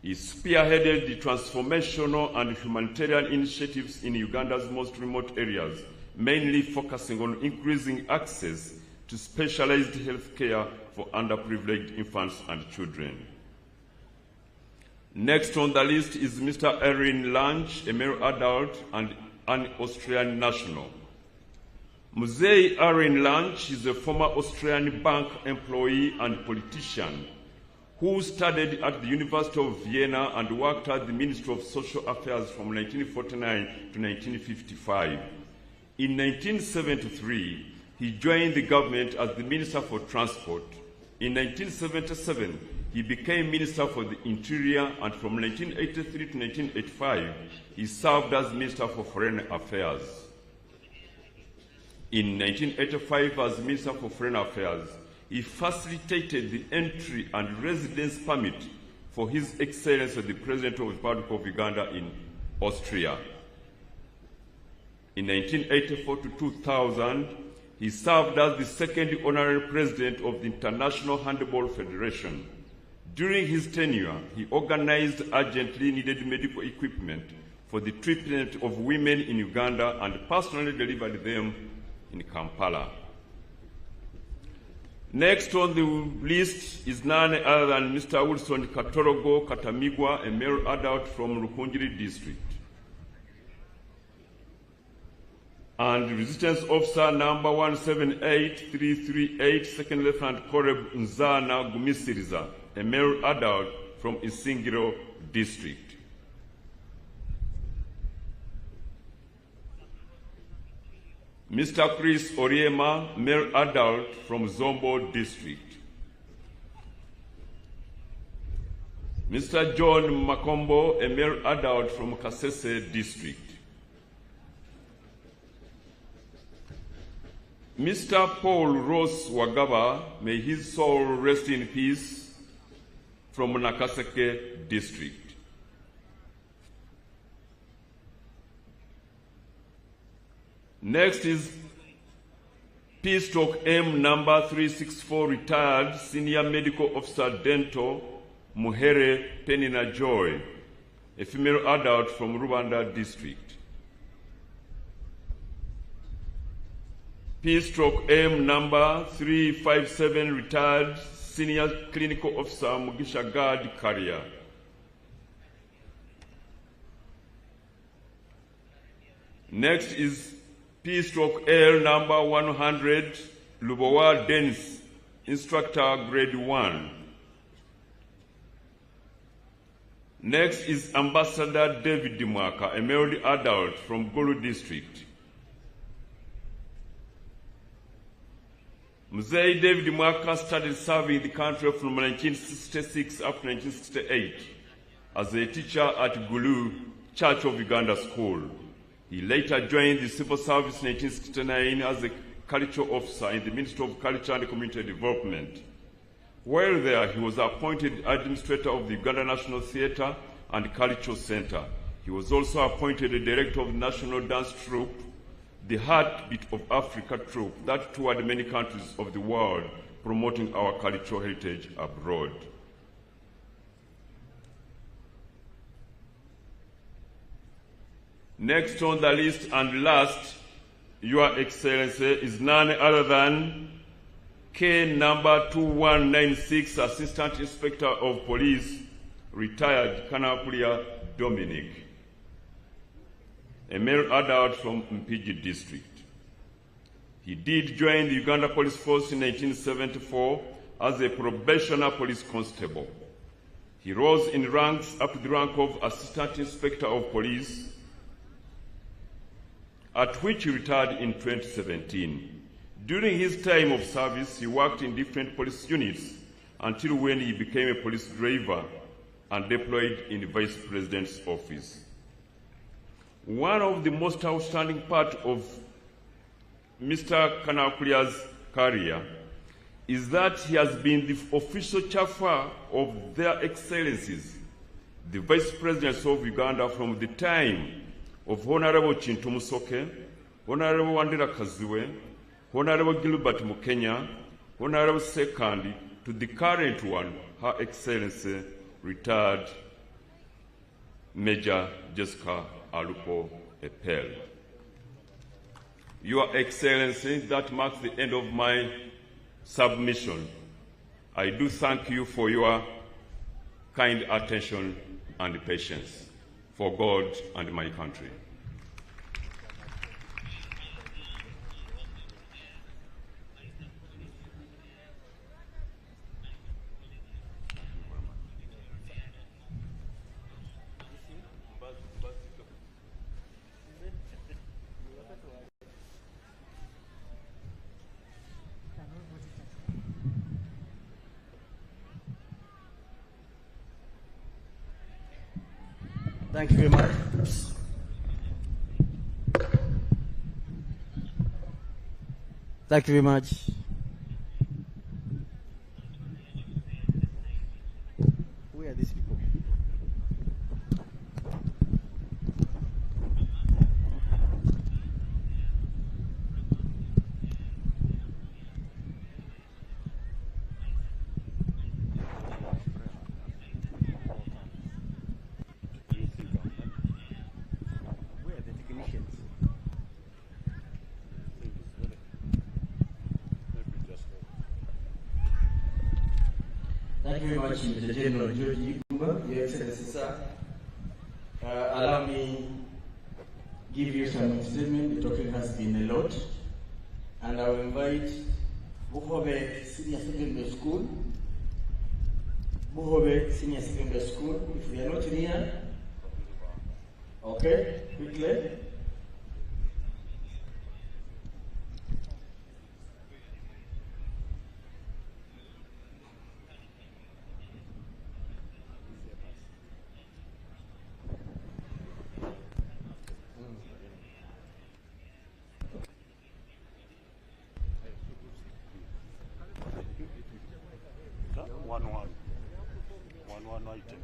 He spearheaded the transformational and humanitarian initiatives in Uganda's most remote areas, mainly focusing on increasing access to specialized health care for underprivileged infants and children. Next on the list is Mr. Erin Lange, a male adult and an Austrian national. Musei Erin Lange is a former Austrian bank employee and politician who studied at the University of Vienna and worked at the Ministry of Social Affairs from 1949 to 1955. In 1973, he joined the government as the Minister for Transport. In 1977, he became Minister for the Interior, and from 1983 to 1985, he served as Minister for Foreign Affairs. In 1985, as Minister for Foreign Affairs, he facilitated the entry and residence permit for His Excellency the President of the Republic of Uganda in Austria. In 1984 to 2000, he He served as the second honorary president of the International Handball Federation. During his tenure, he organized urgently needed medical equipment for the treatment of women in Uganda and personally delivered them in Kampala. Next on the list is none other than Mr. Wilson Katorogo Katamigwa, a male adult from Rukunjiri district. And Resistance Officer number 178338, Second Lieutenant Koreb Nzana Gumisiriza, a male adult from Isingiro district. Mr. Chris Oriema, male adult from Zombo district. Mr. John Makombo, a male adult from Kasese district. Mr. Paul Ross Wagaba, may his soul rest in peace, from Nakaseke district. Next is P/M number 364, retired Senior Medical Officer Dental Muhere Penina Joy, a female adult from Rwanda district. P/M number 357, retired Senior Clinical Officer Mugisha Gad Karia. Next is P/L number 100, Lubowa Dennis, Instructor Grade 1. Next is Ambassador David Dimwaka, a male adult from Gulu district. Mzee David Dimwaka started serving the country from 1966 up to 1968 as a teacher at Gulu Church of Uganda School. He later joined the civil service in 1969 as a culture officer in the Ministry of Culture and Community Development. While there, he was appointed administrator of the Uganda National Theatre and Cultural Center. He was also appointed the director of the National Dance Troupe, the Heartbeat of Africa troupe that toured many countries of the world, promoting our cultural heritage abroad. Next on the list and last, Your Excellency, is none other than K number 2196, Assistant Inspector of Police, retired Kanapulia Dominic, a male adult from Mpigi district. He did join the Uganda Police Force in 1974 as a probationer police constable. He rose in ranks up to the rank of Assistant Inspector of Police, at which he retired in 2017. During his time of service, he worked in different police units until when he became a police driver and deployed in the Vice President's office. One of the most outstanding parts of Mr. Kanakulia's career is that he has been the official chauffeur of Their Excellencies, the Vice Presidents of Uganda, from the time of Honorable Chintu Musoke, Honorable Wandera Kaziwe, Honorable Gilbert Mukenya, Honorable Sekandi, to the current one, Her Excellency, retired Major Jessica Alupo Epel. Your Excellency, that marks the end of my submission. I do thank you for your kind attention and patience for God and my country. Thank you very much. Thank you very much. Who are these people? you very much, Mr. General George Igumba, Your Excellency, sir. Allow me give you some statement. The talking has been a lot. And I will invite Buhove Senior Secondary School. Buhove Senior Secondary School. If we are not near, okay, quickly. One item.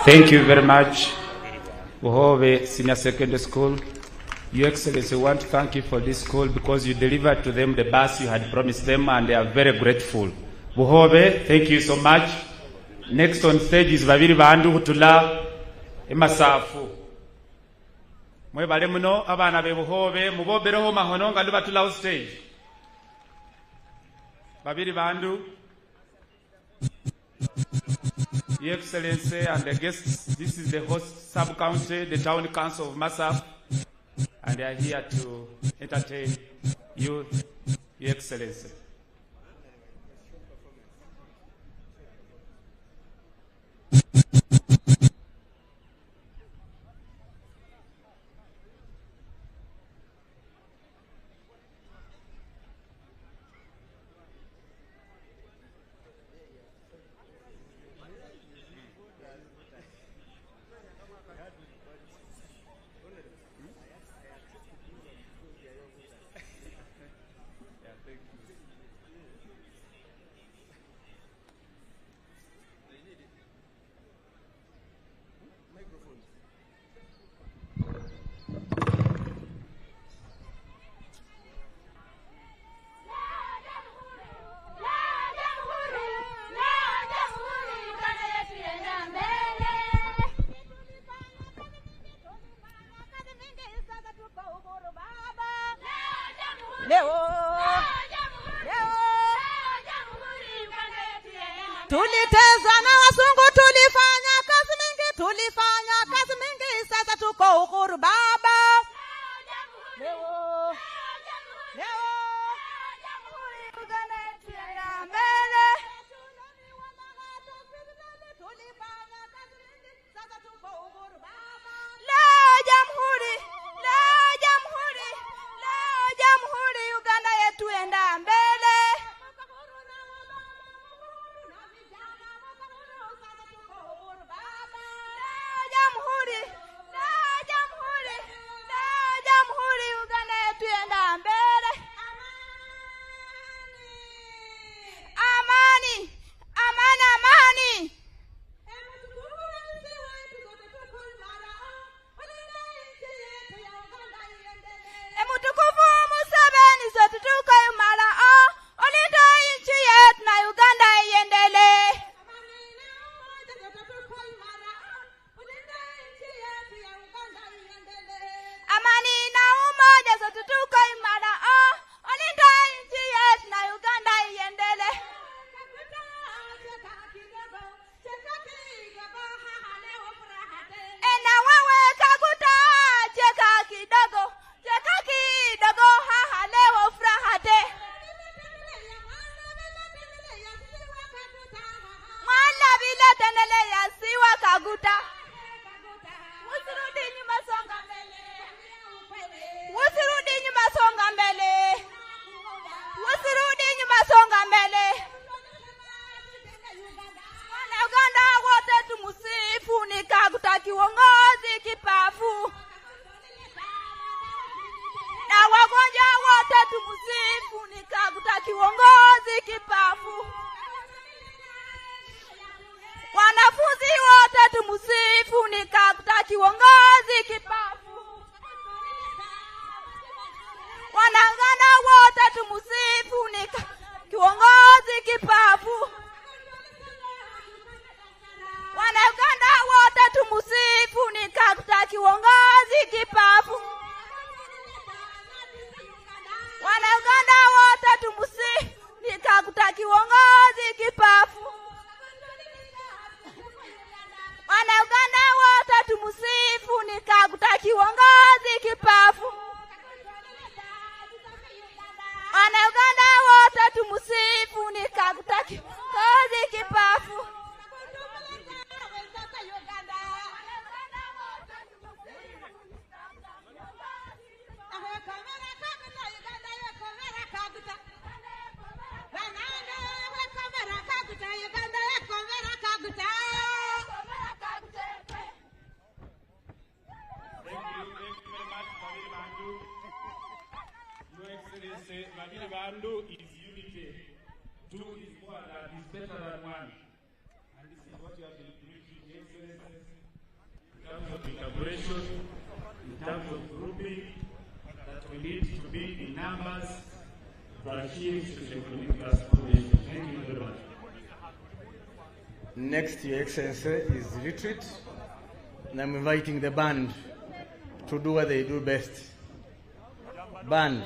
Thank you very much, Buhove Senior Secondary School. Your Excellency, I want to thank you for this school because you delivered to them the bus you had promised them, and they are very grateful. Buhove, thank you so much. Next on stage is Babiri Bandu Hutula Emasafu. Mwebale muno abana be Buhove mubobereho mahono nga lubatula stage. Babiri Bandu. Your Excellency and the guests, this is the host sub-county, the town council of Masaf, and they are here to entertain you, Your Excellency. Tuliteza na wasungu, tulifanya kazi mingi, sasa tuko uhuru baba. Leo Uganda yetu ya mbele. Tulifanya kazi mingi, sasa tuko uhuru baba. Leo jamhuri, Uganda yetu enda mbele. Jamhuri, Uganda yetu enda mbele. Amani. Emutukufu Museveni sote tuko imara, olinda nchi yetu na Uganda iendelee. Amani na umoja sote tuko imara, olinda nchi yetu na Uganda iendelee. Ena wewe Kaguta, cheka kidogo, haha leo furahate. Mwala vile tenele ya siwa Kaguta. Usirudi nyuma, songa mbele. Wana Uganda wote tumusifu, ni Kaguta kiongozi kipafu. Na wagonjwa wote tumusifu, ni Kaguta kiongozi kipafu. Wanafunzi wote tumusifu, ni Kaguta kiongozi kipafu. Wanangana wote tumusifu, ni kiongozi kipafu. Wanaganda wote tumusifu, ni Kaguta kiongozi kipafu. Wanaganda wote tumusifu, ni Kaguta kiongozi kipafu. Wanaganda wote tumusifu, ni Kaguta kiongozi kipafu. Wanaganda wote tumusifu, ni Kaguta kiongozi kipafu. Bandu is unity. Two is more than, is better than one. And this is what you have been preaching, excellences, in terms of collaboration, in terms of grouping, that we need to be in numbers to achieve socio-economic transformation. Thank you very much. Next, Your Excellency, is retreat. And I'm inviting the band to do what they do best. Band.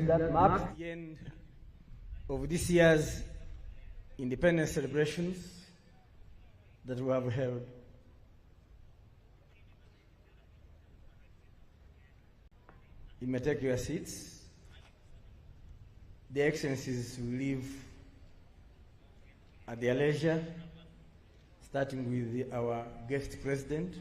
That marks the end of this year's independence celebrations that we have held. You may take your seats. The Excellencies will leave at their leisure, starting with our guest president.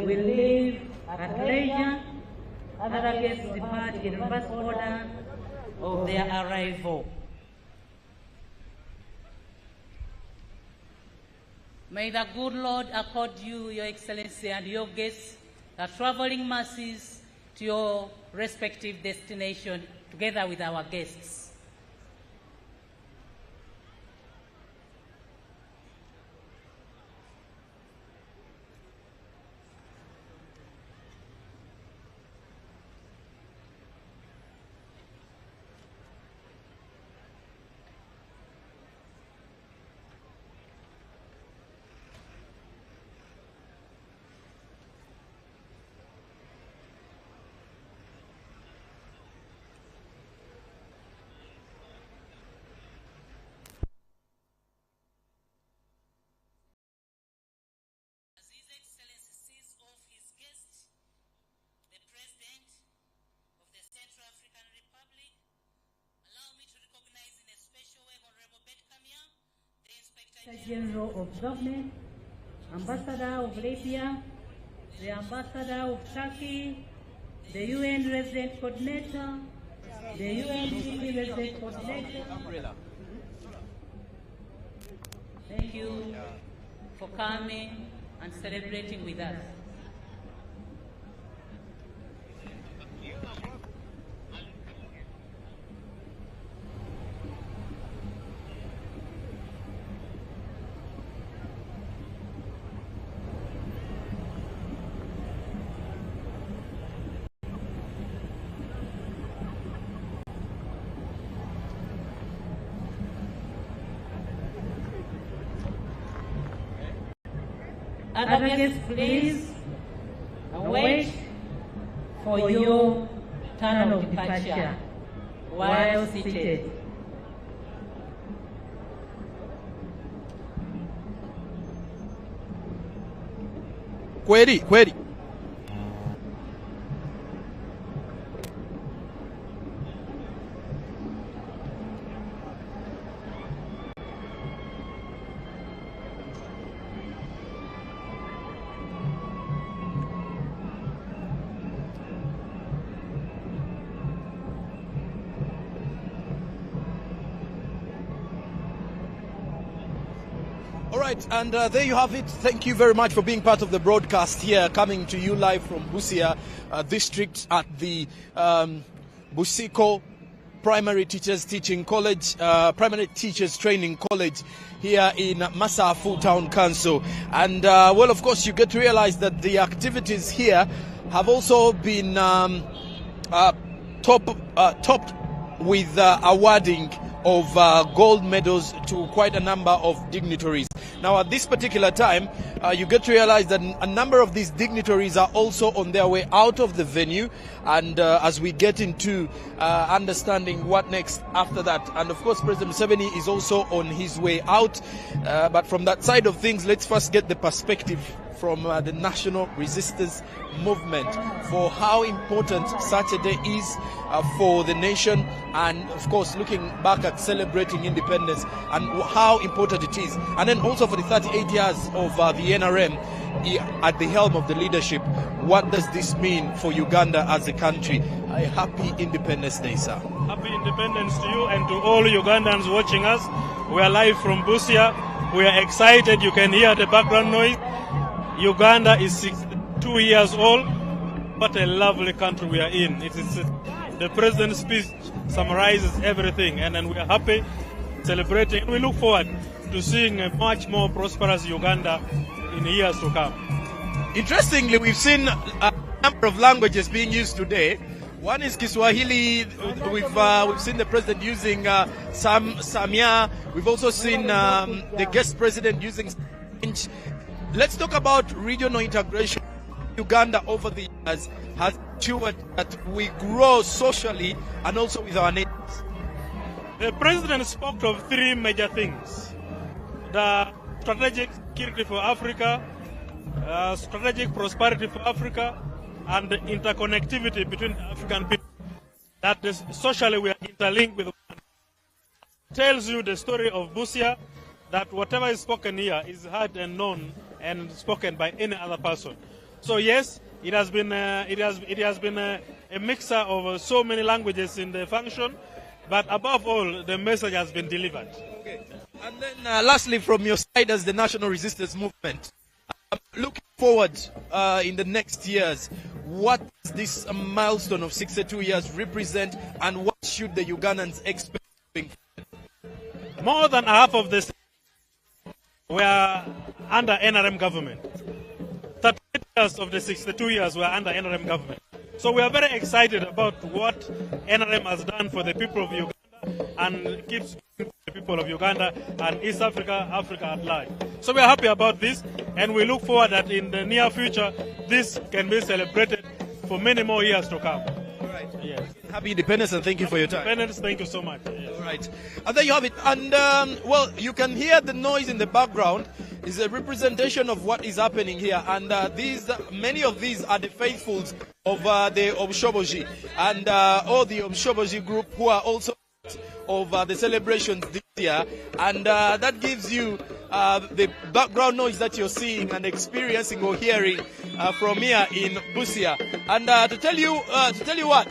will leave at leisure. Other guests depart in reverse order of their arrival. May the good Lord accord you, Your Excellency, and your guests the traveling masses to your respective destination together with our guests. General of Government, Ambassador of Libya, the Ambassador of Turkey, the UN Resident Coordinator, the UNDP Resident Coordinator. Thank you for coming and celebrating with us. Other guests, please wait for your turn of departure while seated. Kweli. All right, and there you have it. Thank you very much for being part of the broadcast here, coming to you live from Busia district at the Busiko Primary Teachers Teaching College, Primary Teachers Training College here in Masafu Town Council. And well, of course, you get to realize that the activities here have also been topped with awarding of gold medals to quite a number of dignitaries. Now, at this particular time, you get to realize that a number of these dignitaries are also on their way out of the venue, and as we get into understanding what next after that. And of course, President Museveni is also on his way out, but from that side of things, let's first get the perspective from the National Resistance Movement for how important such a day is for the nation, and of course looking back at celebrating independence and how important it is, and then also for the 38 years of the NRM at the helm of the leadership. What does this mean for Uganda as a country? A happy Independence Day, sir. Happy Independence to you and to all Ugandans watching us. We are live from Busia. We are excited. You can hear the background noise. Uganda is 62 years old. What a lovely country we are in. It is the president's speech summarizes everything, and then we are happy, celebrating. We look forward to seeing a much more prosperous Uganda in years to come. Interestingly, we've seen a number of languages being used today. One is Kiswahili. We've seen the president using Samia. We've also seen the guest president using French. Let's talk about regional integration. Uganda over the years has ensured that we grow socially and also with our neighbors. The president spoke of three major things: the strategic security for Africa, strategic prosperity for Africa, and the interconnectivity between the African people. That is, socially we are interlinked with one. Tells you the story of Busia, that whatever is spoken here is heard and known and spoken by any other person. So yes, it has been a mixture of so many languages in the function, but above all, the message has been delivered. Okay. And then lastly, from your side as the National Resistance Movement, looking forward in the next years, what does this milestone of 62 years represent, and what should the Ugandans expect? More than half of this were under NRM government. 38 years of the 62 years were under NRM government. So we are very excited about what NRM has done for the people of Uganda and keeps doing for the people of Uganda and East Africa, Africa at large. So we are happy about this, and we look forward that in the near future this can be celebrated for many more years to come. All right. Yes. Happy Independence, and thank you for your time. Independence, thank you so much. Yes. All right. And there you have it. And well, you can hear the noise in the background. It's a representation of what is happening here. And many of these are the faithfuls of the Omshoboji and all the Omshoboji group who are also of the celebrations this year. And that gives you the background noise that you're seeing and experiencing or hearing from here in Busia. And to tell you what,